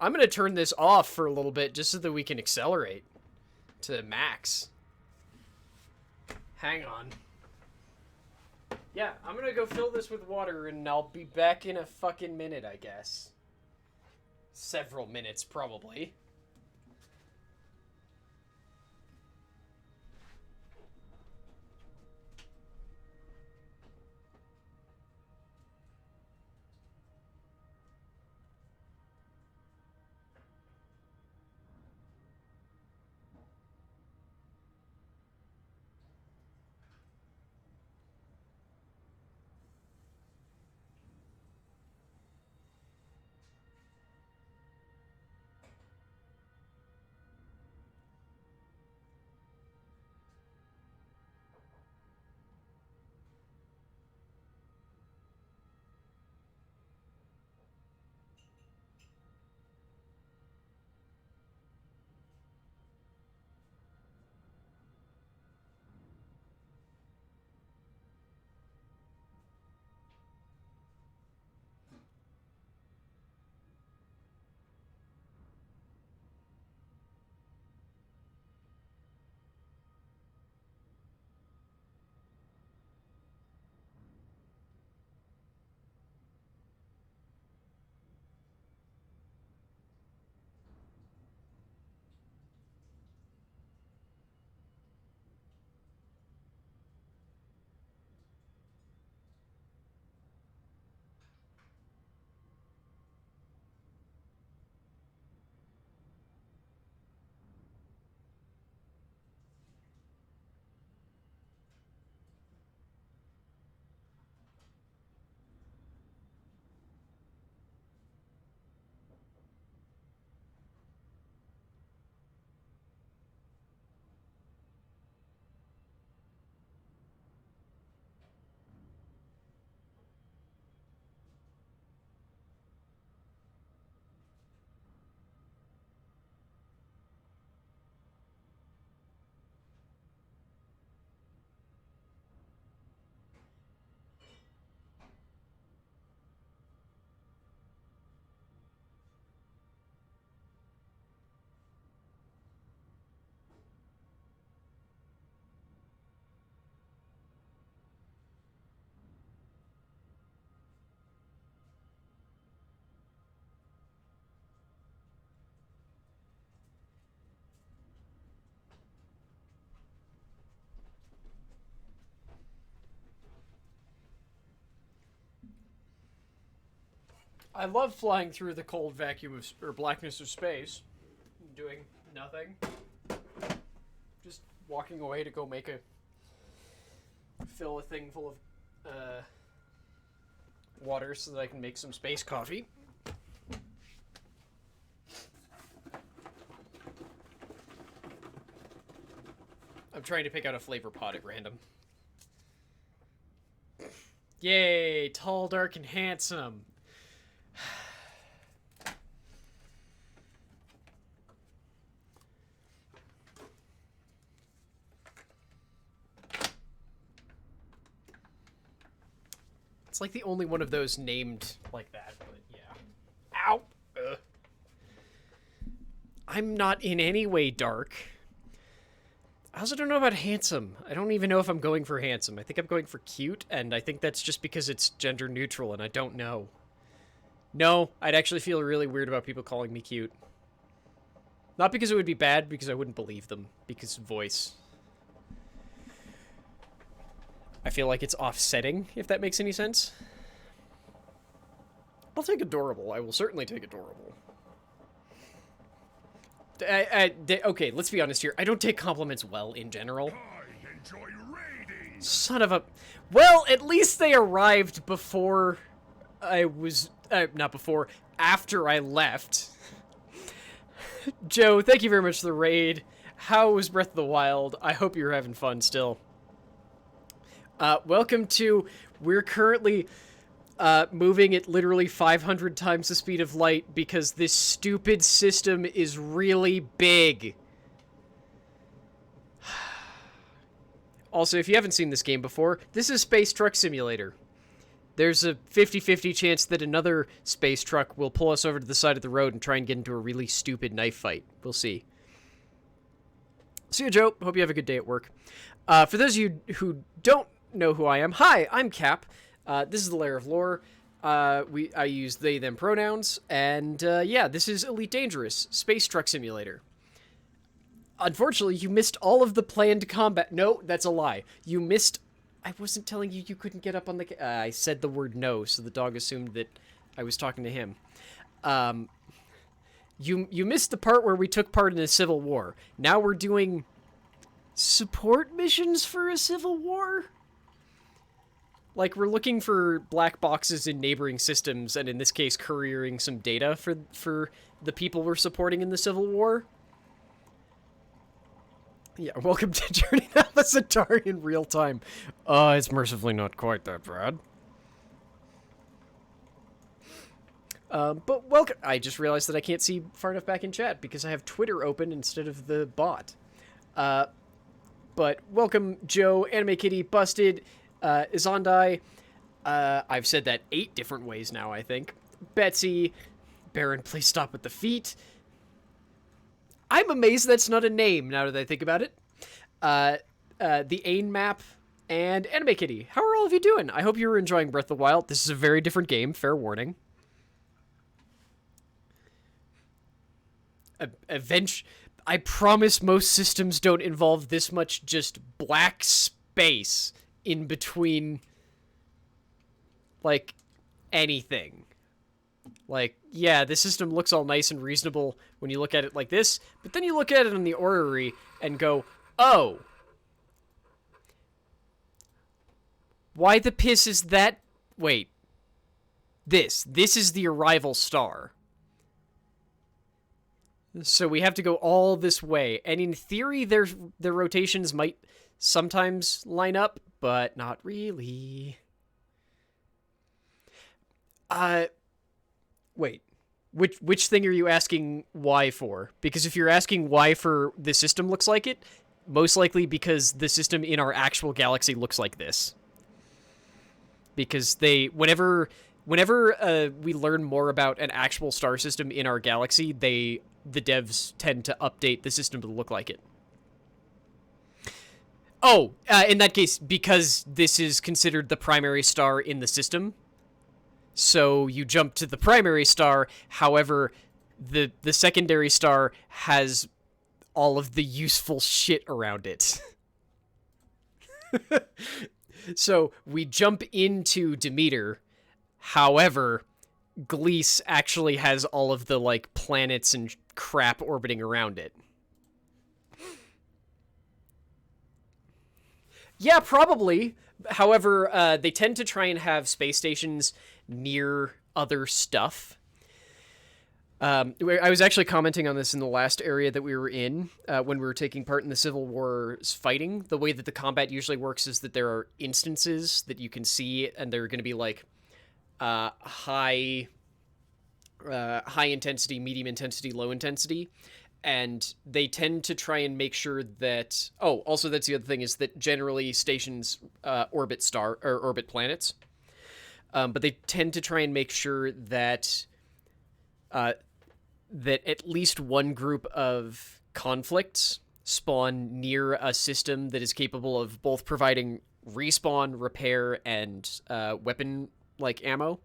I'm gonna turn this off for a little bit just so that we can accelerate to max. Hang on. Yeah, I'm gonna go fill this with water and I'll be back in a fucking minute, I guess. Several minutes, probably. I love flying through the cold vacuum or blackness of space, doing nothing. Just walking away to go fill a thing full of water so that I can make some space coffee. I'm trying to pick out a flavor pod at random. Yay, tall, dark, and handsome. It's like the only one of those named like that, but yeah. Ow! Ugh. I'm not in any way dark. I also don't know about handsome. I don't even know if I'm going for handsome. I think I'm going for cute, and I think that's just because it's gender neutral, and I don't know. No, I'd actually feel really weird about people calling me cute. Not because it would be bad, because I wouldn't believe them. Because voice. I feel like it's offsetting, if that makes any sense. I'll take adorable. I will certainly take adorable. Okay, let's be honest here. I don't take compliments well in general. I enjoy raiding. Son of a... Well, at least they arrived before I was... not before. After I left. Joe, thank you very much for the raid. How was Breath of the Wild? I hope you're having fun still. Welcome to... We're currently... moving at literally 500 times the speed of light because this stupid system is really big. Also, if you haven't seen this game before, this is Space Truck Simulator. There's a 50-50 chance that another space truck will pull us over to the side of the road and try and get into a really stupid knife fight. We'll see. See you, Joe. Hope you have a good day at work. For those of you who don't know who I am, hi, I'm Cap. This is the Lair of Lore. I use they, them pronouns. And, yeah, this is Elite Dangerous, Space Truck Simulator. Unfortunately, you missed all of the planned combat. No, that's a lie. You missed... I wasn't telling you couldn't get up on the... I said the word no, so the dog assumed that I was talking to him. You missed the part where we took part in a civil war. Now we're doing support missions for a civil war? Like, we're looking for black boxes in neighboring systems, and in this case, couriering some data for the people we're supporting in the Civil War. Yeah, welcome to Journey Down the Centauri in real time. It's mercifully not quite that bad. But welcome... I just realized that I can't see far enough back in chat because I have Twitter open instead of the bot. But welcome, Joe, Anime Kitty, Busted... Izandai, I've said that 8 different ways now, I think. Betsy, Baron, please stop with the feet. I'm amazed that's not a name, now that I think about it. The Ain Map, and Anime Kitty. How are all of you doing? I hope you were enjoying Breath of the Wild. This is a very different game, fair warning. I promise most systems don't involve this much just black space in between, like, anything. Like, yeah, the system looks all nice and reasonable when you look at it like this, but then you look at it in the orrery and go, oh. Why the piss is that? Wait. This is the arrival star. So we have to go all this way, and in theory, their rotations might sometimes line up, but not really. Wait. Which thing are you asking why for? Because if you're asking why for the system looks like it, most likely because the system in our actual galaxy looks like this. Because whenever we learn more about an actual star system in our galaxy, the devs tend to update the system to look like it. Oh, in that case, because this is considered the primary star in the system, so you jump to the primary star. However, the secondary star has all of the useful shit around it. So we jump into Demeter. However, Gliese actually has all of the like planets and crap orbiting around it. Yeah, probably. However, they tend to try and have space stations near other stuff. I was actually commenting on this in the last area that we were in when we were taking part in the Civil War's fighting. The way that the combat usually works is that there are instances that you can see, and they're going to be like high intensity, medium intensity, low intensity, and they tend to try and make sure that. Oh, also that's the other thing is that generally stations orbit planets, but they tend to try and make sure that that at least one group of conflicts spawn near a system that is capable of both providing respawn, repair, and weapon like ammo.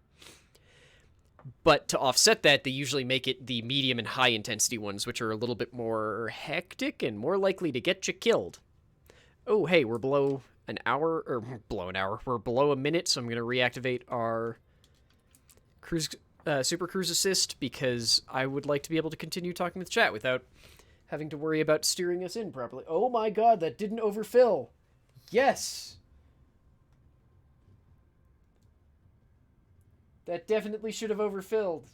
But to offset that, they usually make it the medium and high intensity ones, which are a little bit more hectic and more likely to get you killed. Oh, hey, we're below an hour, or below an hour. We're below a minute, so I'm going to reactivate our Super Cruise Assist because I would like to be able to continue talking with chat without having to worry about steering us in properly. Oh my god, that didn't overfill. Yes! That definitely should have overfilled.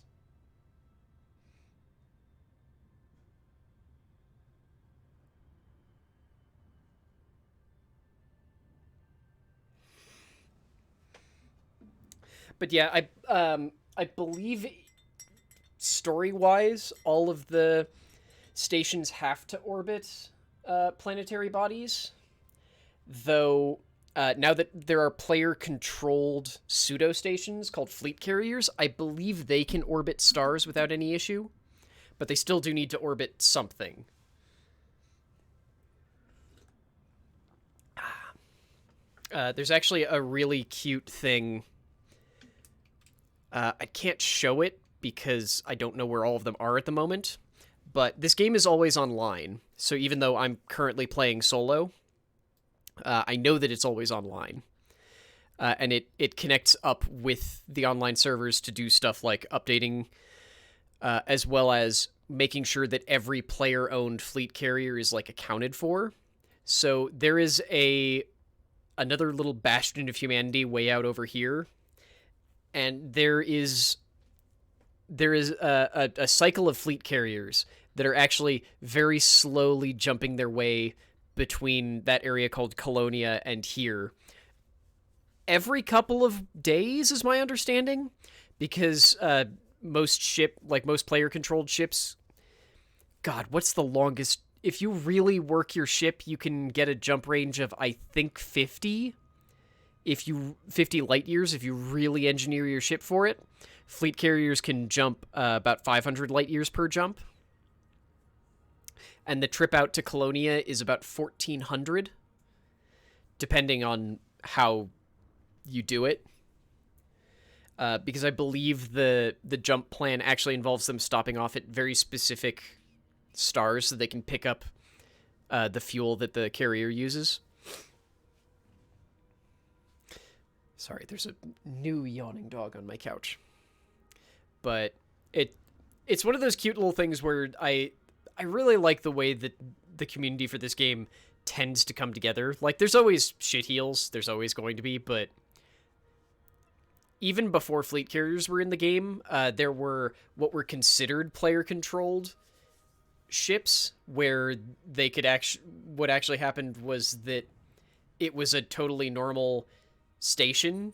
But yeah, I believe story-wise, all of the stations have to orbit planetary bodies. Though, now that there are player-controlled pseudo-stations called fleet carriers, I believe they can orbit stars without any issue. But they still do need to orbit something. There's actually a really cute thing. I can't show it because I don't know where all of them are at the moment. But this game is always online. So even though I'm currently playing solo, I know that it's always online. And it connects up with the online servers to do stuff like updating, as well as making sure that every player-owned fleet carrier is like accounted for. So there is another little bastion of humanity way out over here. And there is a cycle of fleet carriers that are actually very slowly jumping their way between that area called Colonia and here. Every couple of days is my understanding, because most player-controlled ships... God, what's the longest... If you really work your ship, you can get a jump range of, I think, 50... 50 light years if you really engineer your ship for it. Fleet carriers can jump about 500 light years per jump. And the trip out to Colonia is about 1,400, depending on how you do it. Because I believe the jump plan actually involves them stopping off at very specific stars so they can pick up the fuel that the carrier uses. Sorry, there's a new yawning dog on my couch. But it's one of those cute little things where I really like the way that the community for this game tends to come together. Like, there's always shitheels, there's always going to be, but even before fleet carriers were in the game, there were what were considered player-controlled ships, where they could what actually happened was that it was a totally normal station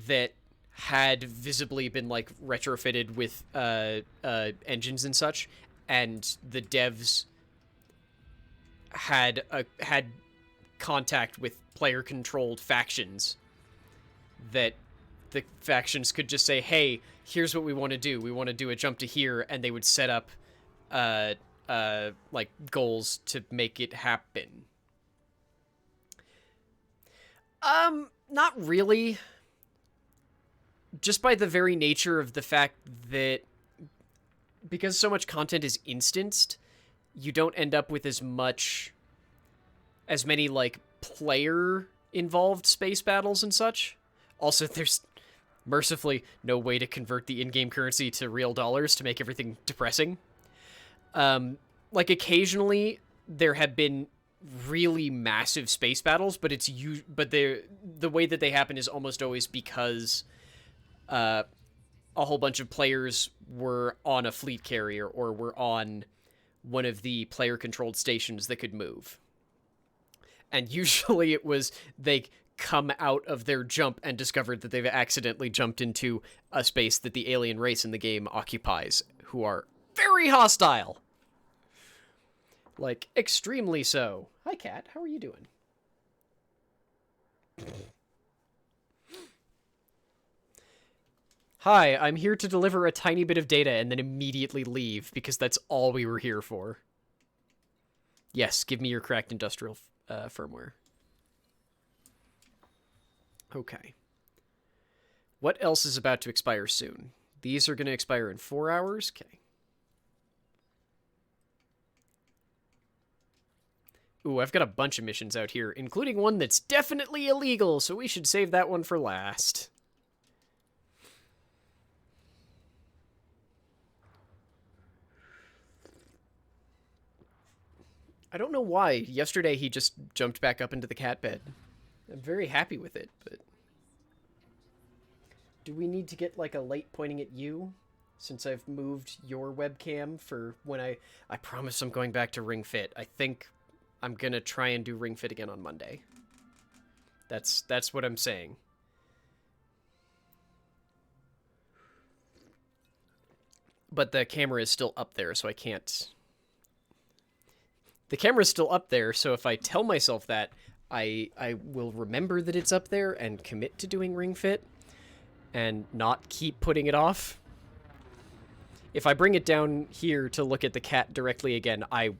that had visibly been like retrofitted with engines and such, and the devs had contact with player controlled factions that the factions could just say, hey, here's what we want to do. We want to do a jump to here, and they would set up like goals to make it happen. Not really. Just by the very nature of the fact that because so much content is instanced, you don't end up with as many like player involved space battles and such. Also, Mercifully, no way to convert the in-game currency to real dollars to make everything depressing. Like occasionally there have been really massive space battles, but the way that they happen is almost always because a whole bunch of players were on a fleet carrier or were on one of the player controlled stations that could move. And usually it was they come out of their jump and discovered that they've accidentally jumped into a space that the alien race in the game occupies, who are very hostile. Like, extremely so. Hi, Cat. How are you doing? Hi, I'm here to deliver a tiny bit of data and then immediately leave, because that's all we were here for. Yes, give me your cracked industrial firmware. Okay. What else is about to expire soon? These are going to expire in 4 hours? Okay. Ooh, I've got a bunch of missions out here, including one that's definitely illegal, so we should save that one for last. I don't know why. Yesterday he just jumped back up into the cat bed. I'm very happy with it, but... Do we need to get, like, a light pointing at you? Since I've moved your webcam for when I promise I'm going back to Ring Fit. I think I'm gonna try and do Ring Fit again on Monday. That's what I'm saying. But the camera is still up there, so I can't... The camera's still up there, so if I tell myself that, I will remember that it's up there and commit to doing Ring Fit and not keep putting it off. If I bring it down here to look at the cat directly again, I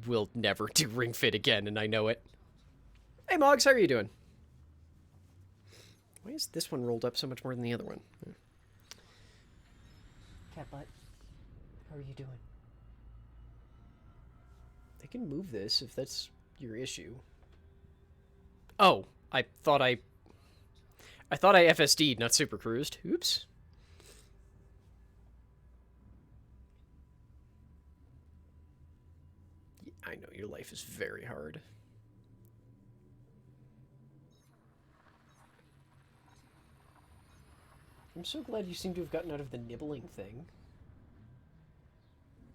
will never do Ring Fit again, and I know it. Hey, Moggs, how are you doing? Why is this one rolled up so much more than the other one? Cat butt, how are you doing? I can move this if that's your issue. Oh, I thought I FSD'd, not super cruised. Oops. I know, your life is very hard. I'm so glad you seem to have gotten out of the nibbling thing.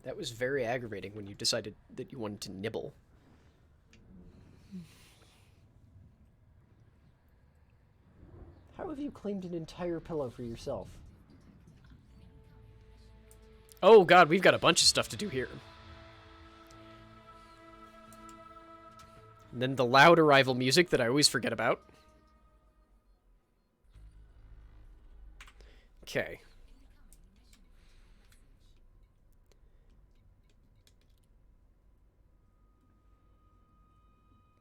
That was very aggravating when you decided that you wanted to nibble. How have you claimed an entire pillow for yourself? Oh god, we've got a bunch of stuff to do here. And then the loud arrival music that I always forget about. Okay.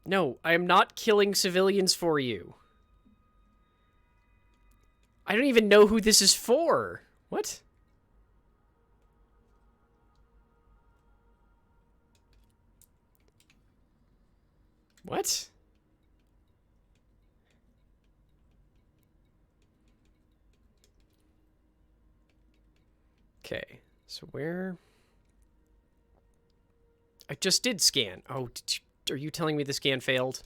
No, I am not killing civilians for you. I don't even know who this is for. What? What? Okay, so where... I just did scan. Oh, are you telling me the scan failed?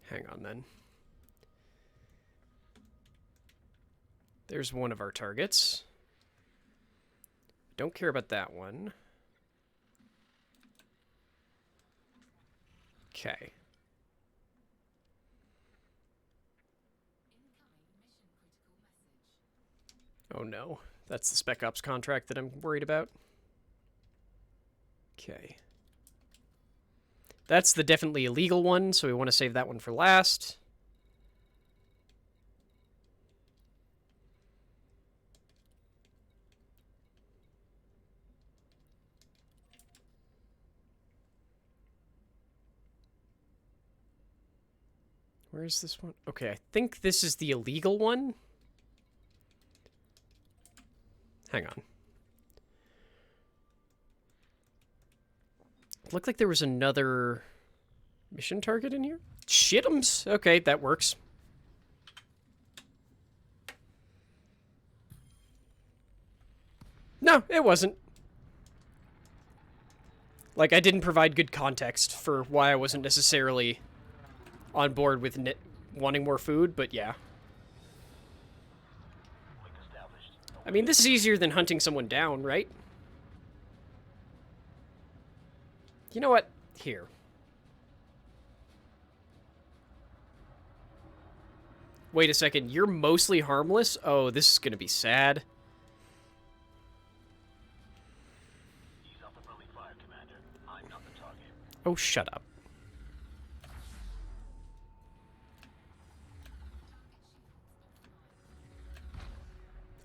Hang on, then. There's one of our targets. Don't care about that one. Okay. Oh no, that's the Spec Ops contract that I'm worried about. Okay. That's the definitely illegal one, so we want to save that one for last. Where is this one? Okay, I think this is the illegal one. Hang on. It looked like there was another mission target in here. Shit'ems. Okay, that works. No, it wasn't. Like, I didn't provide good context for why I wasn't necessarily on board with wanting more food, but yeah. I mean, this is easier than hunting someone down, right? You know what? Here. Wait a second, you're mostly harmless? Oh, this is gonna be sad. Ease off the friendly fire, Commander. I'm not the target. Oh, shut up.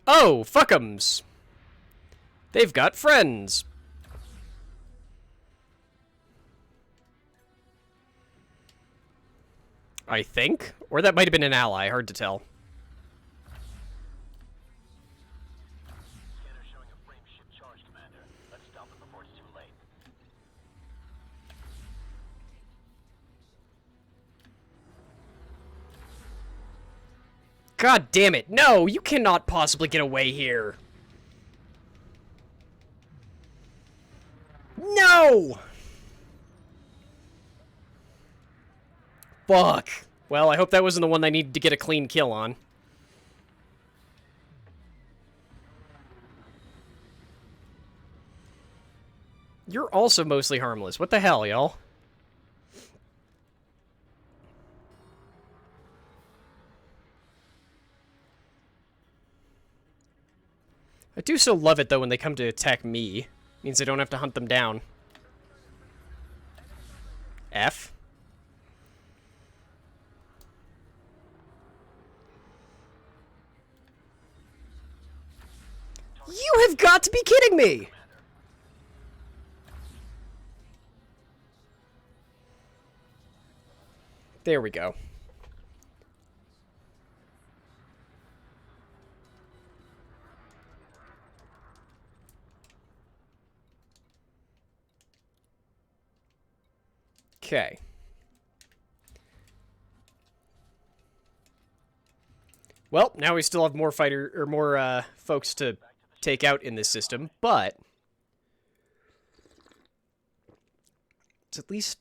Oh, fuck'ems. They've got friends. I think. Or that might have been an ally, hard to tell. Scanner showing a frame ship charge, Commander. Let's stop it before it's too late. God damn it. No, you cannot possibly get away here. No! Fuck. Well, I hope that wasn't the one I needed to get a clean kill on. You're also mostly harmless. What the hell, y'all? I do so love it, though, when they come to attack me. Means I don't have to hunt them down. F. You have got to be kidding me! There we go. Okay. Well, now we still have more folks to take out in this system, but it's at least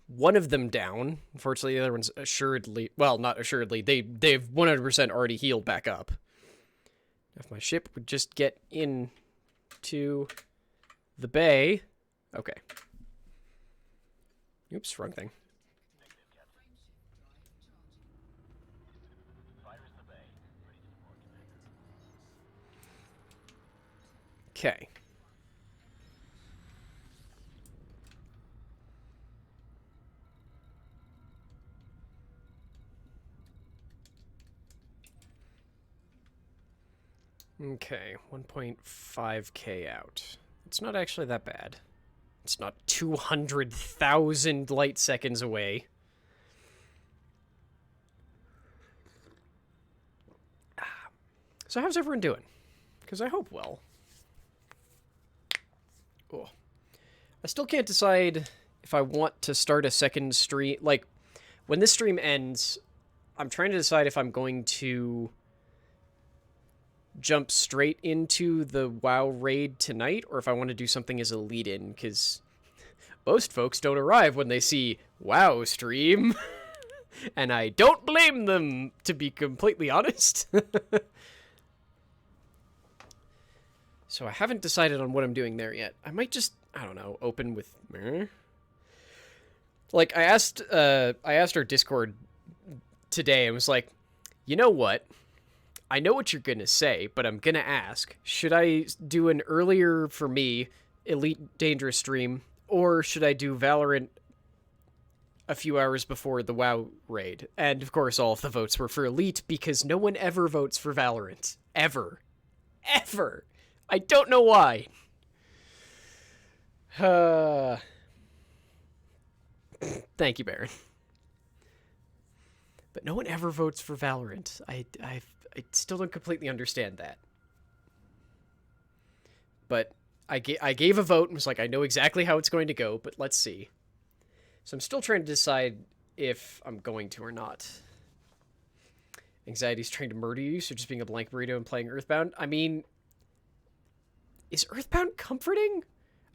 one of them down. Unfortunately, the other one's assuredly, well, not assuredly, they've 100% already healed back up. If my ship would just get into the bay. Okay. Oops, wrong thing. Fighters in the bay. Ready to deploy, Commander. Okay. Okay, 1.5k out. It's not actually that bad. It's not 200,000 light seconds away. So how's everyone doing? Because I hope well. Oh. I still can't decide if I want to start a second stream. Like, when this stream ends, I'm trying to decide if I'm going to jump straight into the WoW raid tonight, or if I want to do something as a lead-in, because most folks don't arrive when they see WoW stream. And I don't blame them, to be completely honest. So I haven't decided on what I'm doing there yet. I might just, I don't know, open with... Like, I asked our Discord today and was like, you know what? I know what you're going to say, but I'm going to ask, should I do an earlier, for me, Elite Dangerous stream, or should I do Valorant a few hours before the WoW raid? And, of course, all of the votes were for Elite, because no one ever votes for Valorant. Ever. Ever. I don't know why. Thank you, Baron. But no one ever votes for Valorant. I still don't completely understand that. But I gave a vote and was like, I know exactly how it's going to go, but let's see. So I'm still trying to decide if I'm going to or not. Anxiety's trying to murder you, so just being a blank burrito and playing Earthbound. I mean, is Earthbound comforting?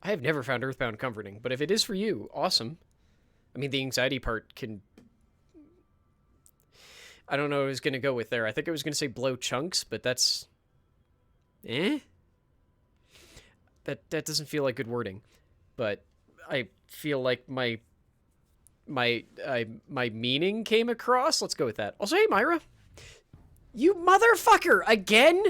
I have never found Earthbound comforting, but if it is for you, awesome. I mean, the anxiety part can... I don't know what I was going to go with there. I think I was going to say blow chunks, but that's... Eh? That doesn't feel like good wording. But I feel like my meaning came across. Let's go with that. Also, hey, Myra. You motherfucker! Again?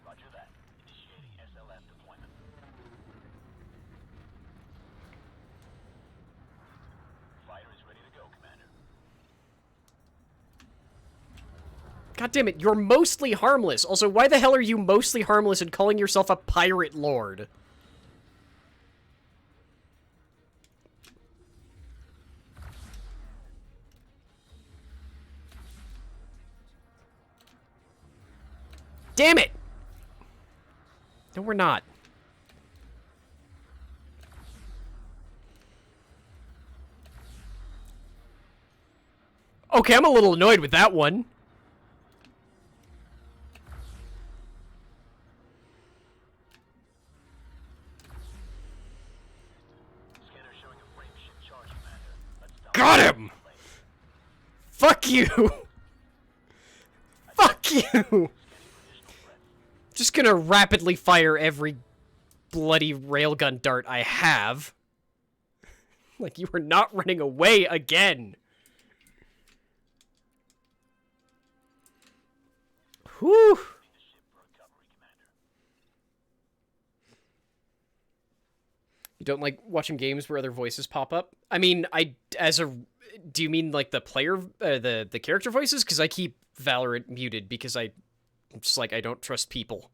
Roger that. Initiating SLF deployment. Fighter is ready to go, Commander. God damn it, you're mostly harmless. Also, why the hell are you mostly harmless and calling yourself a pirate lord? Damn it! No, we're not. Okay, I'm a little annoyed with that one. Scanner showing a frame shift charge, Commander. Let's stop. Got him! Fuck you! Fuck you! Just gonna rapidly fire every bloody railgun dart I have. Like, you are not running away again. Whew. You don't like watching games where other voices pop up? I mean, do you mean like the player, the character voices? Because I keep Valorant muted because I'm just like, I don't trust people.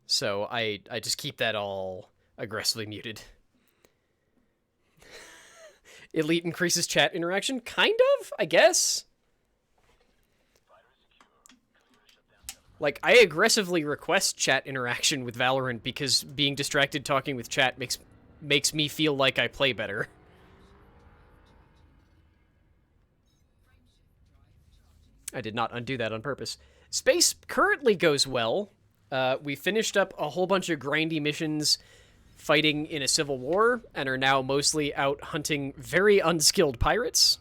So I just keep that all aggressively muted. Elite increases chat interaction? Kind of, I guess. Like, I aggressively request chat interaction with Valorant because being distracted talking with chat makes me feel like I play better. I did not undo that on purpose. Space currently goes well. We finished up a whole bunch of grindy missions fighting in a civil war and are now mostly out hunting very unskilled pirates.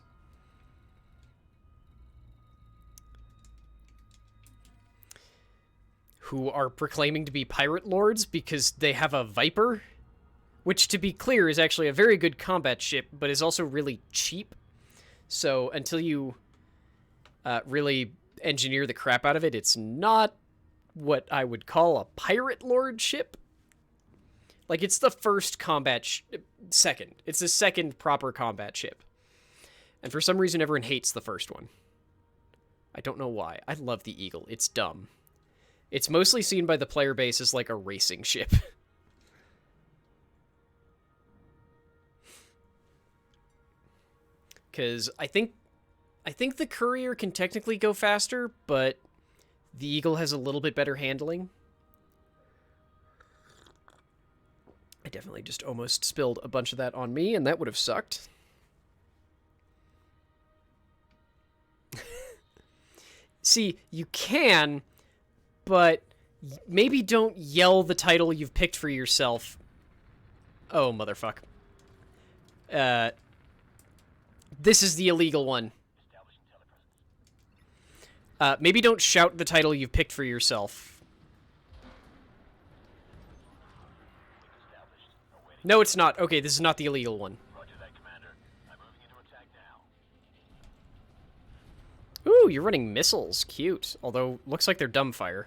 Who are proclaiming to be pirate lords because they have a Viper, which, to be clear, is actually a very good combat ship, but is also really cheap. So until you really engineer the crap out of it, it's not what I would call a pirate lord ship. Like, it's the first combat second. It's the second proper combat ship. And for some reason, everyone hates the first one. I don't know why. I love the Eagle. It's dumb. It's mostly seen by the player base as like a racing ship. Because I think the Courier can technically go faster, but the Eagle has a little bit better handling. I definitely just almost spilled a bunch of that on me, and that would have sucked. See, you can, but maybe don't yell the title you've picked for yourself. Oh, motherfuck. This is the illegal one. Maybe don't shout the title you've picked for yourself. No, it's not. Okay, this is not the illegal one. Roger that, Commander. I'm moving into attack now. Ooh, you're running missiles. Cute. Although, looks like they're dumbfire.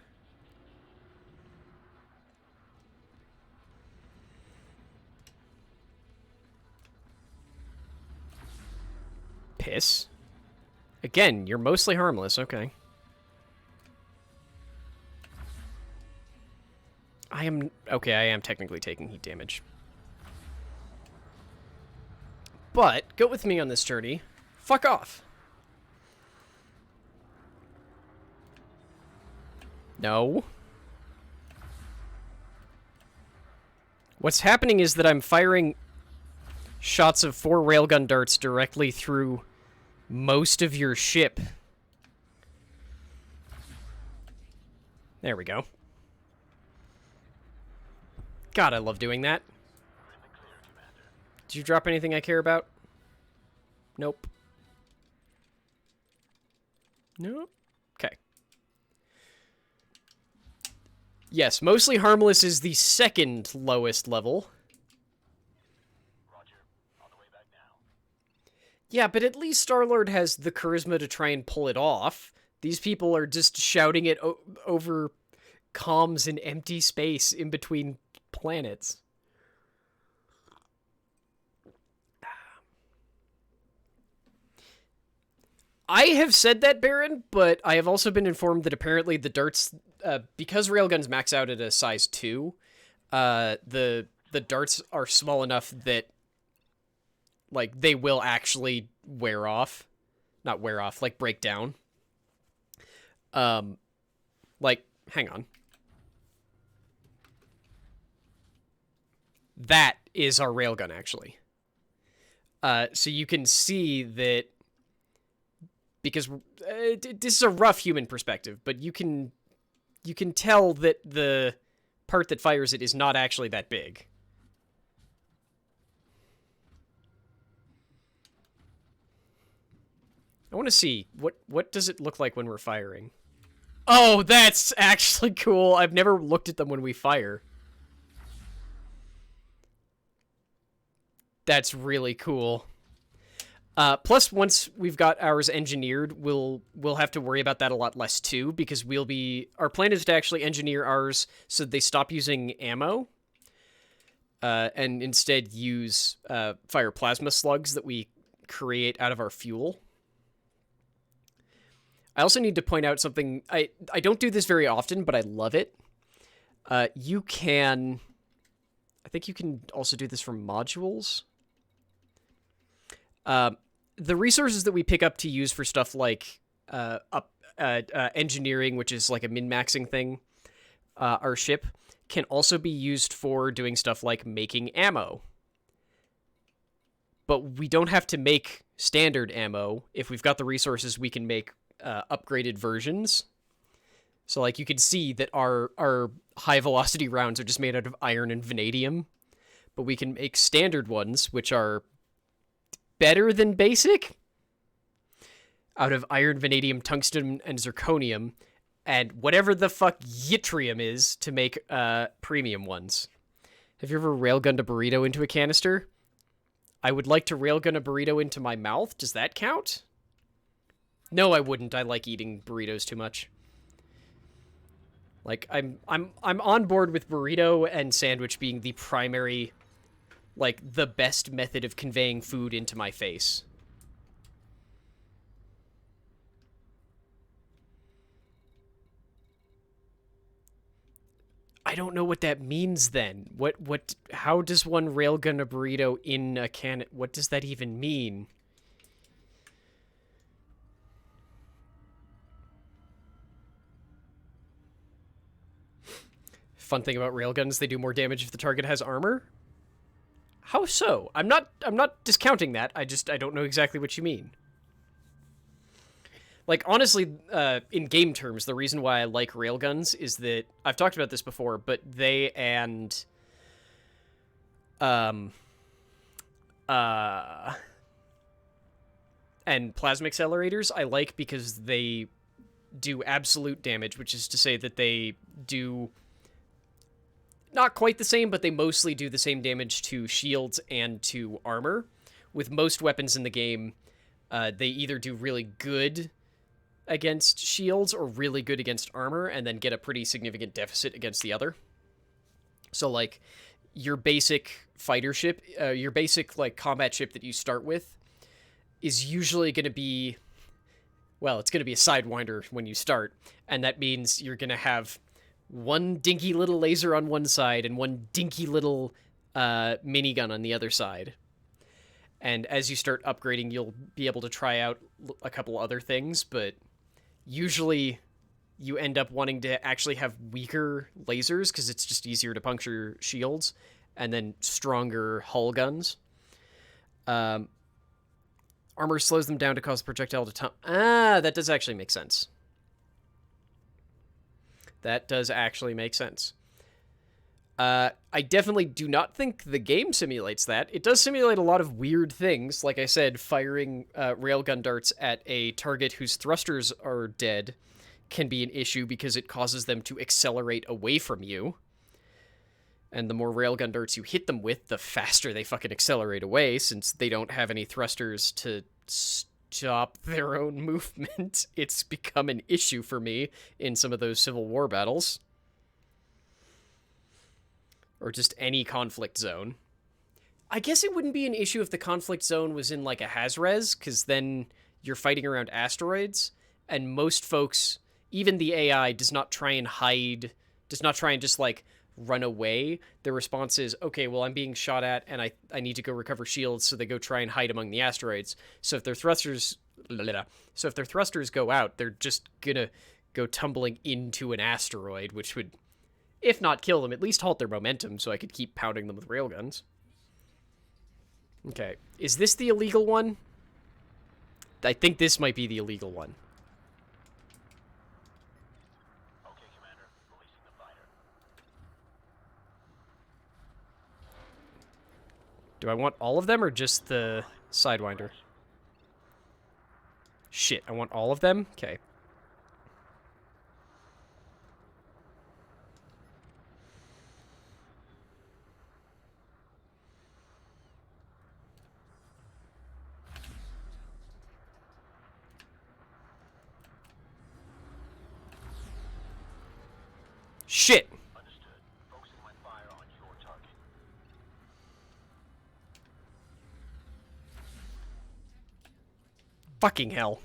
Piss. Again, you're mostly harmless. Okay. I am... Okay, I am technically taking heat damage. But, go with me on this journey. Fuck off. No. What's happening is that I'm firing shots of 4 railgun darts directly through most of your ship. There we go. God, I love doing that. Did you drop anything I care about? Nope. Nope. Okay. Yes, mostly harmless is the second lowest level. Roger. On the way back now. Yeah, but at least Star-Lord has the charisma to try and pull it off. These people are just shouting it over comms in empty space in between planets. I have said that, Baron, but I have also been informed that apparently the darts, because railguns max out at a size 2, the darts are small enough that, like, they will actually wear off. Not wear off, like, break down. Like, hang on. That is our railgun, actually. So you can see that, because this is a rough human perspective, but you can tell that the part that fires it is not actually that big. I want to see what does it look like when we're firing. Oh, that's actually cool. I've never looked at them when we fire. That's really cool. Plus, once we've got ours engineered, we'll have to worry about that a lot less too, because our plan is to actually engineer ours so they stop using ammo, and instead use fire plasma slugs that we create out of our fuel. I also need to point out something. I don't do this very often, but I love it. I think you can also do this from modules. The resources that we pick up to use for stuff like engineering, which is like a min-maxing thing, our ship, can also be used for doing stuff like making ammo. But we don't have to make standard ammo. If we've got the resources, we can make upgraded versions. So, like, you can see that our high-velocity rounds are just made out of iron and vanadium. But we can make standard ones, which are better than basic, out of iron, vanadium, tungsten, and zirconium, and whatever the fuck yttrium is to make premium ones. Have you ever railgunned a burrito into a canister? I would like to railgun a burrito into my mouth. Does that count? No, I wouldn't. I like eating burritos too much. Like, I'm on board with burrito and sandwich being the primary, like, the best method of conveying food into my face. I don't know what that means then. How does one railgun a burrito in a can? What does that even mean? Fun thing about railguns, they do more damage if the target has armor. How so? I'm not discounting that. I don't know exactly what you mean. Like, honestly, in game terms, the reason why I like railguns is that I've talked about this before, but they and plasma accelerators I like because they do absolute damage, which is to say that they do not quite the same, but they mostly do the same damage to shields and to armor. With most weapons in the game, they either do really good against shields or really good against armor, and then get a pretty significant deficit against the other. So, like, your basic fighter ship, your basic, like, combat ship that you start with is usually going to be, well, it's going to be a Sidewinder when you start, and that means you're going to have one dinky little laser on one side and one dinky little minigun on the other side. And as you start upgrading, you'll be able to try out a couple other things, but usually you end up wanting to actually have weaker lasers because it's just easier to puncture shields, and then stronger hull guns. Armor slows them down to cause the projectile to that does actually make sense. That does actually make sense. I definitely do not think the game simulates that. It does simulate a lot of weird things. Like I said, firing railgun darts at a target whose thrusters are dead can be an issue because it causes them to accelerate away from you. And the more railgun darts you hit them with, the faster they fucking accelerate away, since they don't have any thrusters to stop their own movement. It's become an issue for me in some of those Civil War battles. Or just any conflict zone. I guess it wouldn't be an issue if the conflict zone was in like a Haz-Res, because then you're fighting around asteroids, and most folks, even the AI, does not try and hide, does not try and just like run away. Their response is, okay, well, I'm being shot at, and I need to go recover shields, so they go try and hide among the asteroids. So if their thrusters go out, they're just gonna go tumbling into an asteroid, which would, if not kill them, at least halt their momentum so I could keep pounding them with railguns. Okay, is this the illegal one? I think this might be the illegal one. Okay, Commander. Releasing the fighter. Do I want all of them or just the Sidewinder? Shit, I want all of them? Okay. Shit! Understood. Focusing my fire on your target. Fucking hell.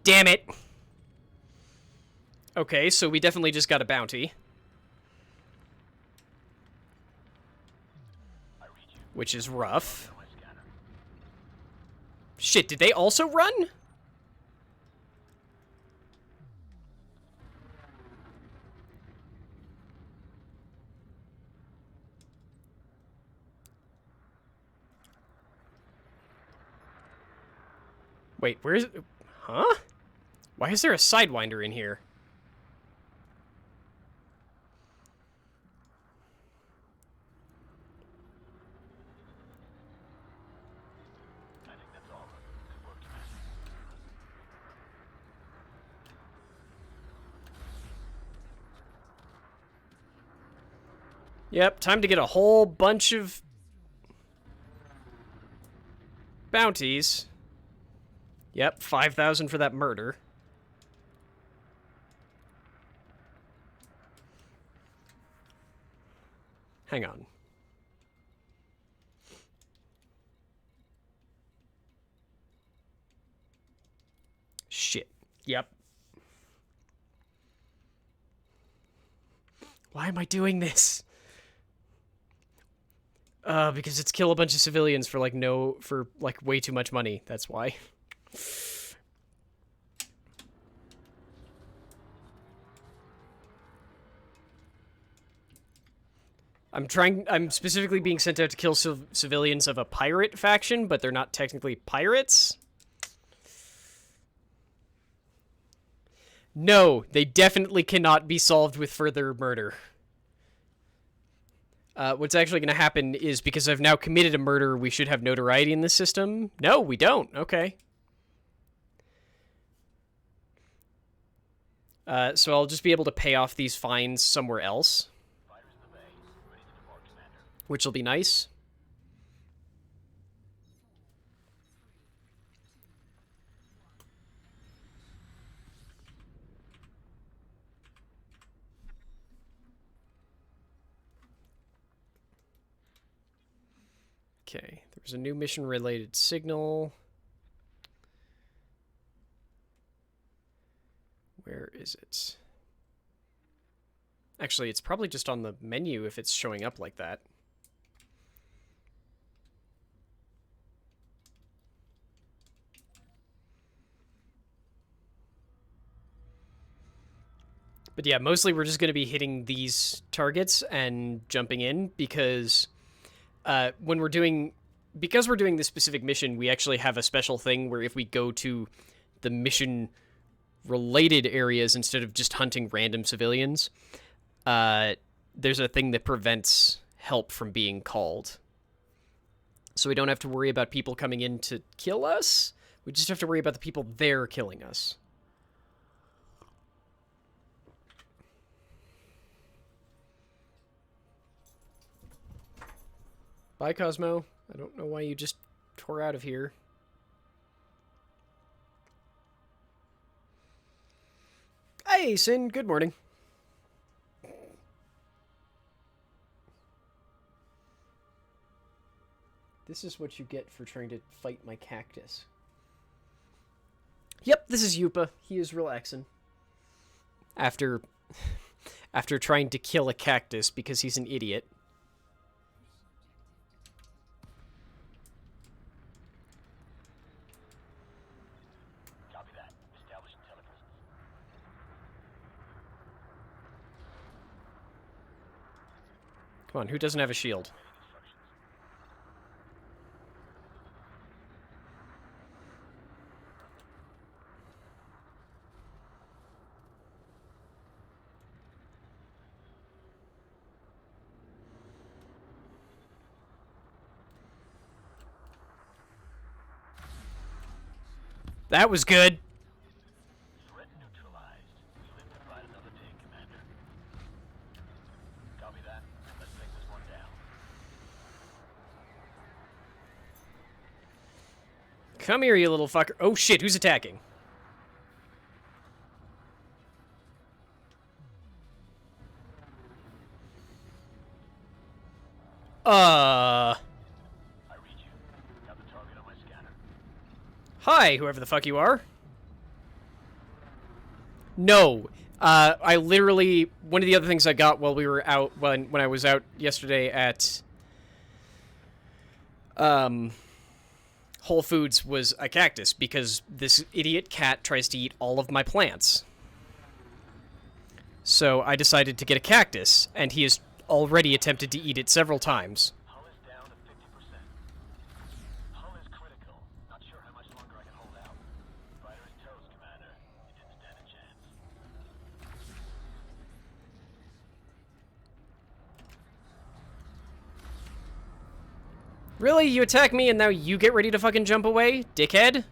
Damn it! Okay, so we definitely just got a bounty. I read you. Which is rough. On my scanner. Shit, did they also run? Wait, where is it? Huh? Why is there a Sidewinder in here? I think that's all. Good work, Commander. Yep, time to get a whole bunch of bounties. Yep, 5,000 for that murder. Hang on. Shit. Yep. Why am I doing this? Because it's kill a bunch of civilians for like way too much money. That's why. I'm specifically being sent out to kill civilians of a pirate faction, but they're not technically pirates. No, they definitely cannot be solved with further murder. What's actually going to happen is, because I've now committed a murder, we should have notoriety in this system. No, we don't. Okay. So I'll just be able to pay off these fines somewhere else. Fighters in the bay. Ready to depart, Commander. Which will be nice. Okay, there's a new mission-related signal. Where is it? Actually, it's probably just on the menu if it's showing up like that. But yeah, mostly we're just going to be hitting these targets and jumping in because when we're doing... Because we're doing this specific mission, we actually have a special thing where if we go to the mission-related areas instead of just hunting random civilians, there's a thing that prevents help from being called. So we don't have to worry about people coming in to kill us. We just have to worry about the people there killing us. Bye, Cosmo. I don't know why you just tore out of here. Hey, Sin. Good morning. This is what you get for trying to fight my cactus. Yep, this is Yupa. He is relaxing. After trying to kill a cactus because he's an idiot. Copy that. Establishing telepresence. Come on, who doesn't have a shield? Waiting instructions. That was good. Threat neutralized. We live to fight another day, Commander. Copy that. Let's take this one down. Come here, you little fucker. Oh shit, who's attacking? I read you. Got the target on my scanner. Hi, whoever the fuck you are. No. I literally... One of the other things I got while we were out... When I was out yesterday at... Whole Foods was a cactus, because this idiot cat tries to eat all of my plants. So I decided to get a cactus, and he has already attempted to eat it several times. Hull is down to 50%. Hull is critical. Not sure how much longer I can hold out. Fighter is toast, Commander. You didn't stand a chance. Really? You attack me and now you get ready to fucking jump away? Dickhead? You're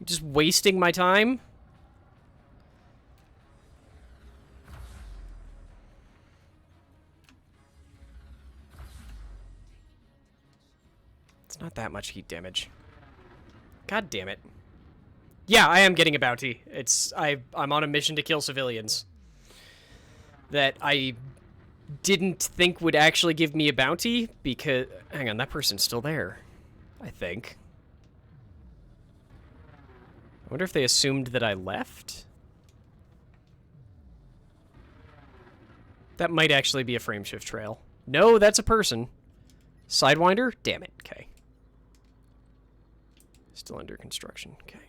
just wasting my time? It's not that much heat damage. God damn it. Yeah, I am getting a bounty. I'm on a mission to kill civilians. That I didn't think would actually give me a bounty because... Hang on, that person's still there. I think. I wonder if they assumed that I left? That might actually be a frameshift trail. No, that's a person. Sidewinder? Damn it. Okay. Still under construction. Okay.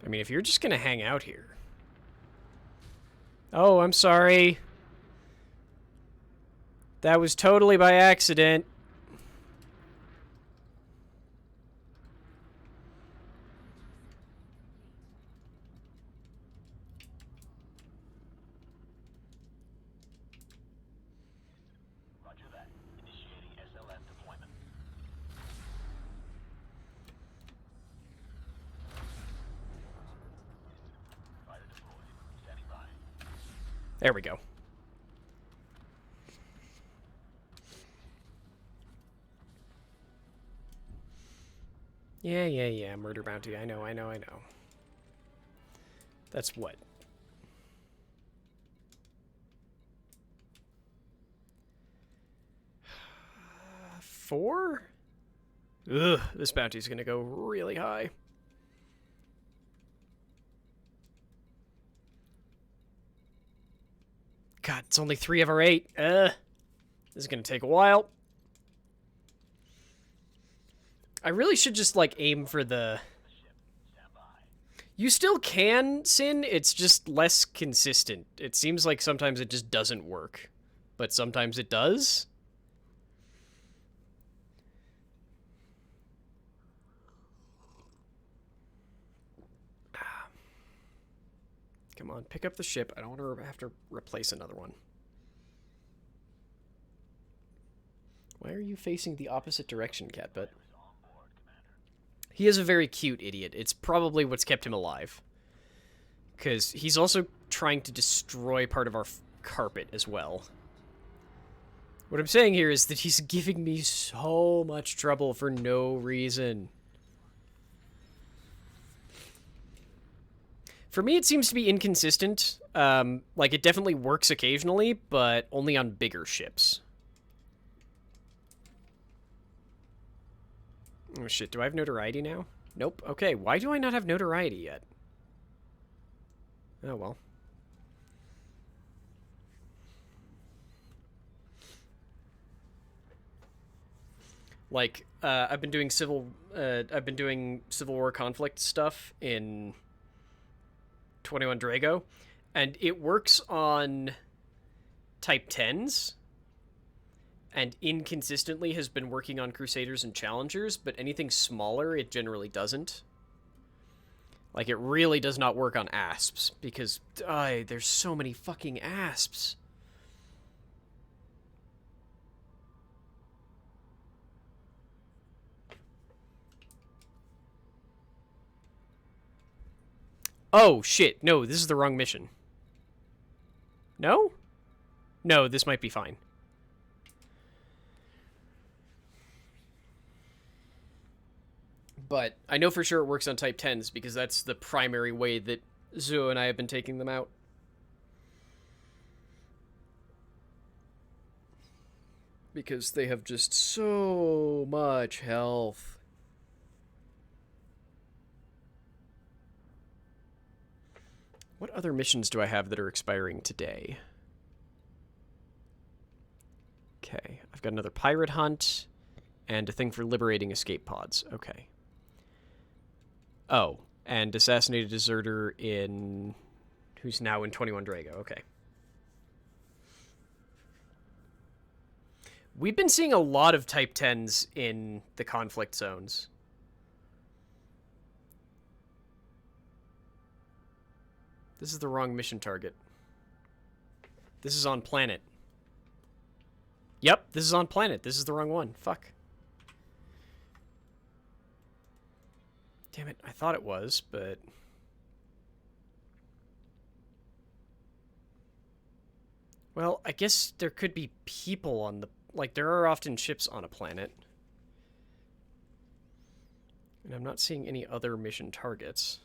I mean, if you're just gonna hang out here... Oh, I'm sorry. That was totally by accident. Roger that. Initiating SLM deployment. Fighter deployed. Standing by. There we go. Yeah. Murder bounty. I know. That's what? 4? Ugh, this bounty's gonna go really high. God, it's only 3 of our 8. This is gonna take a while. I really should just, like, aim for the... You still can, Sin, it's just less consistent. It seems like sometimes it just doesn't work. But sometimes it does. Come on, pick up the ship. I don't want to have to replace another one. Why are you facing the opposite direction, Catbutt? He is a very cute idiot. It's probably what's kept him alive. Because he's also trying to destroy part of our carpet as well. What I'm saying here is that he's giving me so much trouble for no reason. For me, it seems to be inconsistent. Like, it definitely works occasionally, but only on bigger ships. Oh shit, do I have notoriety now? Nope. Okay, why do I not have notoriety yet? Oh well. Like, I've been doing Civil War conflict stuff in 21 Drago, and it works on Type 10s, and inconsistently has been working on Crusaders and Challengers, but anything smaller, it generally doesn't. Like, it really does not work on ASPs, because, there's so many fucking ASPs. Oh, shit. No, this is the wrong mission. No? No, this might be fine. But I know for sure it works on Type 10s, because that's the primary way that Zuo and I have been taking them out. Because they have just so much health. What other missions do I have that are expiring today? Okay, I've got another pirate hunt and a thing for liberating escape pods. Okay. Oh, and assassinated deserter in... who's now in 21 Drago. Okay. We've been seeing a lot of Type 10s in the conflict zones. This is the wrong mission target. This is on planet. Yep, this is on planet. This is the wrong one. Fuck. Damn it, I thought it was, but... Well, I guess there could be people on the... Like, there are often ships on a planet. And I'm not seeing any other mission targets.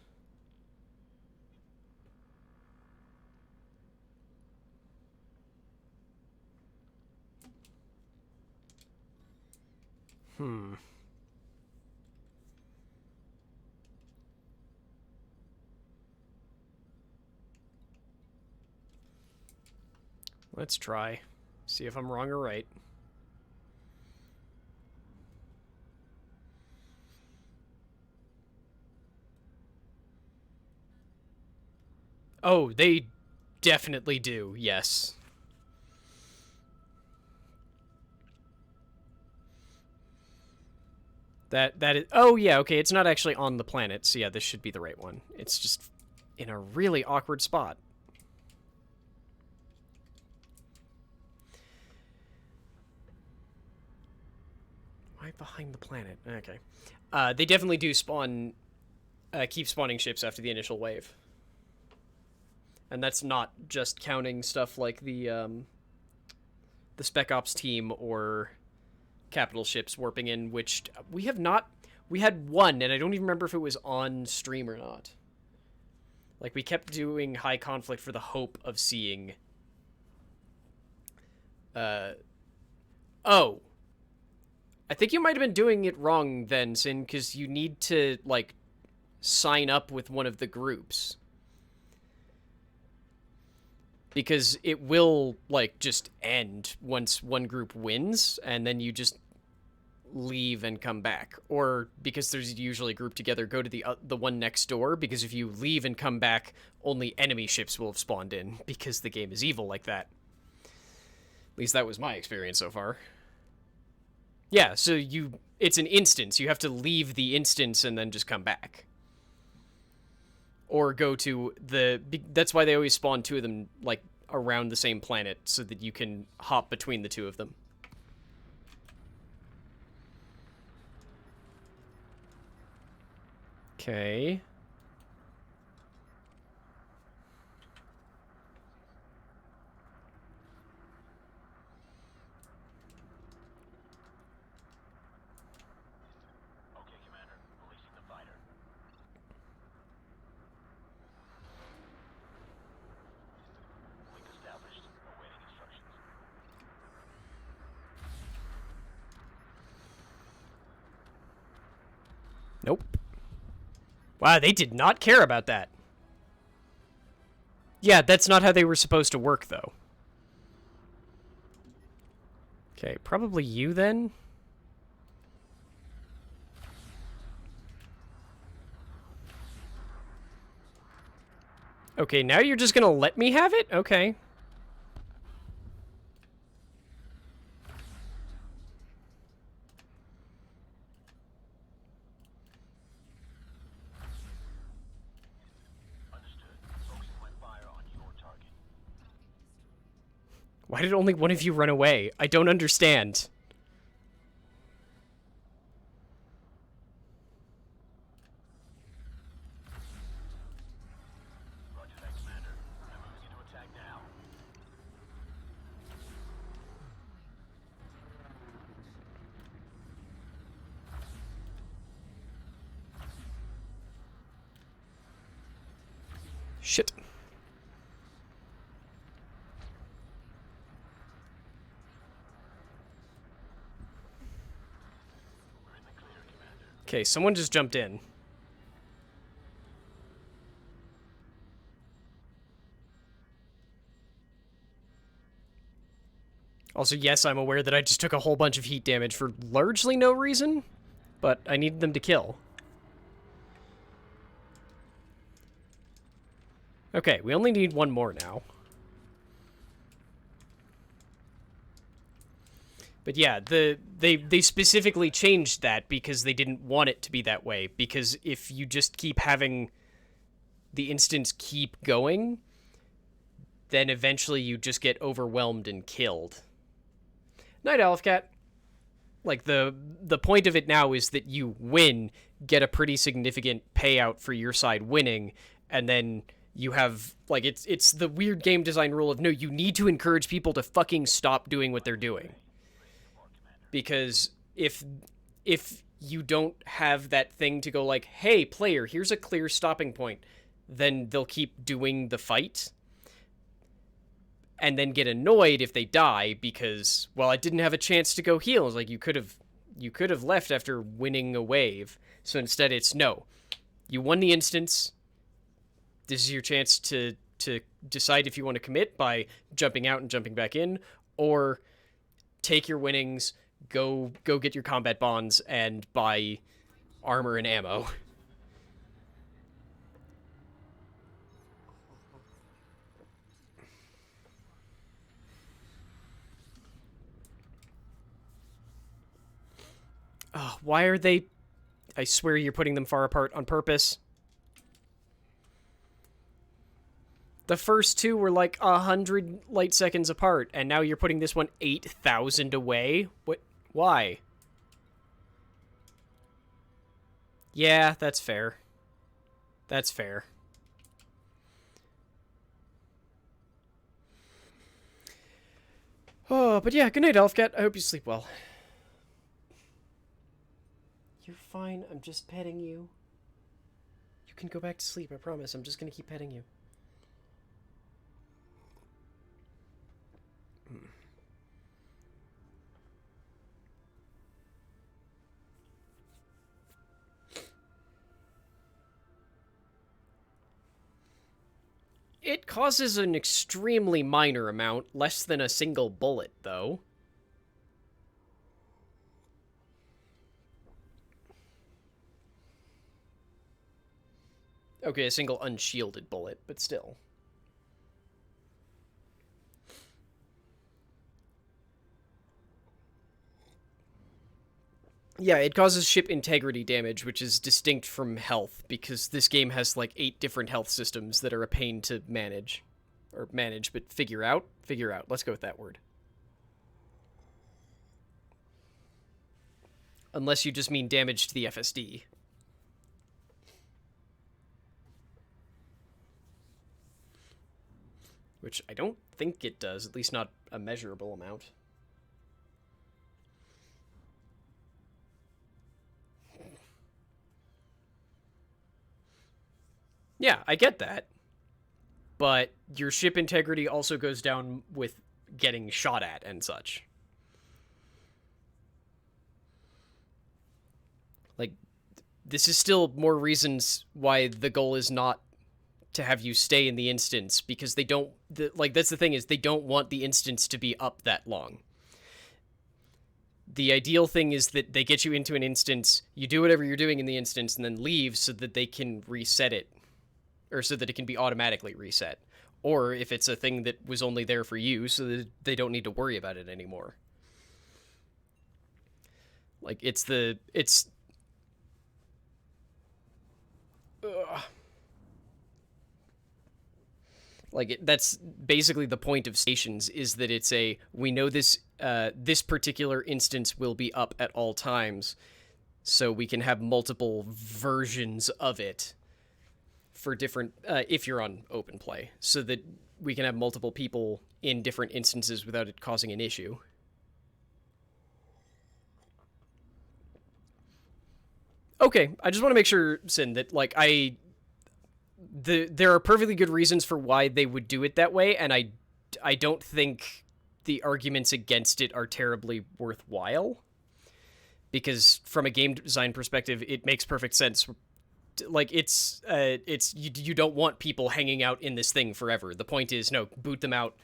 Let's try. See if I'm wrong or right. Oh, they definitely do, yes. That is... Oh, yeah, okay, it's not actually on the planet, so yeah, this should be the right one. It's just in a really awkward spot. Why behind the planet? Okay. They definitely do spawn... keep spawning ships after the initial wave. And that's not just counting stuff like the Spec Ops team or capital ships warping in, which we have not... We had one, and I don't even remember if it was on stream or not. Like, we kept doing high conflict for the hope of seeing... Oh. I think you might have been doing it wrong then, Sin, because you need to, like, sign up with one of the groups. Because it will, like, just end once one group wins, and then you just leave and come back. Or, because there's usually a group together, go to the one next door, because if you leave and come back, only enemy ships will have spawned in, because the game is evil like that. At least that was my experience so far. Yeah, so it's an instance. You have to leave the instance and then just come back. Or go to that's why they always spawn two of them, like, around the same planet, so that you can hop between the two of them. Okay. Okay, Commander. Releasing the fighter. Link established. Awaiting instructions. Nope. Wow, they did not care about that. Yeah, that's not how they were supposed to work, though. Okay, probably you, then? Okay, now you're just gonna let me have it? Okay. Understood. Focusing my fire on your target. Why did only one of you run away? I don't understand. Roger that, Commander. I'm moving into attack now. Shit. We're in the clear, Commander. Okay, someone just jumped in. Also, yes, I'm aware that I just took a whole bunch of heat damage for largely no reason, but I needed them to kill. Okay, we only need one more now. But yeah, they specifically changed that because they didn't want it to be that way. Because if you just keep having the instance keep going, then eventually you just get overwhelmed and killed. Night Elf Cat. Like, the point of it now is that you win, get a pretty significant payout for your side winning, and then you have, like, it's the weird game design rule of, no, you need to encourage people to fucking stop doing what they're doing. Because if you don't have that thing to go like, hey, player, here's a clear stopping point, then they'll keep doing the fight and then get annoyed if they die because, well, I didn't have a chance to go heal. It's like, you could have left after winning a wave. So instead it's, no, you won the instance. This is your chance to decide if you want to commit by jumping out and jumping back in, or take your winnings, go get your combat bonds and buy armor and ammo. Why are they... I swear you're putting them far apart on purpose. The first two were like 100 light seconds apart, and now you're putting this one 8,000 away? What? Why? Yeah, that's fair. That's fair. Oh, but yeah, good night, Elfcat. I hope you sleep well. You're fine. I'm just petting you. You can go back to sleep, I promise. I'm just gonna keep petting you. It causes an extremely minor amount, less than a single bullet, though. Okay, a single unshielded bullet, but still. Yeah, it causes ship integrity damage, which is distinct from health, because this game has like 8 different health systems that are a pain to manage. Or manage, but figure out? Figure out. Let's go with that word. Unless you just mean damage to the FSD. Which I don't think it does, at least not a measurable amount. Yeah, I get that. But your ship integrity also goes down with getting shot at and such. Like, this is still more reasons why the goal is not to have you stay in the instance, because they don't, that's the thing, is they don't want the instance to be up that long. The ideal thing is that they get you into an instance, you do whatever you're doing in the instance, and then leave so that they can reset it, or so that it can be automatically reset. Or if it's a thing that was only there for you, so that they don't need to worry about it anymore. Like, that's basically the point of stations, is that it's we know this particular instance will be up at all times, so we can have multiple versions of it for different, if you're on open play, so that we can have multiple people in different instances without it causing an issue. Okay, I just want to make sure, Sin, that there are perfectly good reasons for why they would do it that way, and I don't think the arguments against it are terribly worthwhile, because from a game design perspective, it makes perfect sense. Like, it's you don't want people hanging out in this thing forever. The point is, no, boot them out,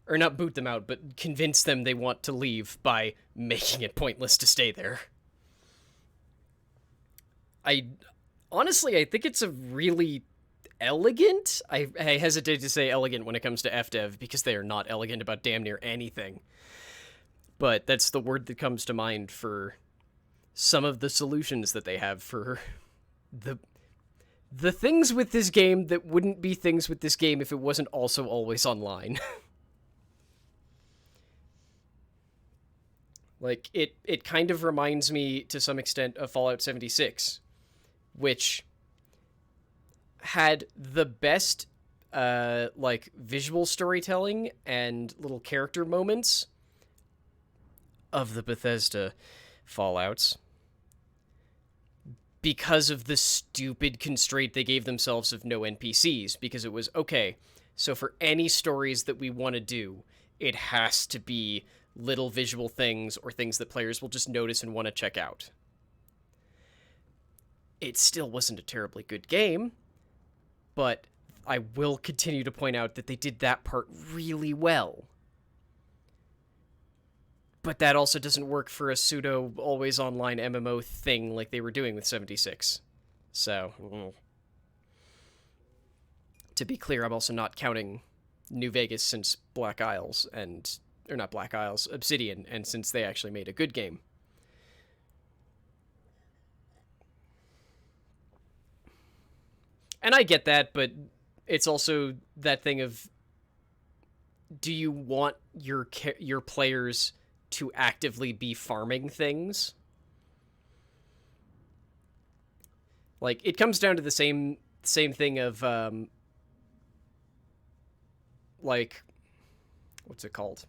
or not boot them out, but convince them they want to leave by making it pointless to stay there. Honestly, I think it's a really elegant. I hesitate to say elegant when it comes to FDev, because they are not elegant about damn near anything. But that's the word that comes to mind for some of the solutions that they have for the things with this game that wouldn't be things with this game if it wasn't also always online. Like, it kind of reminds me to some extent of Fallout 76, which had the best visual storytelling and little character moments of the Bethesda Fallouts, because of the stupid constraint they gave themselves of no NPCs, because it was, okay, so for any stories that we want to do, it has to be little visual things or things that players will just notice and want to check out. It still wasn't a terribly good game, but I will continue to point out that they did that part really well. But that also doesn't work for a pseudo always online MMO thing like they were doing with 76. So, to be clear, I'm also not counting New Vegas since Black Isles or not Black Isles, Obsidian, and since they actually made a good game. And I get that, but it's also that thing of, do you want your players to actively be farming things? Like, it comes down to the same thing of what's it called?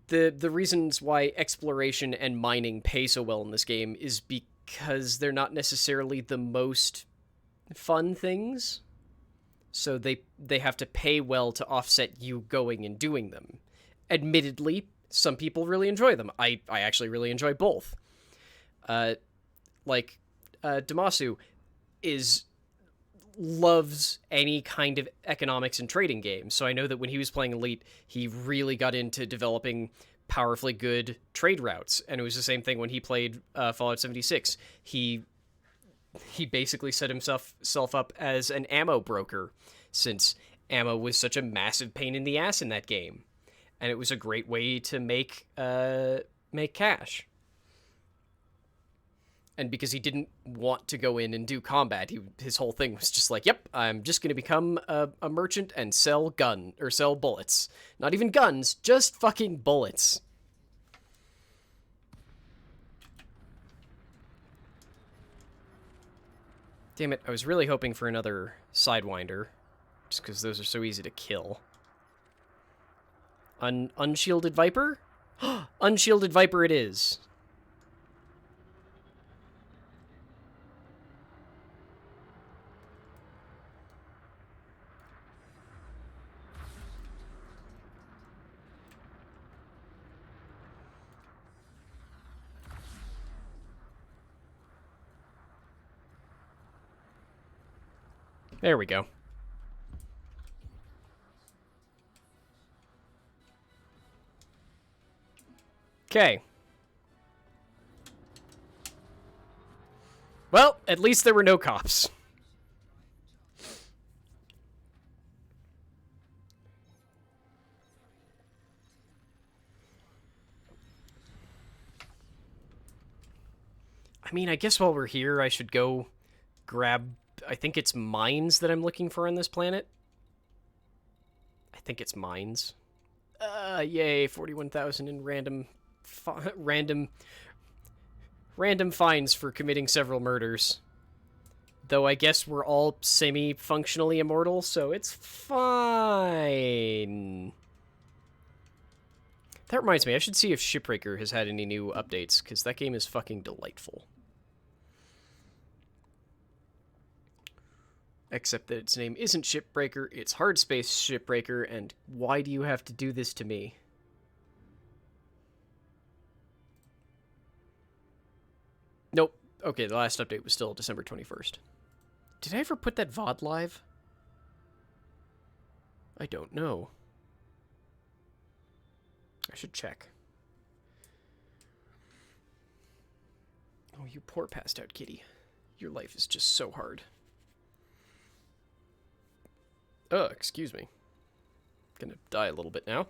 The reasons why exploration and mining pay so well in this game is because they're not necessarily the most fun things, so they have to pay well to offset you going and doing them. Admittedly, some people really enjoy them. I actually really enjoy both. Damasu is loves any kind of economics and trading game. So I know that when he was playing Elite, he really got into developing powerfully good trade routes. And it was the same thing when he played Fallout 76. He basically set himself up as an ammo broker, since ammo was such a massive pain in the ass in that game, and it was a great way to make cash. And because he didn't want to go in and do combat, his whole thing was just like, "Yep, I'm just going to become a merchant and sell bullets. Not even guns, just fucking bullets." Damn it, I was really hoping for another Sidewinder, just because those are so easy to kill. Unshielded Viper? Unshielded Viper it is. There we go. Okay. Well, at least there were no cops. I mean, I guess while we're here, I should go grab... I think it's mines that I'm looking for on this planet. I think it's mines. Yay, 41,000 in random fines for committing several murders. Though I guess we're all semi-functionally immortal, so it's fine. That reminds me, I should see if Shipbreaker has had any new updates, because that game is fucking delightful. Except that its name isn't Shipbreaker, it's Hardspace Shipbreaker, and why do you have to do this to me? Nope. Okay, the last update was still December 21st. Did I ever put that VOD live? I don't know. I should check. Oh, you poor passed out kitty. Your life is just so hard. Excuse me. Gonna die a little bit now.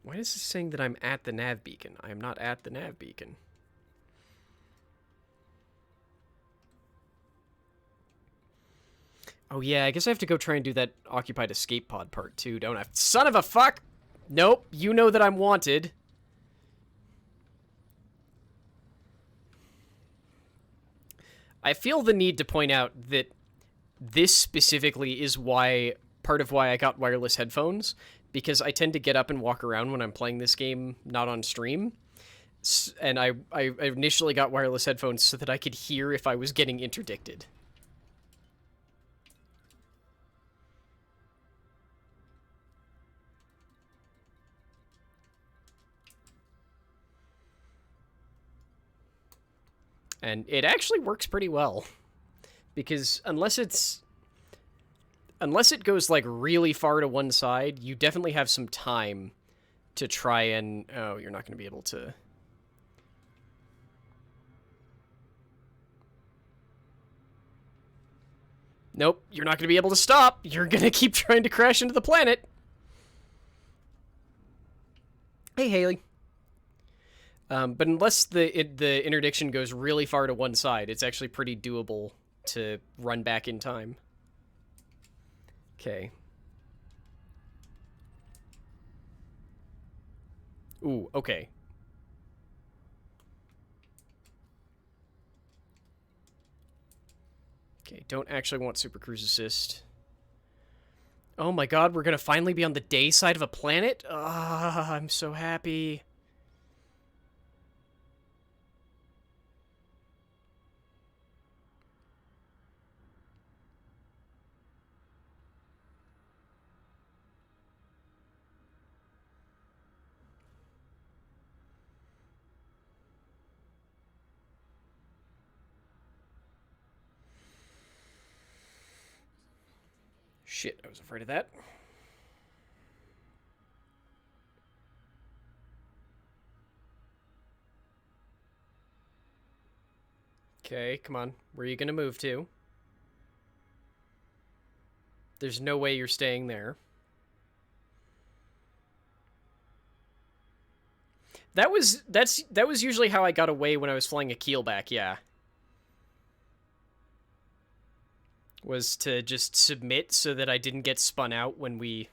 Why is this saying that I'm at the nav beacon? I am not at the nav beacon. Oh yeah, I guess I have to go try and do that occupied escape pod part too, don't I? Son of a fuck! Nope, you know that I'm wanted. I feel the need to point out that this specifically is part of why I got wireless headphones, because I tend to get up and walk around when I'm playing this game not on stream. And I initially got wireless headphones so that I could hear if I was getting interdicted. And it actually works pretty well, because unless it goes like really far to one side, you definitely have some time to try and... Oh, you're not going to be able to... Nope, you're not going to be able to stop. You're going to keep trying to crash into the planet. Hey, Haley. But unless the interdiction goes really far to one side, it's actually pretty doable to run back in time. Okay. Ooh, okay. Okay, don't actually want Super Cruise Assist. Oh my god, we're gonna finally be on the day side of a planet? Ah, I'm so happy. Shit, I was afraid of that. Okay, come on. Where are you gonna move to? There's no way you're staying there. That was usually how I got away when I was flying a keelback, yeah. Was to just submit so that I didn't get spun out when we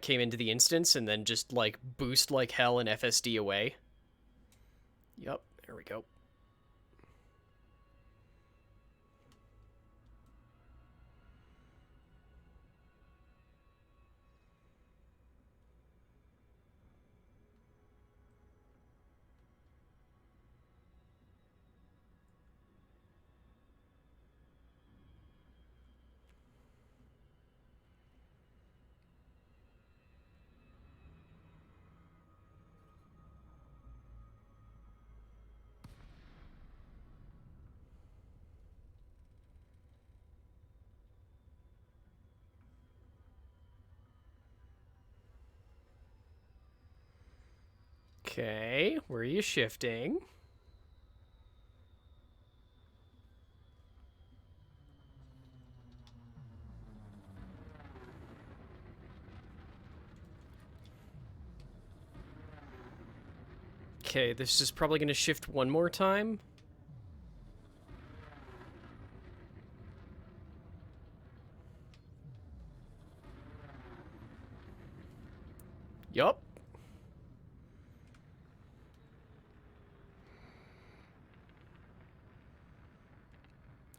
came into the instance, and then just, like, boost like hell and FSD away. Yup, there we go. Okay, where are you shifting? Okay, this is probably going to shift one more time. Yup.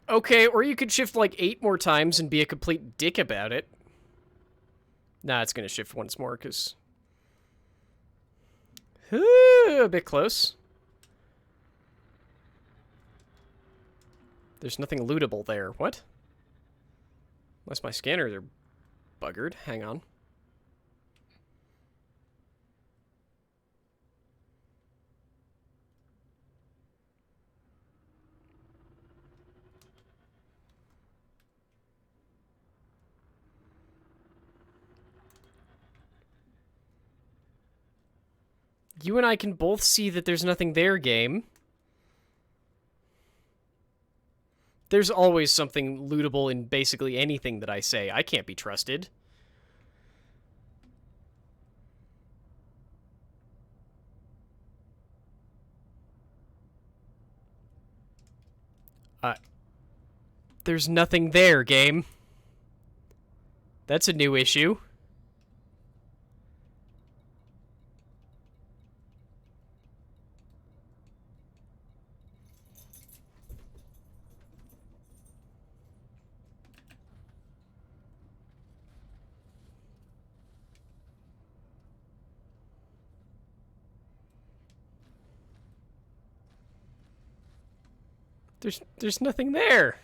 Okay, or you could shift like 8 more times and be a complete dick about it. Nah, it's going to shift once more, because... a bit close. There's nothing lootable there. What? Unless my scanners are buggered. Hang on. You and I can both see that there's nothing there, game. There's always something lootable in basically anything that I say. I can't be trusted. There's nothing there, game. That's a new issue. There's nothing there.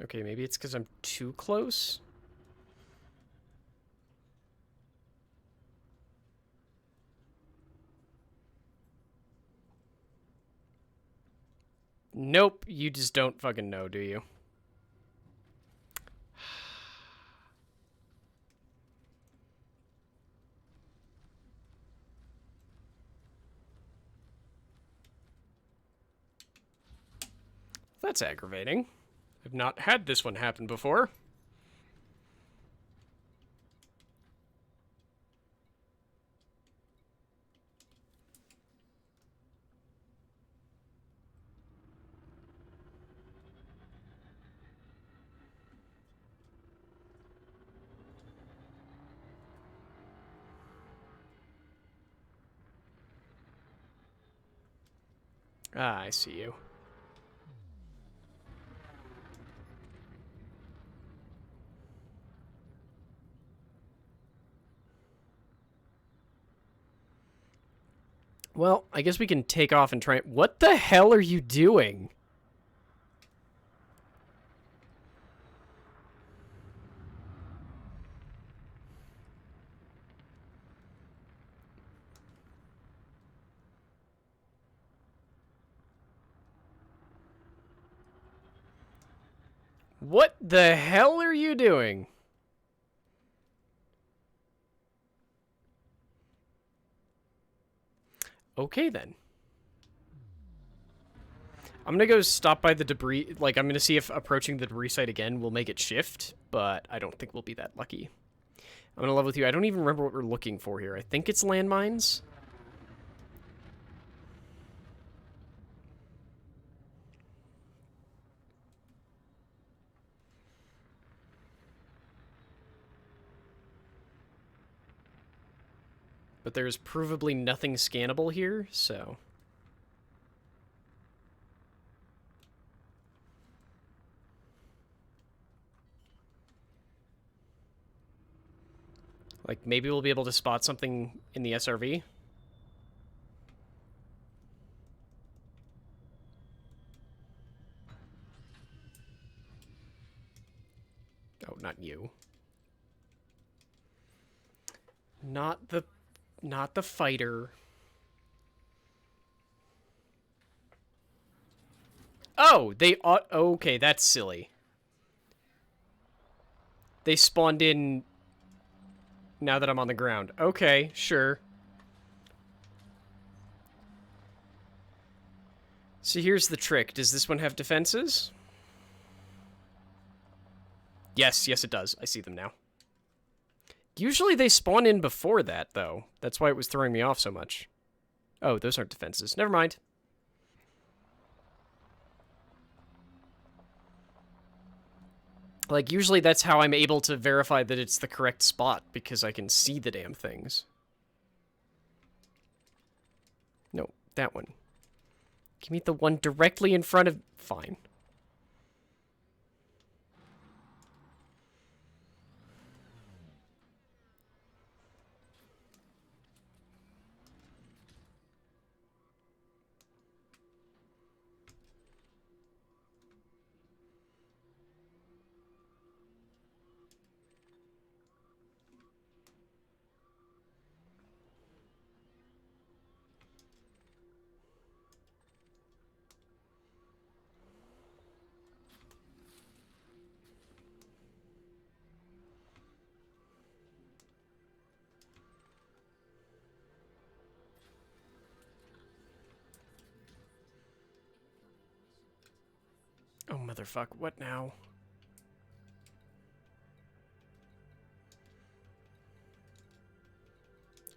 Okay, maybe it's because I'm too close? Nope, you just don't fucking know, do you? That's aggravating. I've not had this one happen before. Ah, I see you. Well, I guess we can take off and try... What the hell are you doing? What the hell are you doing? Okay, then. I'm gonna go stop by the debris. Like, I'm gonna see if approaching the debris site again will make it shift, but I don't think we'll be that lucky. I'm gonna level with you. I don't even remember what we're looking for here. I think it's landmines. But there's provably nothing scannable here, so... Like, maybe we'll be able to spot something in the SRV? Oh, not you. Not the fighter. Oh, they ought... Okay, that's silly. They spawned in now that I'm on the ground. Okay, sure. So here's the trick. Does this one have defenses? Yes, yes it does. I see them now. Usually they spawn in before that, though. That's why it was throwing me off so much. Oh, those aren't defenses. Never mind. Like, usually that's how I'm able to verify that it's the correct spot, because I can see the damn things. No, that one. Give me the one directly in front of... Fine. Oh, motherfuck. What now?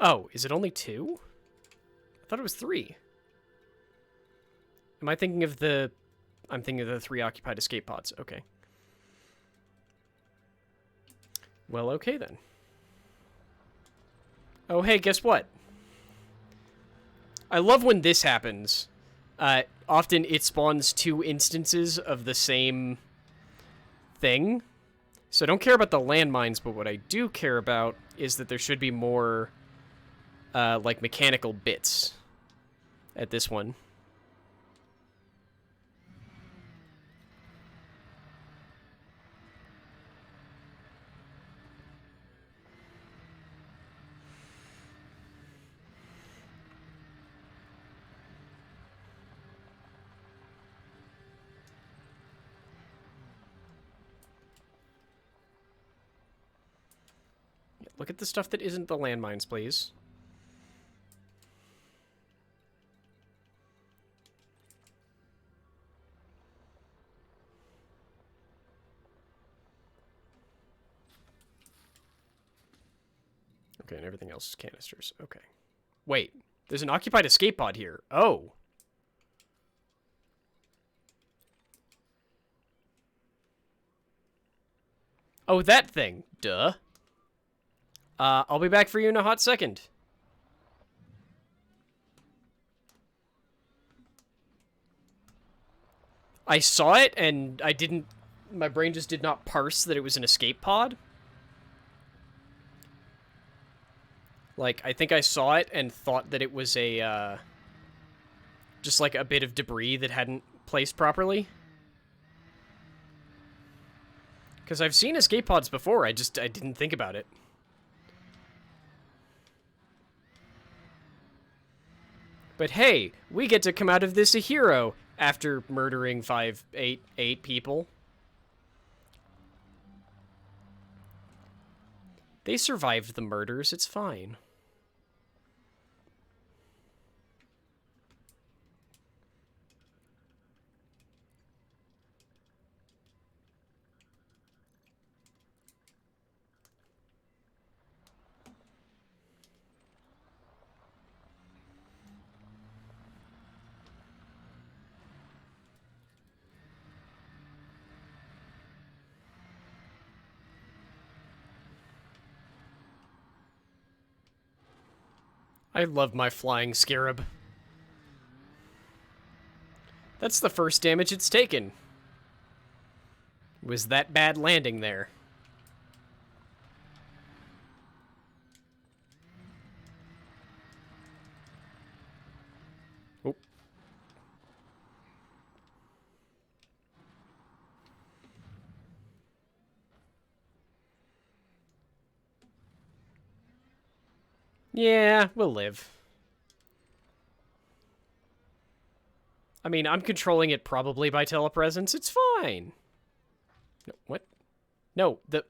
Oh, is it only 2? I thought it was 3. Am I thinking of the... I'm thinking of the 3 occupied escape pods. Okay. Well, okay then. Oh, hey, guess what? I love when this happens. Often it spawns 2 instances of the same thing. So I don't care about the landmines, but what I do care about is that there should be more, like, mechanical bits at this one. Look at the stuff that isn't the landmines, please. Okay, and everything else is canisters. Okay. Wait, there's an occupied escape pod here. Oh. Oh, that thing. Duh. I'll be back for you in a hot second. I saw it, and I didn't... My brain just did not parse that it was an escape pod. Like, I think I saw it and thought that it was a, just like a bit of debris that hadn't placed properly. Because I've seen escape pods before, I didn't think about it. But hey, we get to come out of this a hero after murdering 8 people. They survived the murders, it's fine. I love my flying scarab. That's the first damage it's taken. Was that bad landing there? Oh. Yeah, we'll live. I mean, I'm controlling it probably by telepresence. It's fine. No, what? No, the...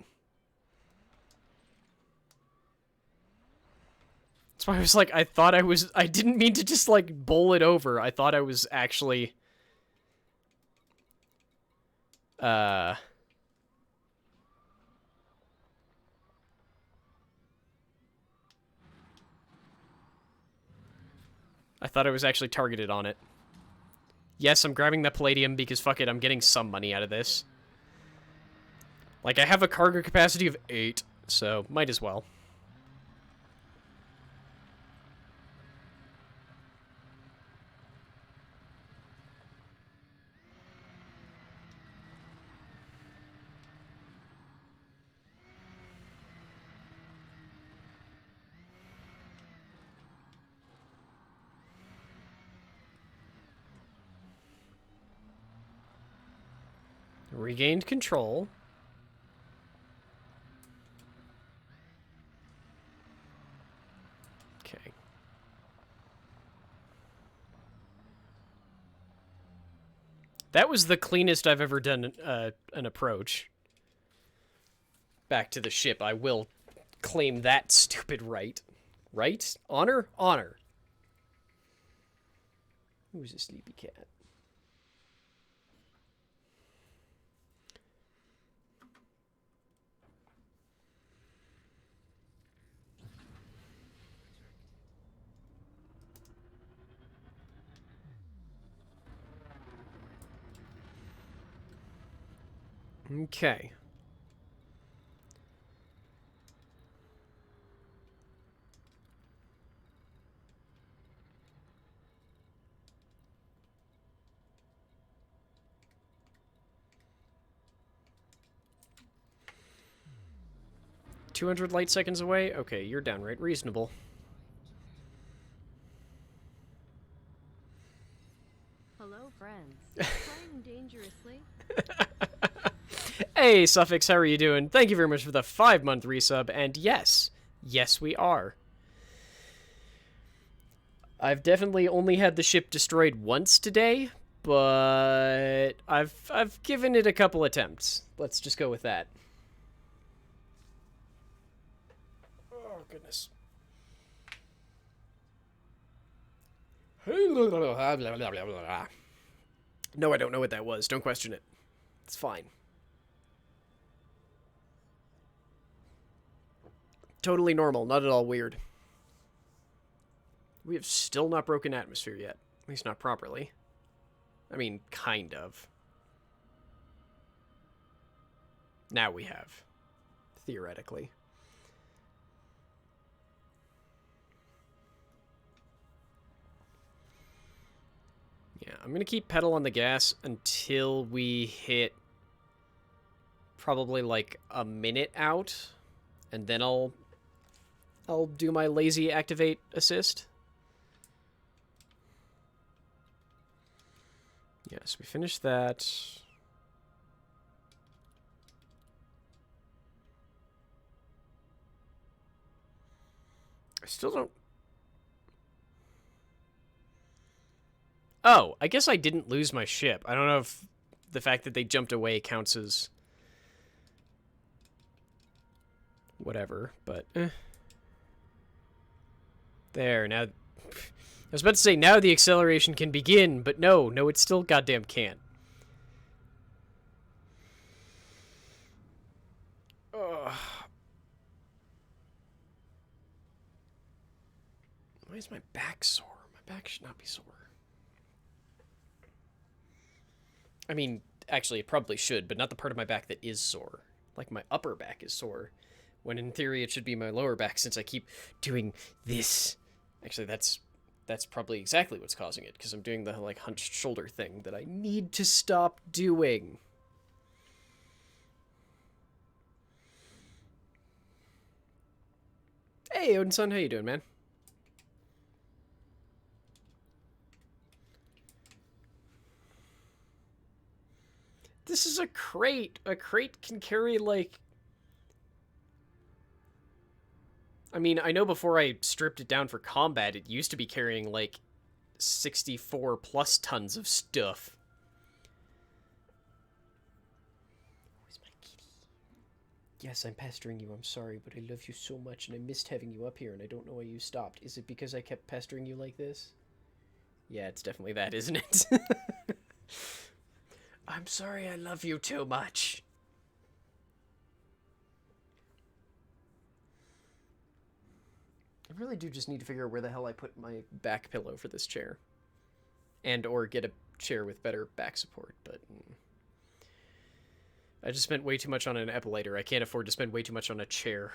That's why I was like, I didn't mean to just, like, bowl it over. I thought I was actually... I thought I was actually targeted on it. Yes, I'm grabbing that palladium because fuck it, I'm getting some money out of this. Like, I have a cargo capacity of 8, so might as well. Regained control. Okay. That was the cleanest I've ever done an approach. Back to the ship, I will claim that stupid right. Right? Honor? Honor. Who's a sleepy cat? Okay. "200 light seconds away? Okay, you're downright reasonable." Hello, friends. Playing dangerously? Hey, Suffix, how are you doing? Thank you very much for the 5-month resub, and yes, yes we are. I've definitely only had the ship destroyed once today, but I've given it a couple attempts. Let's just go with that. Oh, goodness. No, I don't know what that was. Don't question it. It's fine. Totally normal, not at all weird. We have still not broken atmosphere yet. At least not properly. I mean, kind of. Now we have. Theoretically. Yeah, I'm gonna keep pedal on the gas until we hit probably like a minute out, and then I'll do my lazy activate assist. Yes, we finished that. I still don't... Oh, I guess I didn't lose my ship. I don't know if the fact that they jumped away counts as... whatever, but there, now... I was about to say, now the acceleration can begin, but no, it still goddamn can't. Ugh. Why is my back sore? My back should not be sore. I mean, actually, it probably should, but not the part of my back that is sore. Like, my upper back is sore, when in theory it should be my lower back, since I keep doing this. Actually, that's probably exactly what's causing it, because I'm doing the, like, hunched shoulder thing that I need to stop doing. Hey, Odin-san, how you doing, man? This is a crate. A crate can carry, like... I mean, I know before I stripped it down for combat, it used to be carrying, like, 64 plus tons of stuff. Where's my kitty? Yes, I'm pestering you. I'm sorry, but I love you so much, and I missed having you up here, and I don't know why you stopped. Is it because I kept pestering you like this? Yeah, it's definitely that, isn't it? I'm sorry I love you too much. I really do just need to figure out where the hell I put my back pillow for this chair. And or get a chair with better back support, but... I just spent way too much on an epilator. I can't afford to spend way too much on a chair.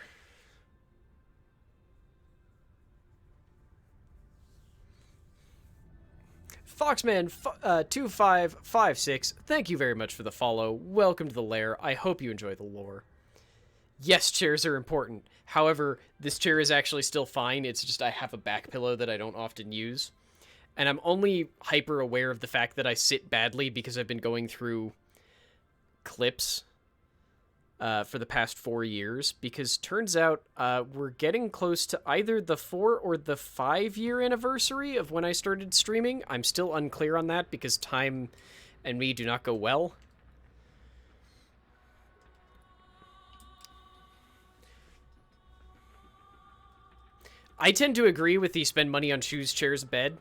Foxman2556, thank you very much for the follow. Welcome to the lair. I hope you enjoy the lore. Yes, chairs are important. However, this chair is actually still fine. It's just I have a back pillow that I don't often use. And I'm only hyper aware of the fact that I sit badly because I've been going through clips for the past 4 years. Because turns out we're getting close to either the 4 or the 5-year anniversary of when I started streaming. I'm still unclear on that because time and me do not go well. I tend to agree with the spend money on shoes, chairs, bed.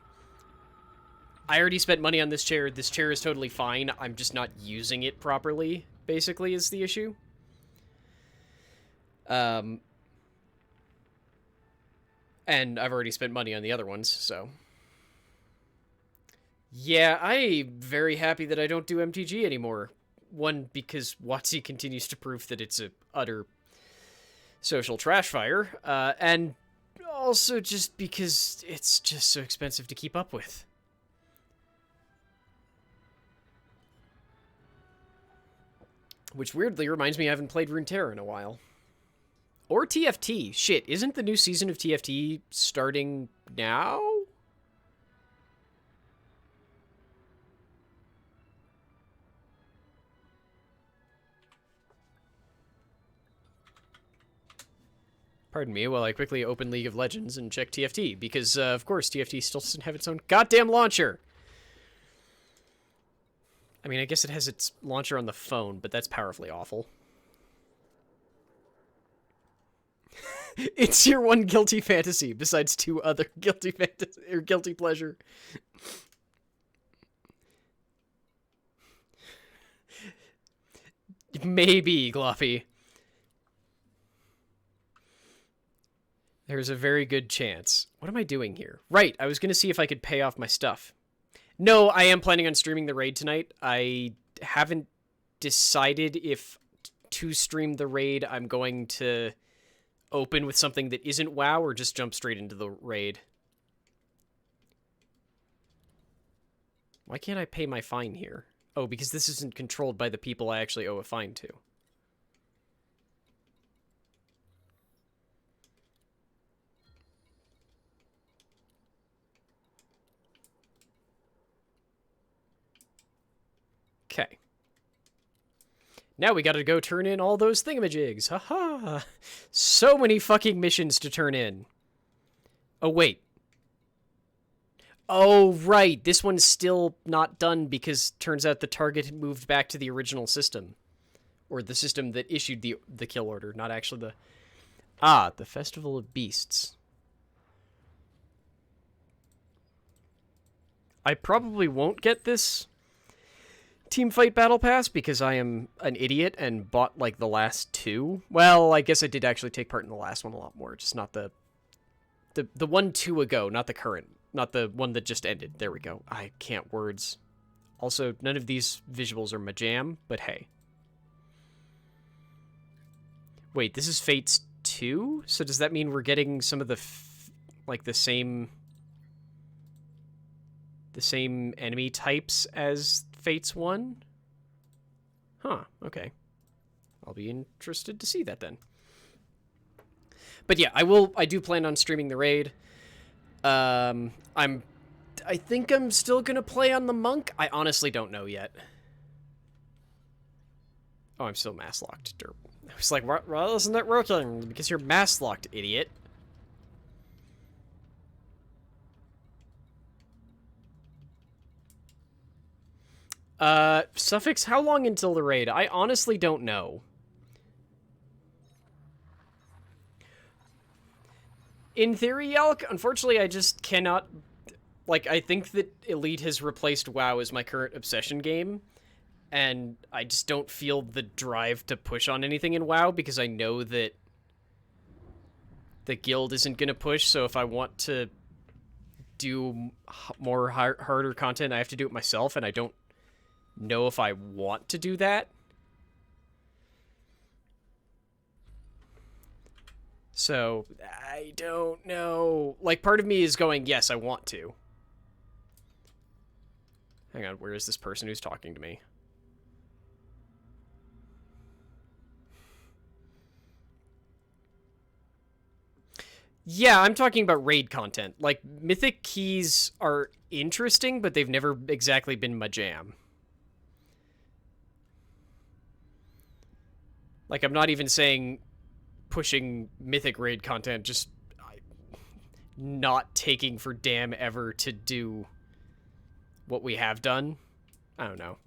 I already spent money on this chair. This chair is totally fine. I'm just not using it properly, basically, is the issue. And I've already spent money on the other ones, so... Yeah, I'm very happy that I don't do MTG anymore. One, because WotC continues to prove that it's a utter social trash fire, and also just because it's just so expensive to keep up with. Which weirdly reminds me I haven't played Runeterra in a while. Or TFT. Shit, isn't the new season of TFT starting now? Pardon me while I quickly open League of Legends and check TFT, because, of course, TFT still doesn't have its own goddamn launcher! I mean, I guess it has its launcher on the phone, but that's powerfully awful. It's your one guilty fantasy, besides 2 other guilty fantasy or guilty pleasure. Maybe, Gloppy. There's a very good chance. What am I doing here? Right, I was going to see if I could pay off my stuff. No, I am planning on streaming the raid tonight. I haven't decided if to stream the raid I'm going to open with something that isn't WoW or just jump straight into the raid. Why can't I pay my fine here? Oh, because this isn't controlled by the people I actually owe a fine to. Okay. Now we gotta go turn in all those thingamajigs. Haha. So many fucking missions to turn in. Oh, wait. Oh, right. This one's still not done because turns out the target had moved back to the original system. Or the system that issued the kill order, not actually the... Ah, the Festival of Beasts. I probably won't get this Team Fight Battle Pass because I am an idiot and bought, like, the last two. Well, I guess I did actually take part in the last one a lot more, just not the one 2 ago, not the current. Not the one that just ended. There we go. I can't words. Also, none of these visuals are my jam, but hey. Wait, this is Fates 2? So does that mean we're getting some of the, like, the same enemy types as Fates 1? Huh, okay. I'll be interested to see that then. But yeah, I do plan on streaming the raid. I think I'm still gonna play on the monk. I honestly don't know yet. Oh, I'm still mass locked. Derp. I was like, why isn't that working? Because you're mass locked, idiot. Suffix, how long until the raid? I honestly don't know. In theory, Yalk, unfortunately, I just cannot... Like, I think that Elite has replaced WoW as my current obsession game, and I just don't feel the drive to push on anything in WoW because I know that the guild isn't going to push, so if I want to do more harder content, I have to do it myself, and I don't know if I want to do that. So, I don't know. Like, part of me is going, yes, I want to. Hang on, where is this person who's talking to me? Yeah, I'm talking about raid content. Like, mythic keys are interesting, but they've never exactly been my jam. Like, I'm not even saying pushing mythic raid content, just not taking for damn ever to do what we have done. I don't know.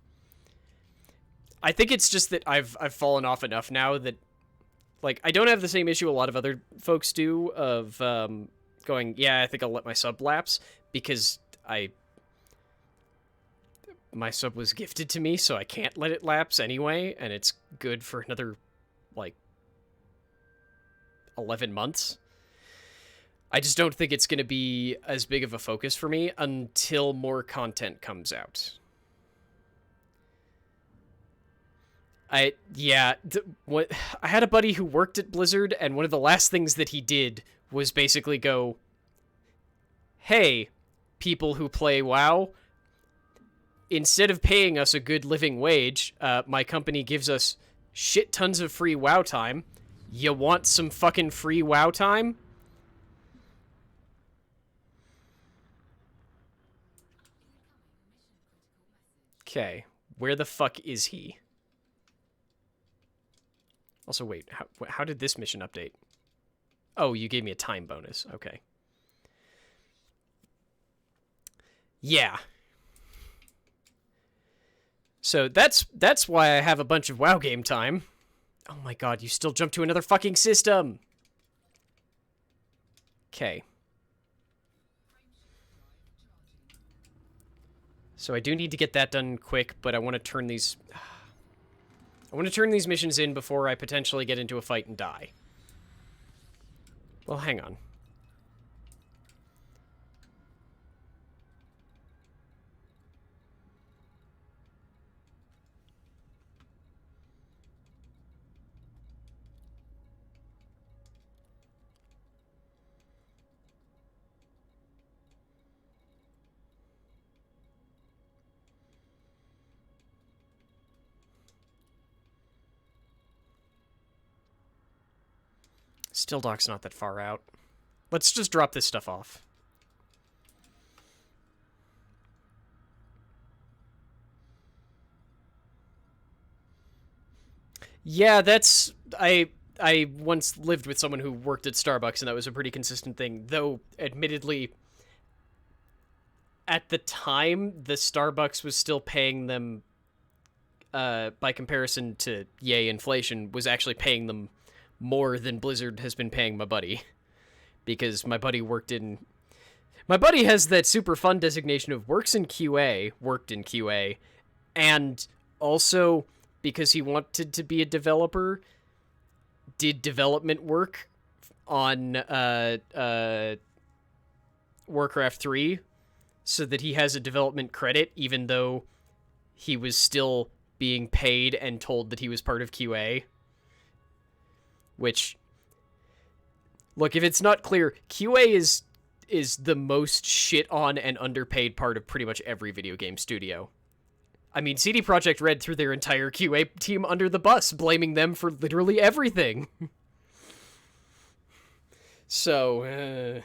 I think it's just that I've fallen off enough now that, like, I don't have the same issue a lot of other folks do of going, yeah, I think I'll let my sub lapse, because my sub was gifted to me, so I can't let it lapse anyway, and it's good for another, like, 11 months. I just don't think it's going to be as big of a focus for me until more content comes out. I had a buddy who worked at Blizzard, and one of the last things that he did was basically go, hey, people who play WoW, instead of paying us a good living wage, my company gives us shit tons of free WoW time. You want some fucking free WoW time? Okay, where the fuck is he? Also, wait, how did this mission update? Oh, you gave me a time bonus. Okay. Yeah. So that's why I have a bunch of WoW game time. Oh my god, you still jump to another fucking system! Okay. So I do need to get that done quick, but I want to turn these... I want to turn these missions in before I potentially get into a fight and die. Well, hang on. Still Dock's not that far out. Let's just drop this stuff off. Yeah, that's... I once lived with someone who worked at Starbucks, and that was a pretty consistent thing. Though, admittedly, at the time, the Starbucks was still paying them, by comparison to, yay, inflation, was actually paying them more than Blizzard has been paying my buddy. Because my buddy My buddy has that super fun designation of worked in QA, and also, because he wanted to be a developer, did development work on Warcraft 3, so that he has a development credit, even though he was still being paid and told that he was part of QA. Which, look, if it's not clear, QA is the most shit on and underpaid part of pretty much every video game studio. I mean, CD Projekt Red threw their entire QA team under the bus, blaming them for literally everything. So,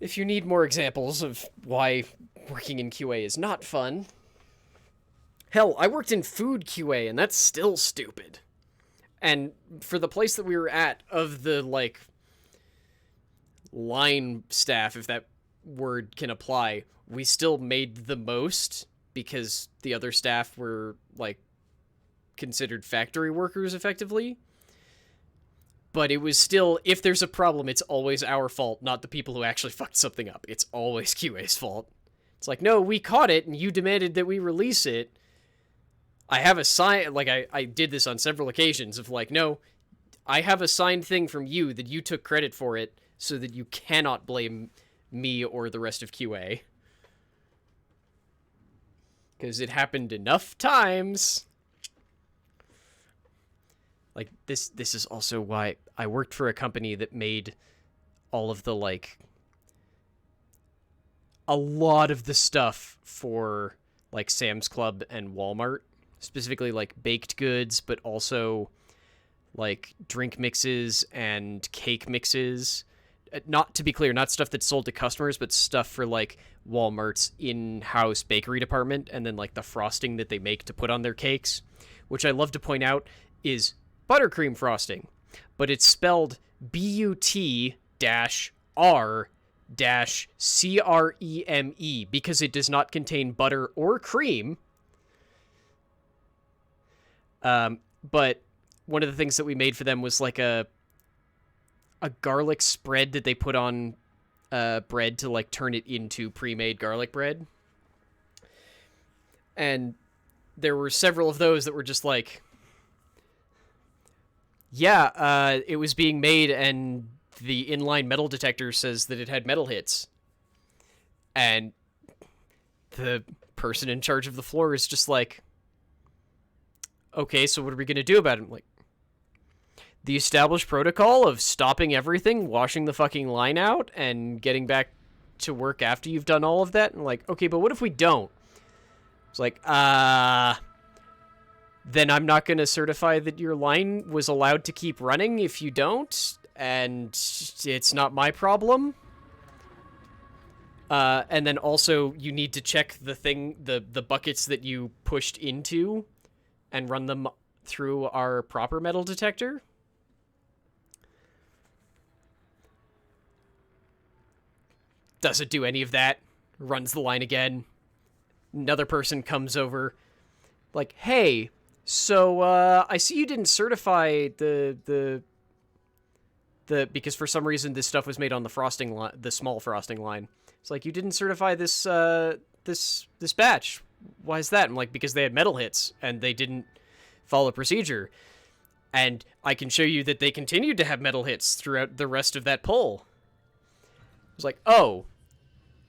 if you need more examples of why working in QA is not fun... Hell, I worked in food QA, and that's still stupid. And for the place that we were at, of the, like, line staff, if that word can apply, we still made the most because the other staff were, like, considered factory workers, effectively. But it was still, if there's a problem, it's always our fault, not the people who actually fucked something up. It's always QA's fault. It's like, no, we caught it, and you demanded that we release it. I have a sign, like, I did this on several occasions of, like, no, I have a signed thing from you that you took credit for it, so that you cannot blame me or the rest of QA. Because it happened enough times. Like, this is also why I worked for a company that made all of the, like, a lot of the stuff for, like, Sam's Club and Walmart. Specifically, like, baked goods, but also, like, drink mixes and cake mixes. Not, to be clear, not stuff that's sold to customers, but stuff for, like, Walmart's in-house bakery department, and then, like, the frosting that they make to put on their cakes, which I love to point out is buttercream frosting, but it's spelled BUT-R-CREME because it does not contain butter or cream. But one of the things that we made for them was, like, a garlic spread that they put on bread to, like, turn it into pre-made garlic bread. And there were several of those that were just like, yeah, it was being made and the inline metal detector says that it had metal hits. And the person in charge of the floor is just like, okay, so what are we going to do about it? I'm like, the established protocol of stopping everything, washing the fucking line out, and getting back to work after you've done all of that. And like, okay, but what if we don't? It's like, then I'm not going to certify that your line was allowed to keep running if you don't, and it's not my problem. And then also, you need to check the buckets that you pushed into and run them through our proper metal detector. Doesn't do any of that. Runs the line again. Another person comes over, like, hey, so I see you didn't certify the because for some reason this stuff was made on the frosting line, the small frosting line. It's like, you didn't certify this this batch. Why is that? I'm like, because they had metal hits and they didn't follow procedure. And I can show you that they continued to have metal hits throughout the rest of that pull. It's like, oh,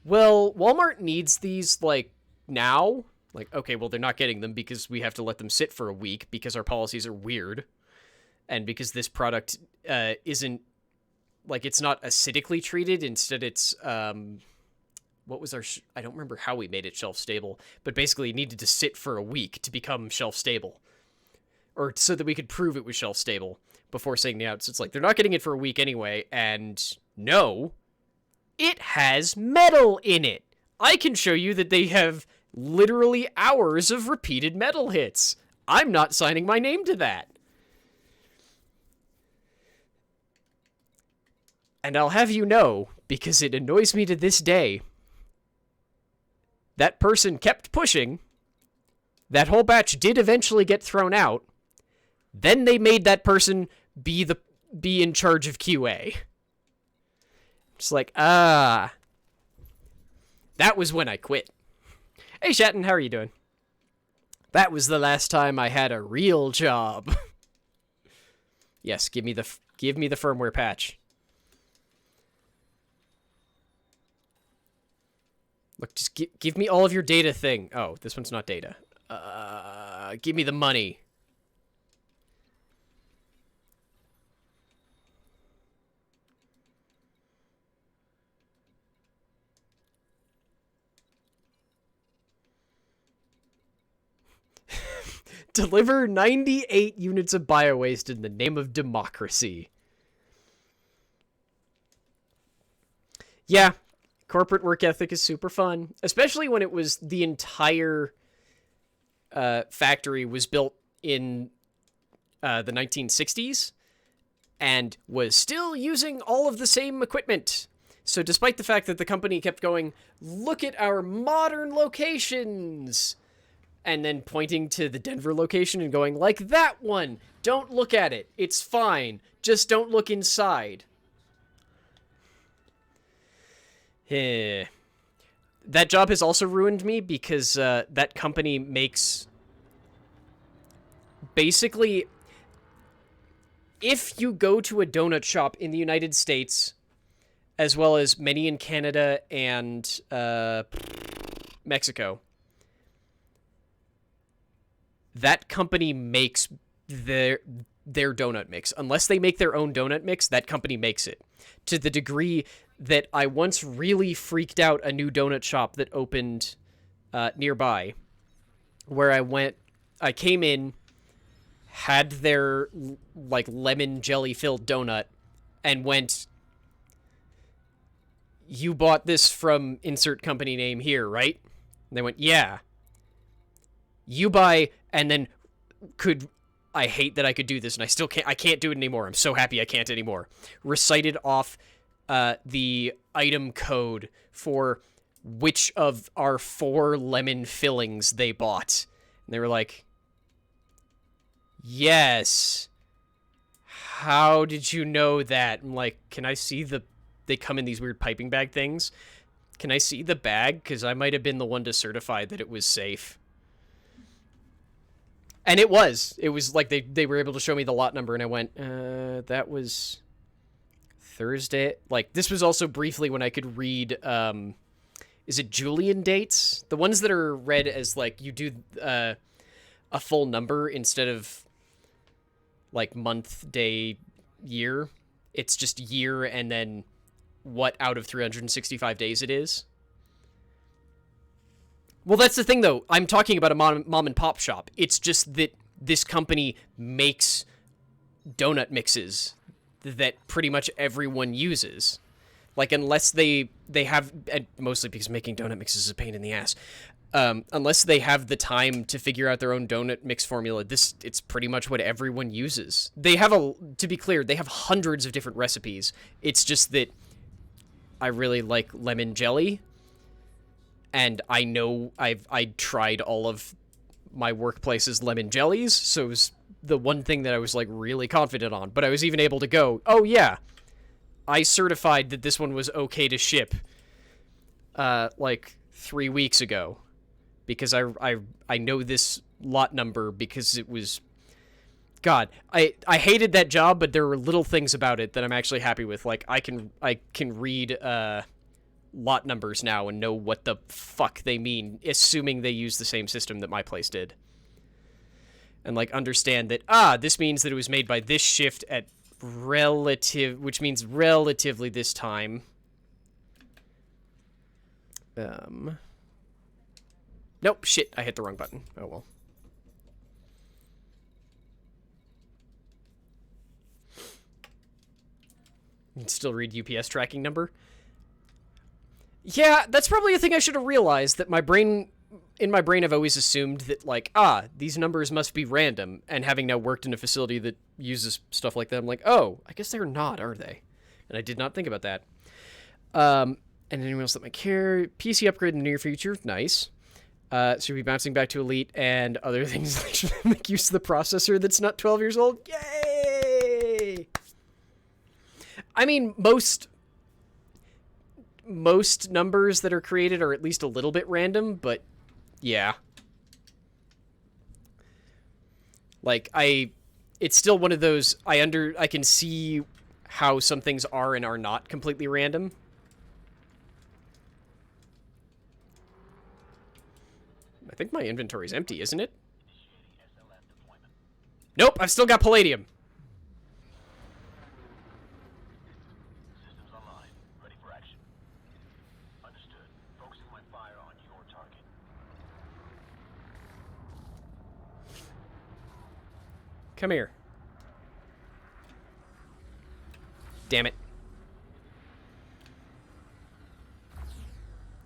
well, Walmart needs these, like, now. Like, okay, well, they're not getting them because we have to let them sit for a week because our policies are weird. And because this product isn't, like, it's not acidically treated. Instead, it's, what was our, I don't remember how we made it shelf stable, but basically it needed to sit for a week to become shelf stable. Or so that we could prove it was shelf stable before saying it out. So it's like, they're not getting it for a week anyway, and no, it has metal in it. I can show you that they have literally hours of repeated metal hits. I'm not signing my name to that. And I'll have you know, because it annoys me to this day, that person kept pushing. That whole batch did eventually get thrown out. Then they made that person be in charge of QA. Just like, that was when I quit. Hey, Shatton, how are you doing? That was the last time I had a real job. Yes, give me the firmware patch. Look, just give me all of your data thing. Oh, this one's not data. Give me the money. Deliver 98 units of biowaste in the name of democracy. Yeah, corporate work ethic is super fun, especially when it was the entire factory was built in the 1960s and was still using all of the same equipment. So despite the fact that the company kept going, look at our modern locations, and then pointing to the Denver location and going, like that one, don't look at it, it's fine, just don't look inside. That job has also ruined me because that company makes... Basically, if you go to a donut shop in the United States, as well as many in Canada and Mexico, that company makes their donut mix. Unless they make their own donut mix, that company makes it. To the degree that I once really freaked out a new donut shop that opened nearby, where I came in, had their like lemon jelly filled donut, and went, "You bought this from insert company name here, right?" And they went, "Yeah." You buy, and then I hate that I could do this, and I can't do it anymore. I'm so happy I can't anymore. Recited off the item code for which of our 4 lemon fillings they bought. And they were like, yes. How did you know that? I'm like, can I see they come in these weird piping bag things. Can I see the bag? Because I might have been the one to certify that it was safe. And it was. It was like they were able to show me the lot number, and I went, that was Thursday. Like, this was also briefly when I could read, is it Julian dates? The ones that are read as, like, you do a full number instead of, like, month, day, year. It's just year and then what out of 365 days it is. Well, that's the thing, though. I'm talking about a mom and pop shop. It's just that this company makes donut mixes that pretty much everyone uses. Like, unless they have, and mostly because making donut mixes is a pain in the ass, unless they have the time to figure out their own donut mix formula, it's pretty much what everyone uses. They have to be clear, they have hundreds of different recipes. It's just that I really like lemon jelly. And I know I tried all of my workplace's lemon jellies, so it was the one thing that I was, like, really confident on. But I was even able to go, oh, yeah, I certified that this one was okay to ship, like, 3 weeks ago. Because I know this lot number because it was... God, I hated that job, but there were little things about it that I'm actually happy with. Like, I can read... lot numbers now and know what the fuck they mean, assuming they use the same system that my place did. And, like, understand that, this means that it was made by this shift at which means relatively this time. Nope, shit, I hit the wrong button. Oh, well. You can still read UPS tracking number. Yeah, that's probably a thing I should have realized, that in my brain I've always assumed that, like, these numbers must be random, and having now worked in a facility that uses stuff like that, I'm like, oh, I guess they're not, are they? And I did not think about that. And anyone else that might care? PC upgrade in the near future, nice. So you'll be bouncing back to Elite and other things like make use of the processor that's not 12 years old. Yay! I mean, most numbers that are created are at least a little bit random, but yeah. Like, it's still one of those, I can see how some things are and are not completely random. I think my inventory's empty, isn't it? Nope, I've still got palladium. Systems online. Ready for action. Understood. Focusing my fire on your target. Come here. Damn it.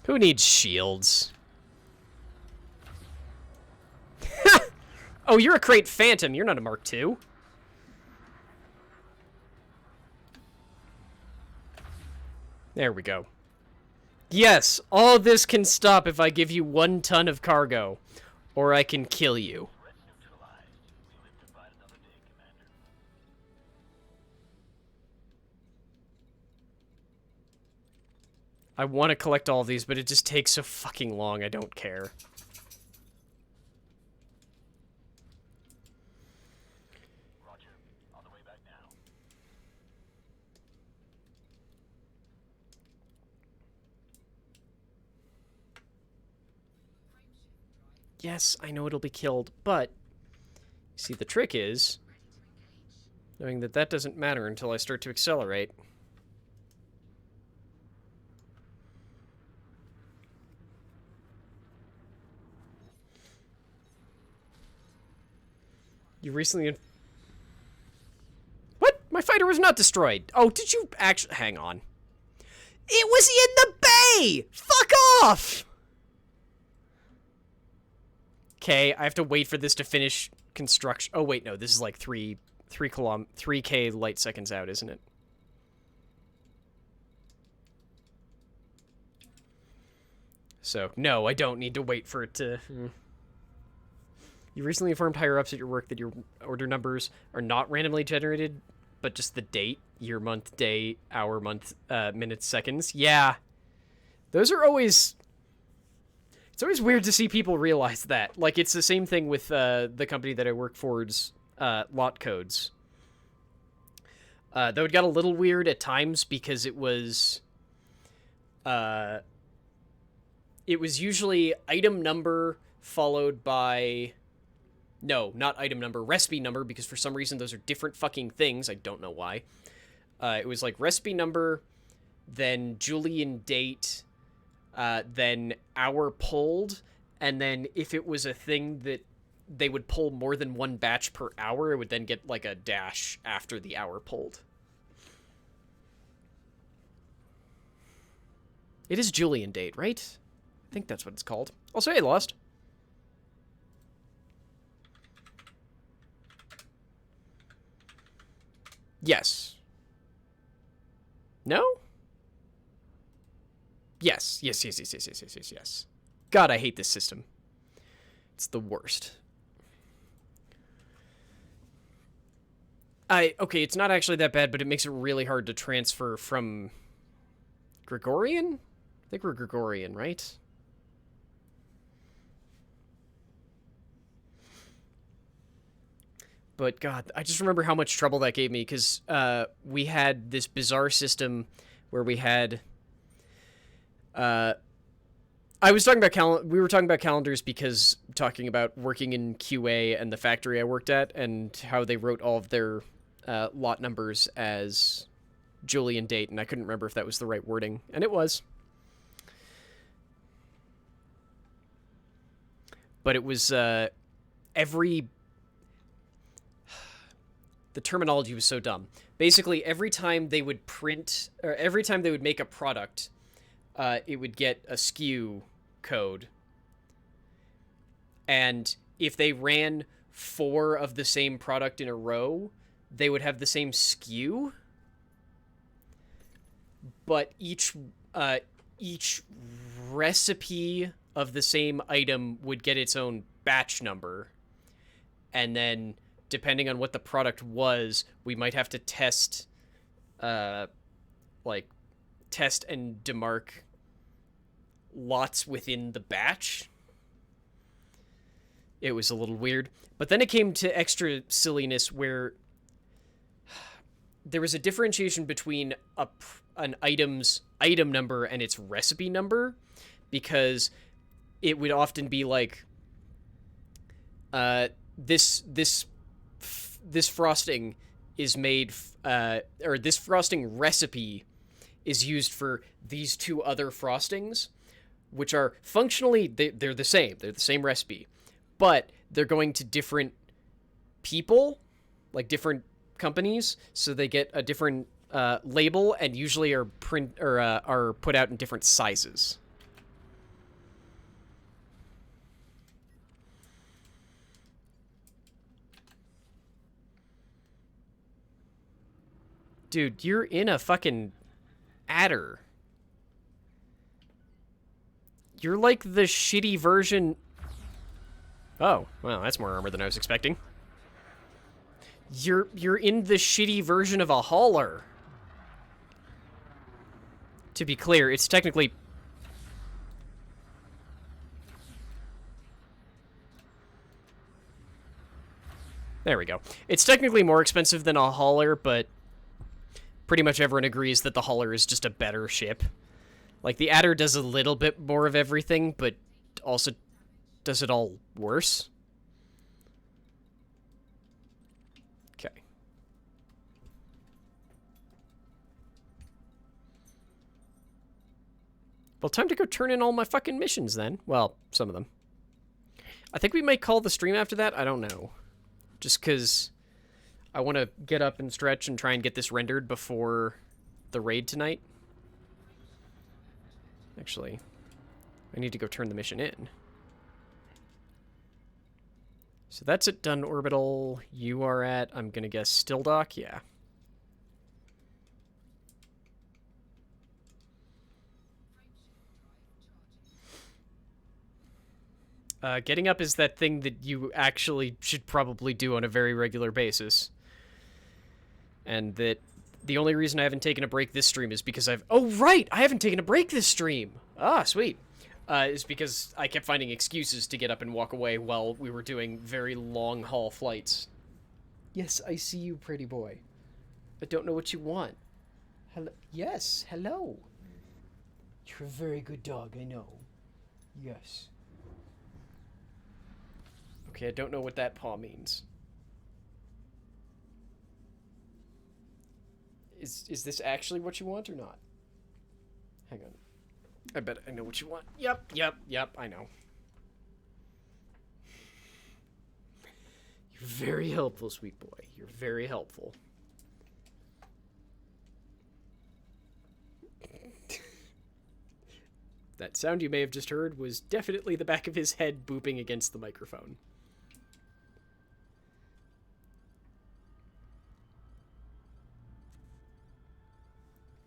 Who needs shields? Oh, you're a Crate Phantom. You're not a Mark II. There we go. Yes, all this can stop if I give you 1 ton of cargo. Or I can kill you. Threats neutralized. We live to fight another day, Commander. I want to collect all of these, but it just takes so fucking long. I don't care. Roger. On the way back now. Yes, I know it'll be killed, but... See, the trick is... knowing that that doesn't matter until I start to accelerate. You recently... What? My fighter was not destroyed. Oh, did you actually... Hang on. It was in the bay! Fuck off! Okay, I have to wait for this to finish construction. Oh, wait, no. This is like 3K light seconds out, isn't it? So, no, I don't need to wait for it to... You recently informed higher-ups at your work that your order numbers are not randomly generated, but just the date, year, month, day, hour, month, minutes, seconds. Yeah. Those are always... It's always weird to see people realize that. Like, it's the same thing with the company that I work for's lot codes. Though it got a little weird at times because it was usually item number followed by... No, not item number, recipe number, because for some reason those are different fucking things. I don't know why. It was like recipe number, then Julian date, then hour pulled, and then if it was a thing that they would pull more than 1 batch per hour, it would then get like a dash after the hour pulled. It is Julian date, right? I think that's what it's called. Also, hey, Lost. Yes. No? Yes. Yes. God, I hate this system. It's the worst. Okay, it's not actually that bad, but it makes it really hard to transfer from Gregorian? I think we're Gregorian, right? But God, I just remember how much trouble that gave me because we had this bizarre system where we had. I was talking about we were talking about calendars because talking about working in QA and the factory I worked at and how they wrote all of their lot numbers as Julian date, and I couldn't remember if that was the right wording, and it was. But it was every... The terminology was so dumb. Basically, every time they would print, or every time they would make a product, it would get a SKU code. And if they ran 4 of the same product in a row, they would have the same SKU. But each recipe of the same item would get its own batch number. And then, depending on what the product was, we might have to test, test and demark lots within the batch. It was a little weird. But then it came to extra silliness where there was a differentiation between an item's item number and its recipe number, because it would often be like, this frosting is made, or this frosting recipe is used for these two other frostings, which are functionally, they're the same. They're the same recipe, but they're going to different people, like different companies, so they get a different label, and usually are are put out in different sizes. Dude, you're in a fucking adder. You're like the shitty version. Oh, well, that's more armor than I was expecting. You're in the shitty version of a hauler. To be clear, it's technically... There we go. It's technically more expensive than a hauler, but pretty much everyone agrees that the hauler is just a better ship. Like, the adder does a little bit more of everything, but also does it all worse. Okay. Well, time to go turn in all my fucking missions then. Well, some of them. I think we might call the stream after that. I don't know. Just because I want to get up and stretch and try and get this rendered before the raid tonight. Actually, I need to go turn the mission in. So that's at Dun Orbital. You are at, I'm going to guess, Still Dock? Yeah. Getting up is that thing that you actually should probably do on a very regular basis. And that the only reason I haven't taken a break this stream is because Oh, right! I haven't taken a break this stream! Ah, sweet. Is because I kept finding excuses to get up and walk away while we were doing very long-haul flights. Yes, I see you, pretty boy. I don't know what you want. Hello? Yes, hello. You're a very good dog, I know. Yes. Okay, I don't know what that paw means. Is this actually what you want or not? Hang on. I bet I know what you want. Yep, I know. You're very helpful, sweet boy. You're very helpful. That sound you may have just heard was definitely the back of his head booping against the microphone.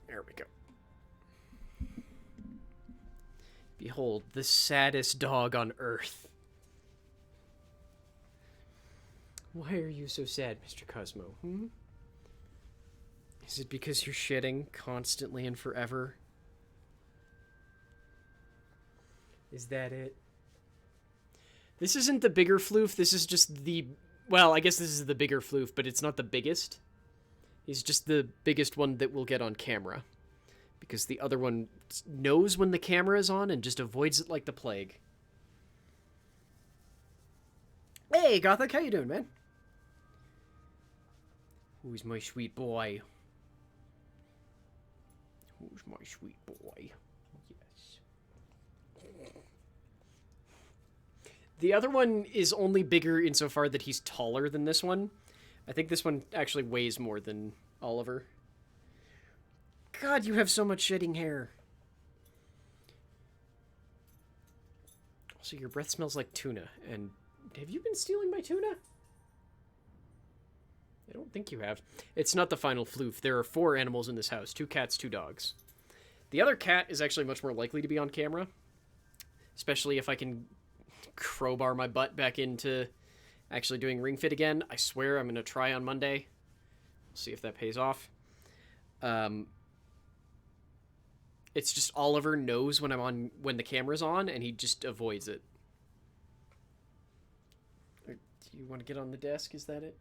There we go. Behold, the saddest dog on Earth. Why are you so sad, Mr. Cosmo? Is it because you're shitting constantly and forever? Is that it? This isn't the bigger floof, this is just the... Well, I guess this is the bigger floof, but it's not the biggest. He's just the biggest one that we'll get on camera. Because the other one knows when the camera is on and just avoids it like the plague. Hey, Gothic, how you doing, man? Who's my sweet boy? Who's my sweet boy? Yes. The other one is only bigger insofar that he's taller than this one. I think this one actually weighs more than Oliver. God, you have so much shedding hair. Also, your breath smells like tuna. And have you been stealing my tuna? I don't think you have. It's not the final floof. There are 4 animals in this house. 2 cats, 2 dogs. The other cat is actually much more likely to be on camera. especially if I can crowbar my butt back into actually doing Ring Fit again. I swear I'm going to try on Monday. See if that pays off. It's just Oliver knows when the camera's on, and he just avoids it. Do you want to get on the desk? Is that it?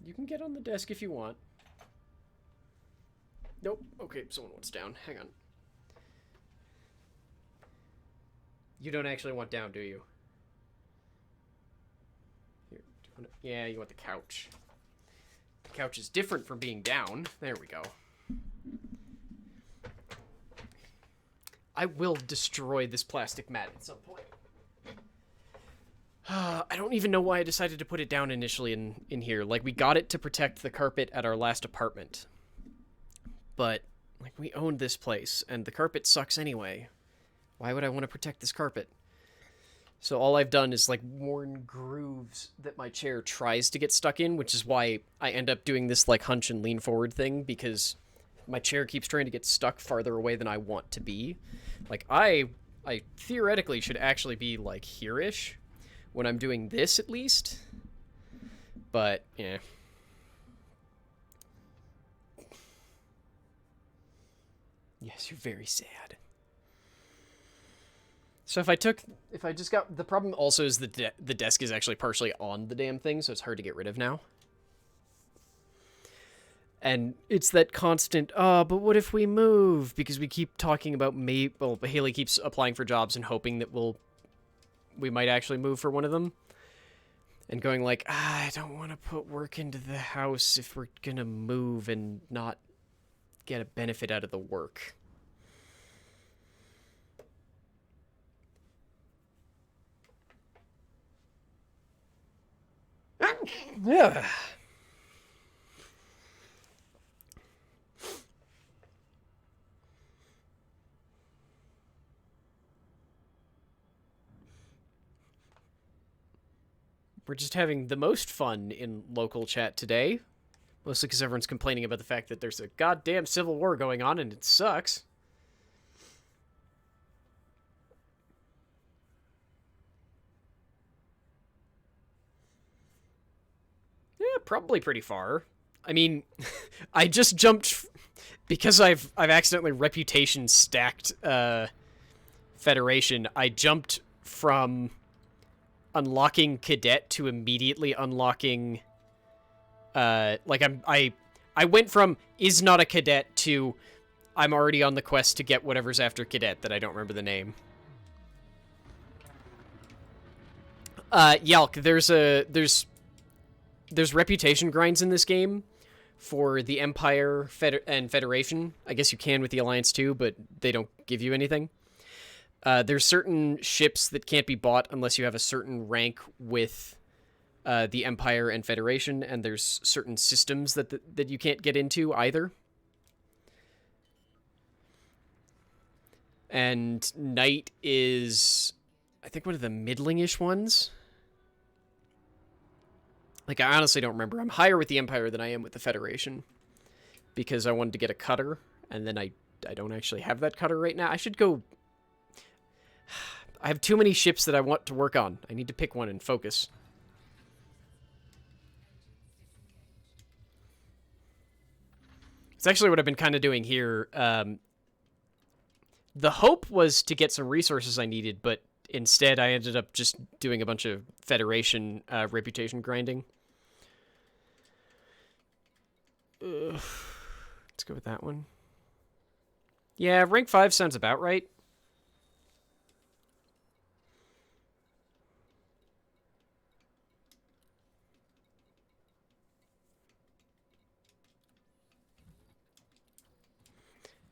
You can get on the desk if you want. Nope. Okay, someone wants down. Hang on. You don't actually want down, do you? Here, yeah, you want the couch. The couch is different from being down. There we go. I will destroy this plastic mat at some point. I don't even know why I decided to put it down initially in here. Like, we got it to protect the carpet at our last apartment. But, like, we owned this place, and the carpet sucks anyway. Why would I want to protect this carpet? So all I've done is, like, worn grooves that my chair tries to get stuck in, which is why I end up doing this, like, hunch and lean forward thing, because my chair keeps trying to get stuck farther away than I want to be. Like, I theoretically should actually be, like, here-ish when I'm doing this, at least. But, yeah. Yes, you're very sad. So if I just got... The problem also is the desk is actually partially on the damn thing, so it's hard to get rid of now. And it's that constant, but what if we move? Because we keep talking about Haley keeps applying for jobs and hoping that we might actually move for one of them. And going like, I don't want to put work into the house if we're gonna move and not get a benefit out of the work. Yeah. We're just having the most fun in local chat today. Mostly because everyone's complaining about the fact that there's a goddamn civil war going on and it sucks. Yeah, probably pretty far. I mean, I just jumped... Because I've accidentally reputation stacked Federation, I jumped from unlocking Cadet to immediately unlocking... like, I went from is not a Cadet to I'm already on the quest to get whatever's after Cadet that I don't remember the name. Yalk, there's reputation grinds in this game for the Empire and Federation. I guess you can with the Alliance too, but they don't give you anything. There's certain ships that can't be bought unless you have a certain rank with the Empire and Federation, and there's certain systems that you can't get into either. And Knight is, I think, one of the middling-ish ones. Like, I honestly don't remember. I'm higher with the Empire than I am with the Federation. Because I wanted to get a cutter, and then I don't actually have that cutter right now. I should go... I have too many ships that I want to work on. I need to pick one and focus. It's actually what I've been kind of doing here. The hope was to get some resources I needed, but instead I ended up just doing a bunch of Federation reputation grinding. Let's go with that one. Yeah, rank 5 sounds about right.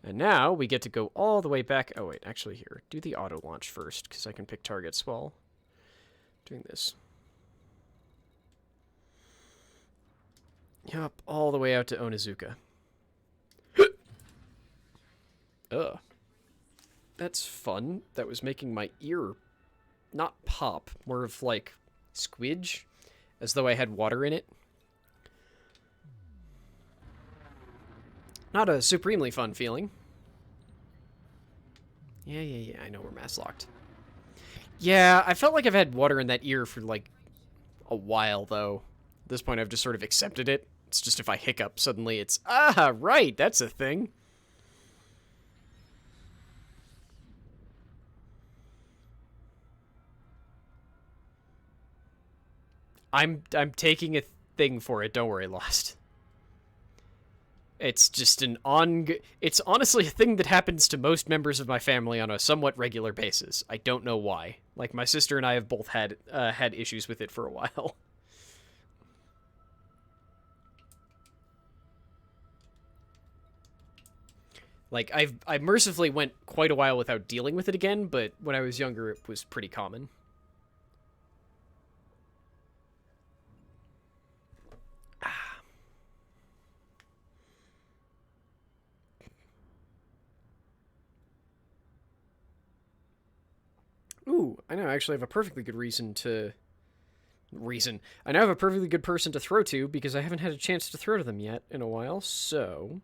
And now we get to go all the way back. Oh, wait, actually here. Do the auto launch first, because I can pick targets while doing this. Yup, all the way out to Onizuka. Ugh. That's fun. That was making my ear not pop, more of like squidge, as though I had water in it. Not a supremely fun feeling. Yeah, I know we're mass locked. Yeah, I felt like I've had water in that ear for, like, a while, though. At this point, I've just sort of accepted it. It's just if I hiccup, suddenly it's, ah, right, that's a thing. I'm taking a thing for it, don't worry, Lost. It's just it's honestly a thing that happens to most members of my family on a somewhat regular basis. I don't know why. Like, my sister and I have both had issues with it for a while. Like, I mercifully went quite a while without dealing with it again, but when I was younger, it was pretty common. Ooh, I now actually have a perfectly good reason to... I now have a perfectly good person to throw to because I haven't had a chance to throw to them yet in a while, so...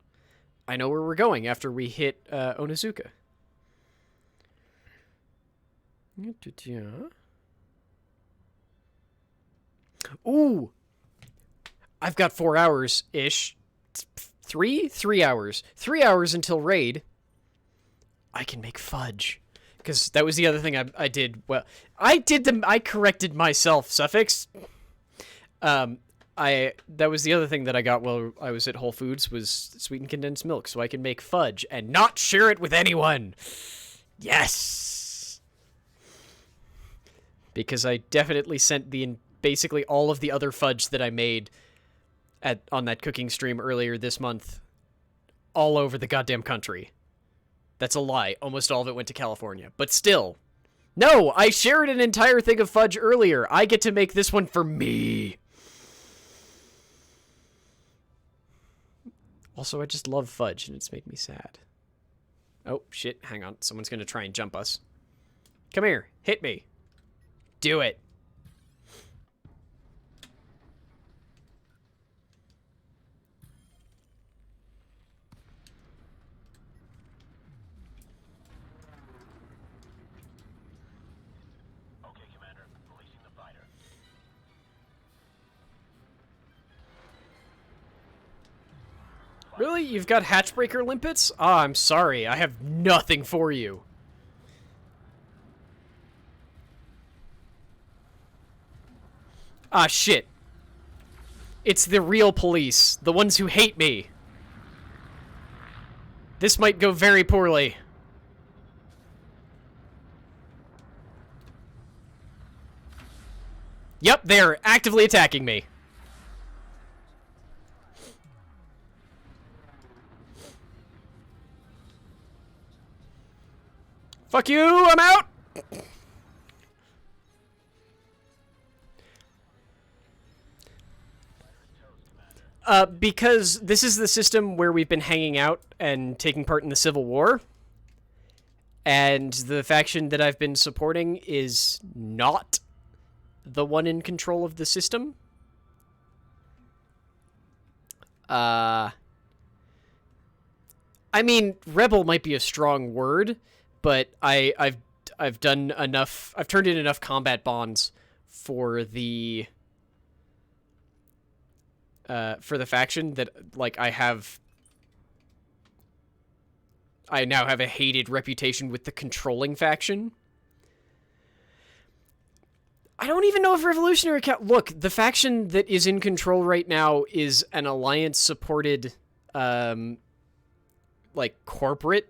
I know where we're going after we hit Onizuka. Ooh! I've got 4 hours-ish. 3? 3 hours. 3 hours until raid. I can make fudge. Because that was the other thing I did. Well, I corrected myself, Suffix. That was the other thing that I got while I was at Whole Foods was sweetened condensed milk, so I can make fudge and not share it with anyone. Yes! Because I definitely sent basically all of the other fudge that I made on that cooking stream earlier this month all over the goddamn country. That's a lie. Almost all of it went to California. But still. No, I shared an entire thing of fudge earlier. I get to make this one for me. Also, I just love fudge, and it's made me sad. Oh, shit. Hang on. Someone's going to try and jump us. Come here. Hit me. Do it. Okay, Commander. Releasing the fighter. Really? You've got hatchbreaker limpets? Ah, I'm sorry. I have nothing for you. Ah, shit. It's the real police. The ones who hate me. This might go very poorly. Yep, they're actively attacking me. Fuck you, I'm out! Because this is the system where we've been hanging out and taking part in the Civil War. And the faction that I've been supporting is not the one in control of the system. I mean, rebel might be a strong word, but I've done enough. I've turned in enough combat bonds for the faction that, like, I now have a hated reputation with the controlling faction. I don't even know if Revolutionary look, the faction that is in control right now is an alliance-supported, like, corporate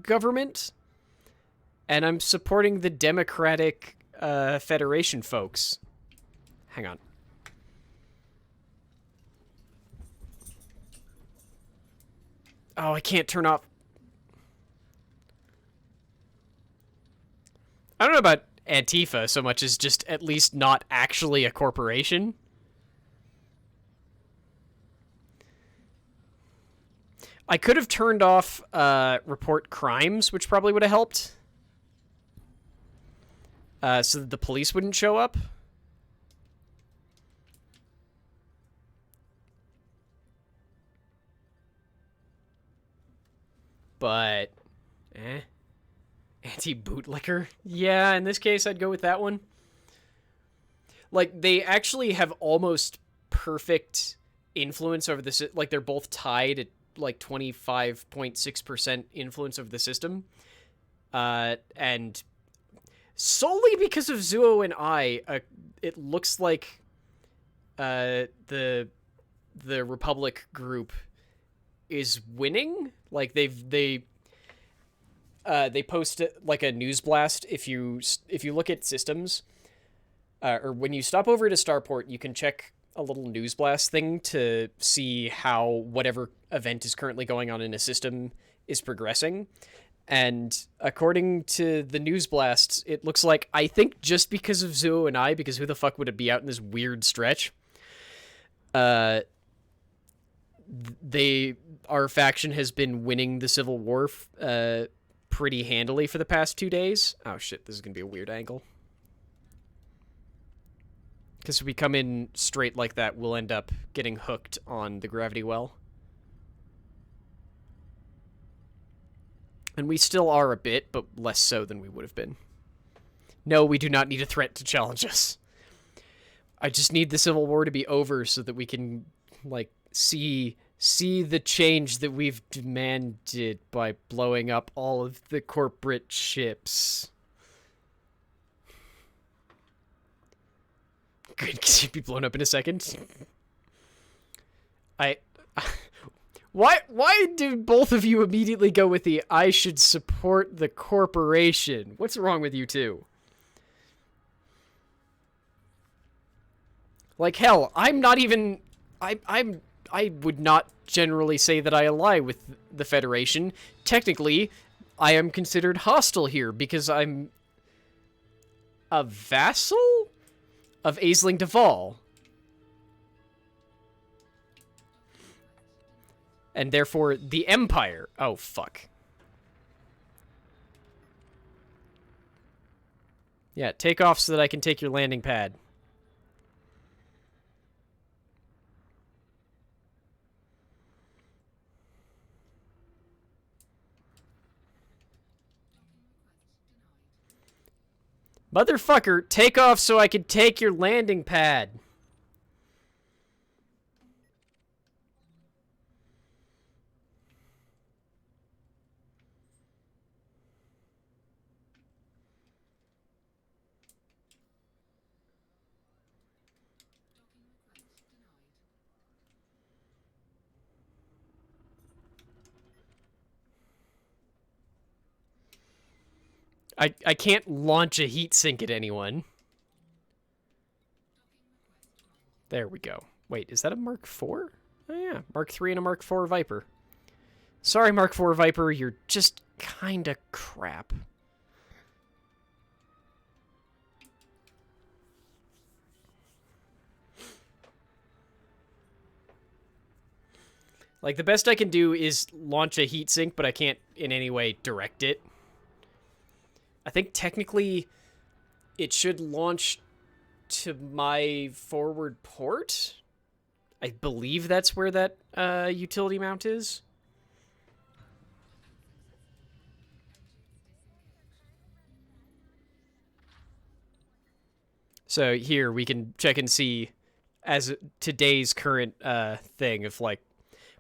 government, and I'm supporting the Democratic Federation folks. Hang on. Oh, I can't turn off. I don't know about Antifa so much as just at least not actually a corporation. I could have turned off report crimes, which probably would have helped. So that the police wouldn't show up. But Eh. Anti-bootlicker? Yeah, in this case, I'd go with that one. Like, they actually have almost perfect influence over the... Like, they're both tied at, like, 25.6% influence over the system. And solely because of Zuo and I, it looks like the Republic group is winning. Like, they post like a news blast if you look at systems, or when you stop over to Starport, you can check a little news blast thing to see how whatever event is currently going on in a system is progressing. And according to the news blasts, it looks like, I think just because of Zuo and I, because who the fuck would it be out in this weird stretch? Our faction has been winning the Civil War pretty handily for the past 2 days. Oh shit, this is gonna be a weird angle. Because if we come in straight like that, we'll end up getting hooked on the gravity well. And we still are a bit, but less so than we would have been. No, we do not need a threat to challenge us. I just need the Civil War to be over so that we can, like, see the change that we've demanded by blowing up all of the corporate ships. Good, because you'd be blown up in a second. Why do both of you immediately go with the I should support the corporation? What's wrong with you two? Like, hell, I'm not even... I would not generally say that I ally with the Federation. Technically, I am considered hostile here because I'm a vassal of Aisling Duval. And therefore, the Empire. Oh, fuck. Yeah, take off so that I can take your landing pad. Motherfucker, take off so I can take your landing pad. I can't launch a heat sink at anyone. There we go. Wait, is that a Mark IV? Oh yeah, Mark III and a Mark IV Viper. Sorry, Mark IV Viper, you're just kinda crap. Like, the best I can do is launch a heat sink, but I can't in any way direct it. I think technically it should launch to my forward port. I believe that's where that utility mount is. So here we can check and see as today's current thing of, like,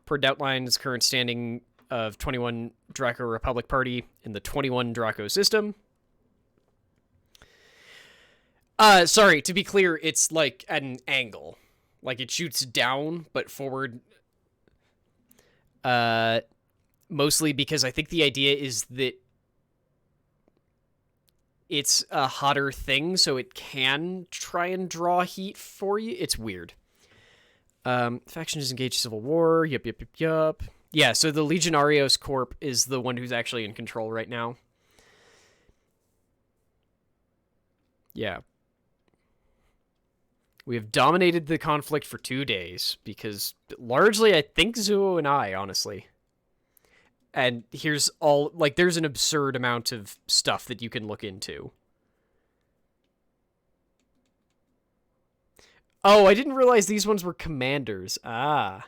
per Doubtline's current standing of 21 Draco Republic Party in the 21 Draco system. Sorry, to be clear, it's like at an angle. Like, it shoots down, but forward. Mostly because I think the idea is that it's a hotter thing, so it can try and draw heat for you. It's weird. Faction is engaged in civil war. Yup. Yeah, so the Legionarios Corp is the one who's actually in control right now. Yeah. We have dominated the conflict for 2 days, because largely I think Zuo and I, honestly. And here's all, like, there's an absurd amount of stuff that you can look into. Oh, I didn't realize these ones were commanders. Ah.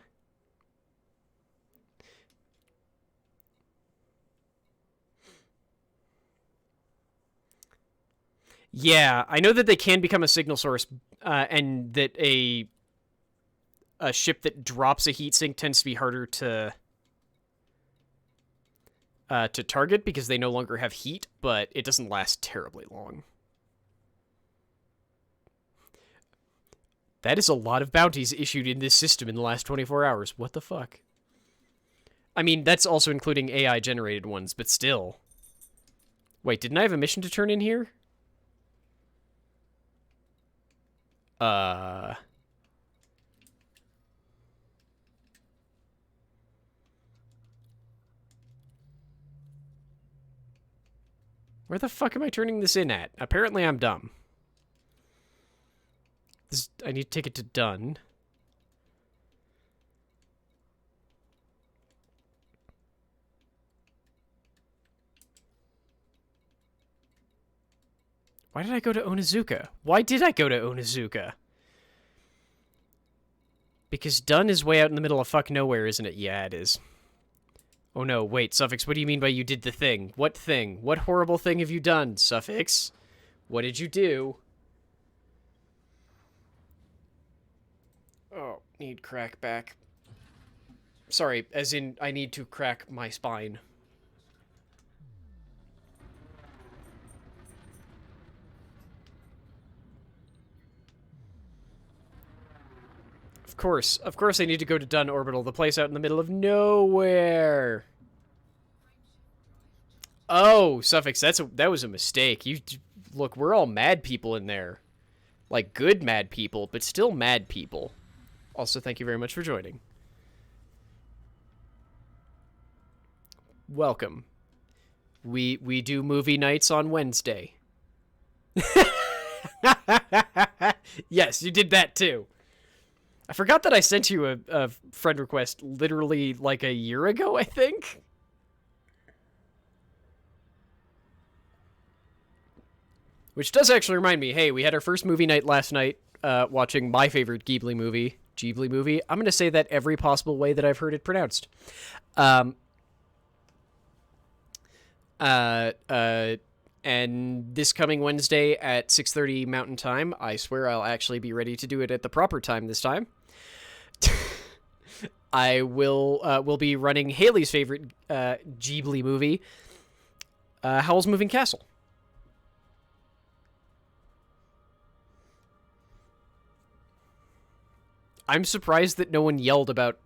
Yeah, I know that they can become a signal source, and that a ship that drops a heatsink tends to be harder to target because they no longer have heat, but it doesn't last terribly long. That is a lot of bounties issued in this system in the last 24 hours. What the fuck? I mean, that's also including AI-generated ones, but still. Wait, didn't I have a mission to turn in here? Where the fuck am I turning this in at? Apparently I'm dumb. I need to take it to done. Why did I go to Onizuka? Why did I go to Onizuka? Because done is way out in the middle of fuck nowhere, isn't it? Yeah, it is. Oh no, wait, Suffix, what do you mean by you did the thing? What thing? What horrible thing have you done, Suffix? What did you do? Oh, need crack back. Sorry, as in, I need to crack my spine. Of course I need to go to Dunn Orbital, the place out in the middle of nowhere. Oh, Suffix, that was a mistake. Look, we're all mad people in there. Like, good mad people, but still mad people. Also, thank you very much for joining. Welcome. We do movie nights on Wednesday. Yes, you did that too. I forgot that I sent you a friend request literally like a year ago, I think. Which does actually remind me, hey, we had our first movie night last night, watching my favorite Ghibli movie. I'm going to say that every possible way that I've heard it pronounced. And this coming Wednesday at 6:30 Mountain Time, I swear I'll actually be ready to do it at the proper time this time. I will be running Haley's favorite Ghibli movie, Howl's Moving Castle. I'm surprised that no one yelled about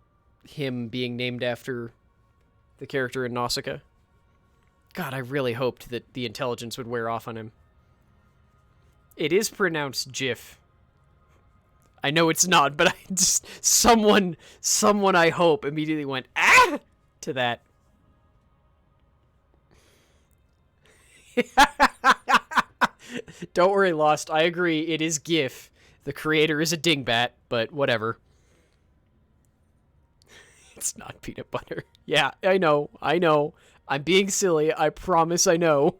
him being named after the character in Nausicaa. God, I really hoped that the intelligence would wear off on him. It is pronounced Jif. I know it's not, but I just someone I hope immediately went to that. Don't worry, Lost. I agree. It is GIF. The creator is a dingbat, but whatever. It's not peanut butter. Yeah, I know. I'm being silly. I promise I know.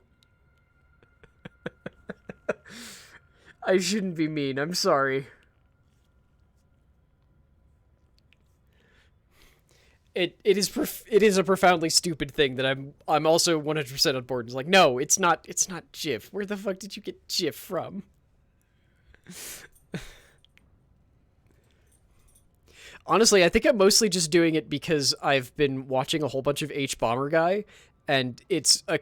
I shouldn't be mean. I'm sorry. It is a profoundly stupid thing that I'm also 100% on board. It's like, no, it's not Jif. Where the fuck did you get Jif from? Honestly, I think I'm mostly just doing it because I've been watching a whole bunch of H Bomber Guy, and it's a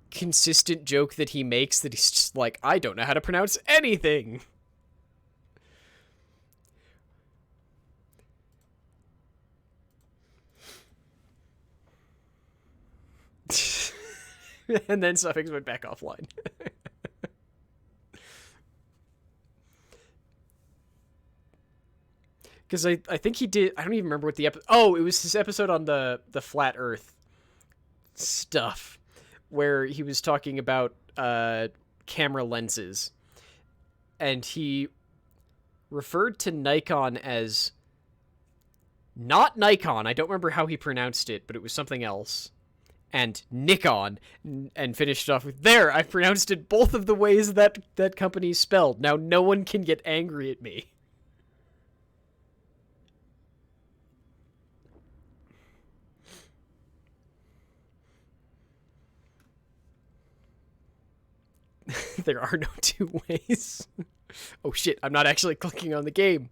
consistent joke that he makes that he's just like, I don't know how to pronounce anything. And then Suffix went back offline. Because I think he did. I don't even remember what the episode. Oh, it was his episode on the flat Earth stuff, where he was talking about camera lenses, and he referred to Nikon as not Nikon. I don't remember how he pronounced it, but it was something else. And Nikon, and finished it off with, there, I pronounced it both of the ways that company's spelled. Now no one can get angry at me. There are no two ways. Oh shit, I'm not actually clicking on the game.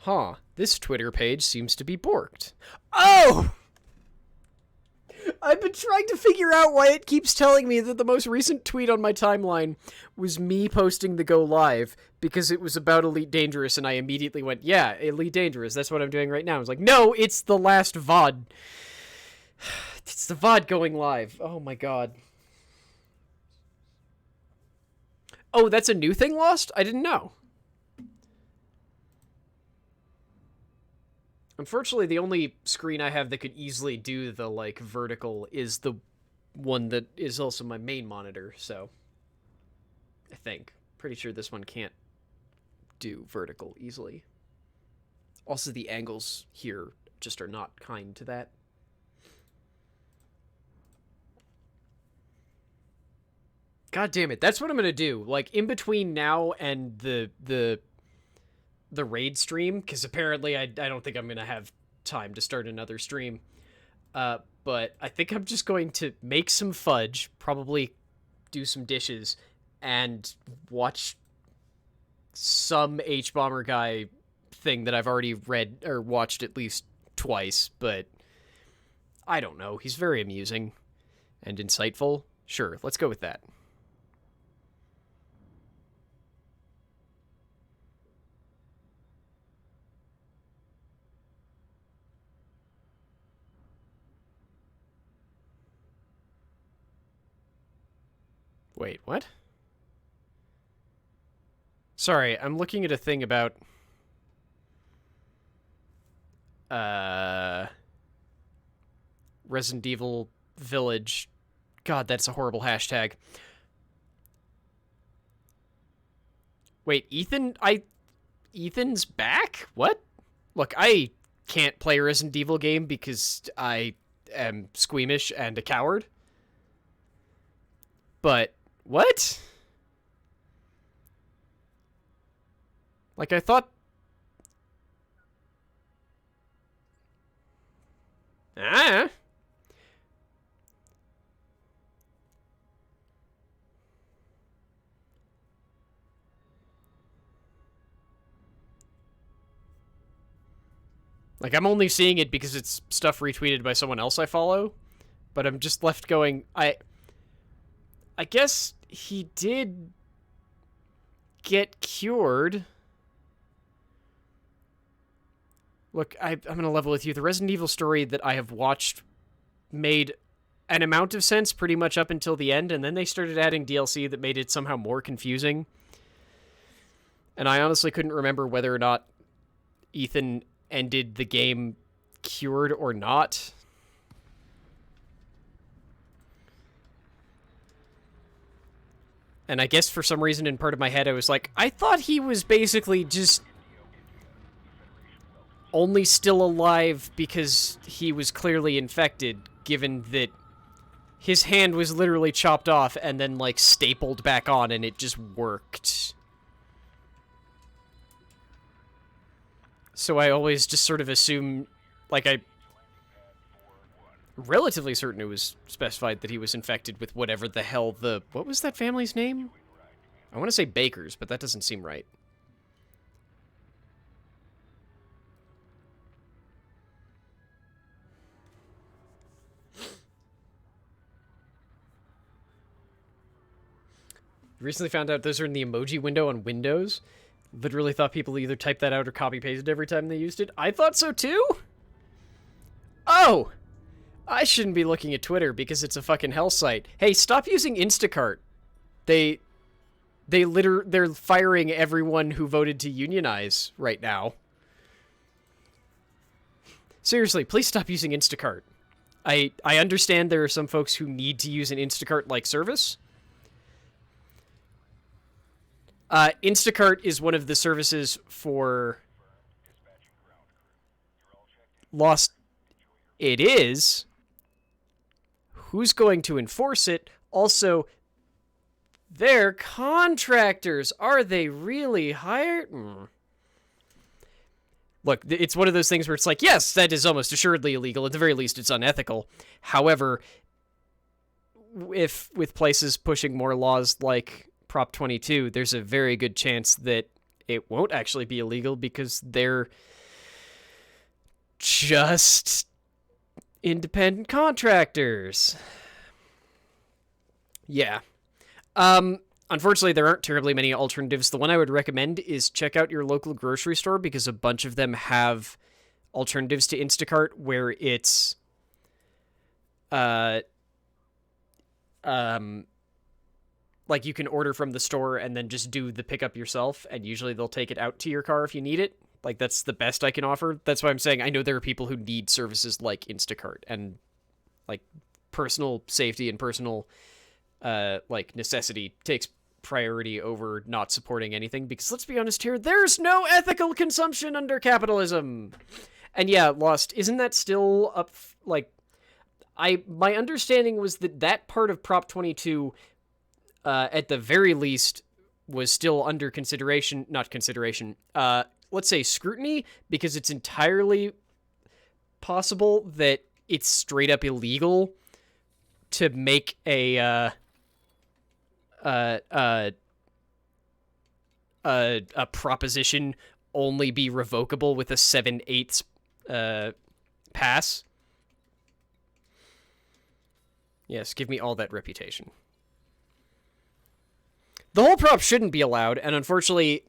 Huh, this Twitter page seems to be borked. Oh! I've been trying to figure out why it keeps telling me that the most recent tweet on my timeline was me posting the go live because it was about Elite Dangerous, and I immediately went, yeah, Elite Dangerous, that's what I'm doing right now. I was like, no, it's the last VOD. It's the VOD going live. Oh my god. Oh, that's a new thing, Lost? I didn't know. Unfortunately, the only screen I have that could easily do the, like, vertical is the one that is also my main monitor, so... I think. Pretty sure this one can't do vertical easily. Also, the angles here just are not kind to that. God damn it, that's what I'm gonna do. Like, in between now and the raid stream, because apparently I don't think I'm gonna have time to start another stream. But I think I'm just going to make some fudge, probably do some dishes, and watch some H-Bomber guy thing that I've already read or watched at least twice, but I don't know. He's very amusing and insightful. Sure, let's go with that. Wait, what? Sorry, I'm looking at a thing about... Resident Evil Village. God, that's a horrible hashtag. Wait, Ethan's back? What? Look, I can't play a Resident Evil game because I am squeamish and a coward. But, what? Like, I thought... Ah? Like, I'm only seeing it because it's stuff retweeted by someone else I follow, but I'm just left going, I guess he did get cured. Look, I'm going to level with you. The Resident Evil story that I have watched made an amount of sense pretty much up until the end, and then they started adding DLC that made it somehow more confusing. And I honestly couldn't remember whether or not Ethan ended the game cured or not. And I guess for some reason in part of my head I was like, I thought he was basically just only still alive because he was clearly infected, given that his hand was literally chopped off and then, like, stapled back on and it just worked. So I always just sort of assume, like, I'm relatively certain it was specified that he was infected with whatever the hell the... What was that family's name? I want to say Bakers, but that doesn't seem right. Recently found out those are in the emoji window on Windows. Literally thought people either typed that out or copy-pasted every time they used it. I thought so too? Oh! I shouldn't be looking at Twitter because it's a fucking hell site. Hey, stop using Instacart. They're firing everyone who voted to unionize right now. Seriously, please stop using Instacart. I understand there are some folks who need to use an Instacart-like service. Instacart is one of the services for Lost. It is. Who's going to enforce it? Also, They're contractors. Are they really hired? Look, it's one of those things where it's like, yes, that is almost assuredly illegal. At the very least, it's unethical. However, if with places pushing more laws like Prop 22, there's a very good chance that it won't actually be illegal because they're just independent contractors. Yeah. Unfortunately, there aren't terribly many alternatives. The one I would recommend is check out your local grocery store because a bunch of them have alternatives to Instacart where it's like you can order from the store and then just do the pickup yourself, and usually they'll take it out to your car if you need it. Like, that's the best I can offer. That's why I'm saying I know there are people who need services like Instacart, and like personal safety and personal like necessity takes priority over not supporting anything, because let's be honest here, there's no ethical consumption under capitalism. And yeah, Lost, isn't that still up? Like, my understanding was that part of Prop 22 at the very least was still under consideration, not consideration, let's say scrutiny, because it's entirely possible that it's straight up illegal to make a proposition only be revocable with a 7/8 pass. Yes, give me all that reputation. The whole prop shouldn't be allowed, and unfortunately,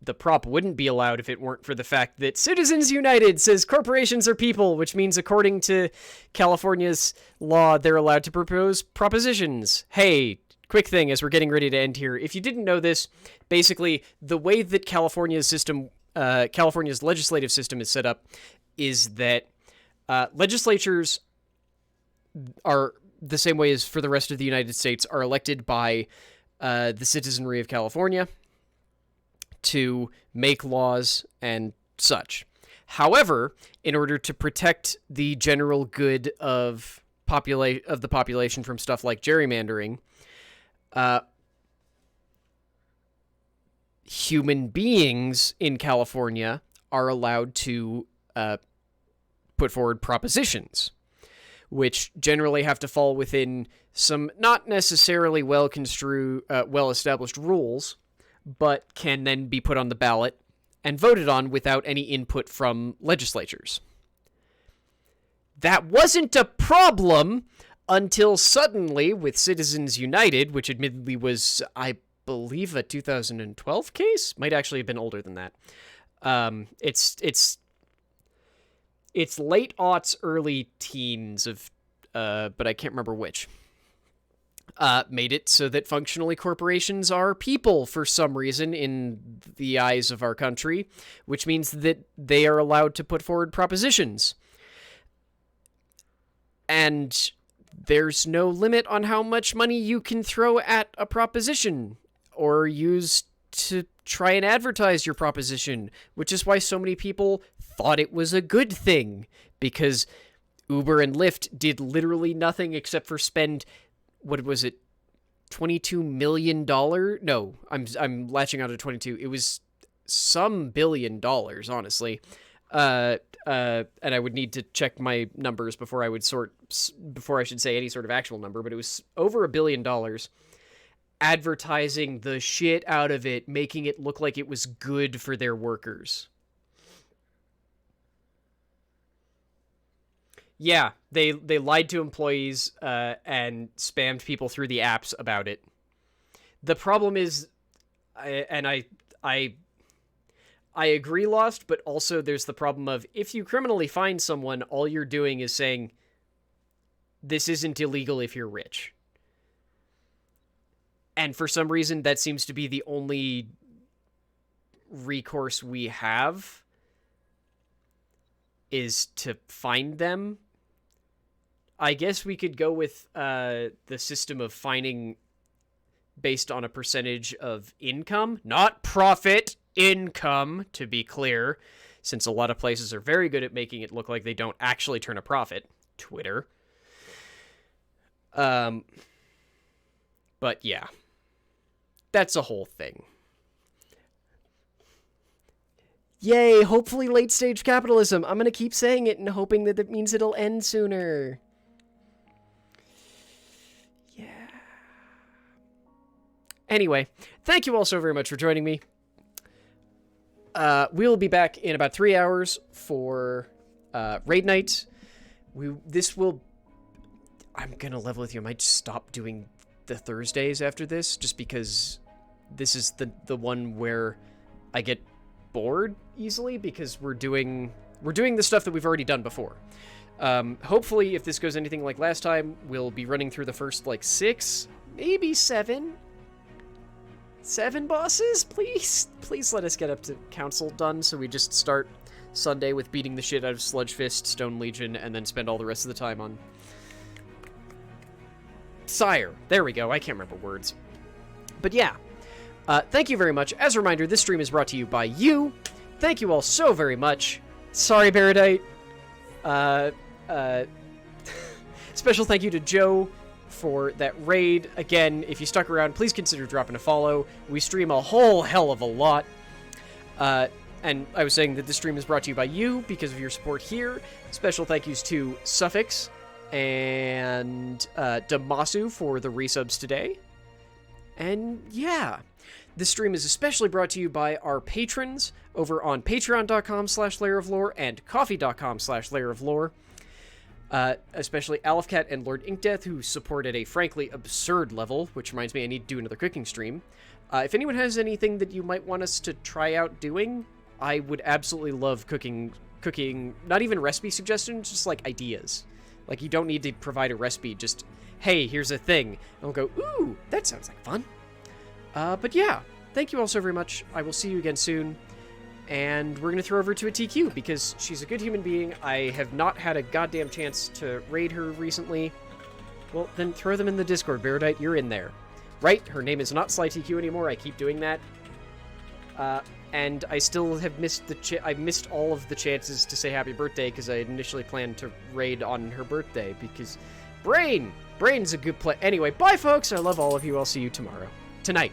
the prop wouldn't be allowed if it weren't for the fact that Citizens United says corporations are people, which means according to California's law, they're allowed to propose propositions. Hey, quick thing as we're getting ready to end here. If you didn't know this, basically, the way that California's legislative system is set up is that legislatures are the same way as for the rest of the United States, are elected by the citizenry of California to make laws and such. However, in order to protect the general good of the population from stuff like gerrymandering, human beings in California are allowed to put forward propositions, which generally have to fall within some not necessarily well-established rules, but can then be put on the ballot and voted on without any input from legislatures. That wasn't a problem until suddenly, with Citizens United, which admittedly was, I believe, a 2012 case? Might actually have been older than that. It's late aughts, early teens of, but I can't remember which. Made it so that functionally corporations are people for some reason in the eyes of our country, which means that they are allowed to put forward propositions. And there's no limit on how much money you can throw at a proposition or use to try and advertise your proposition, which is why so many people thought it was a good thing, because Uber and Lyft did literally nothing except for spend, what was it, $22 million? No, I'm latching on to 22. It was some $1 billion, honestly. And I would need to check my numbers before I should say any sort of actual number, but it was over $1 billion, advertising the shit out of it, making it look like it was good for their workers. Yeah, they lied to employees and spammed people through the apps about it. The problem is, I agree, Lost, but also there's the problem of, if you criminally find someone, all you're doing is saying, this isn't illegal if you're rich. And for some reason, that seems to be the only recourse we have, is to find them. I guess we could go with the system of fining based on a percentage of income, not profit, income, to be clear, since a lot of places are very good at making it look like they don't actually turn a profit. Twitter. But yeah. that's a whole thing. Yay, hopefully late stage capitalism. I'm gonna keep saying it and hoping that it means it'll end sooner. Yeah. Anyway, thank you all so very much for joining me. We'll be back in about 3 hours for raid night. I'm gonna level with you. I might stop doing the Thursdays after this, just because this is the one where I get bored easily, because we're doing the stuff that we've already done before. Hopefully, if this goes anything like last time, we'll be running through the first, like, 6, maybe 7 bosses, please let us get up to council done, so we just start Sunday with beating the shit out of Sludge Fist, Stone Legion, and then spend all the rest of the time on Sire. There we go. I can't remember words. But yeah, thank you very much. As a reminder, this stream is brought to you by you. Thank you all so very much. Sorry, Baradite. Special thank you to Joe for that raid. Again, if you stuck around, please consider dropping a follow. We stream a whole hell of a lot. And I was saying that this stream is brought to you by you because of your support here. Special thank yous to Suffix and Damasu for the resubs today. And yeah, this stream is especially brought to you by our patrons over on patreon.com/layeroflore and coffee.com/layeroflore. Especially Alifcat and Lord Inkdeath, who support at a frankly absurd level, which reminds me I need to do another cooking stream. If anyone has anything that you might want us to try out doing, I would absolutely love cooking, not even recipe suggestions, just like ideas. Like, you don't need to provide a recipe, just, hey, here's a thing. And we'll go, ooh, that sounds like fun. But yeah, thank you all so very much. I will see you again soon. And we're going to throw over to a TQ, because she's a good human being. I have not had a goddamn chance to raid her recently. Well, then throw them in the Discord, Baradite. You're in there. Right? Her name is not SlyTQ anymore. I keep doing that. And I still have missed I missed all of the chances to say happy birthday, because I had initially planned to raid on her birthday, because Brain's a good play. Anyway, bye, folks. I love all of you. I'll see you tomorrow. Tonight.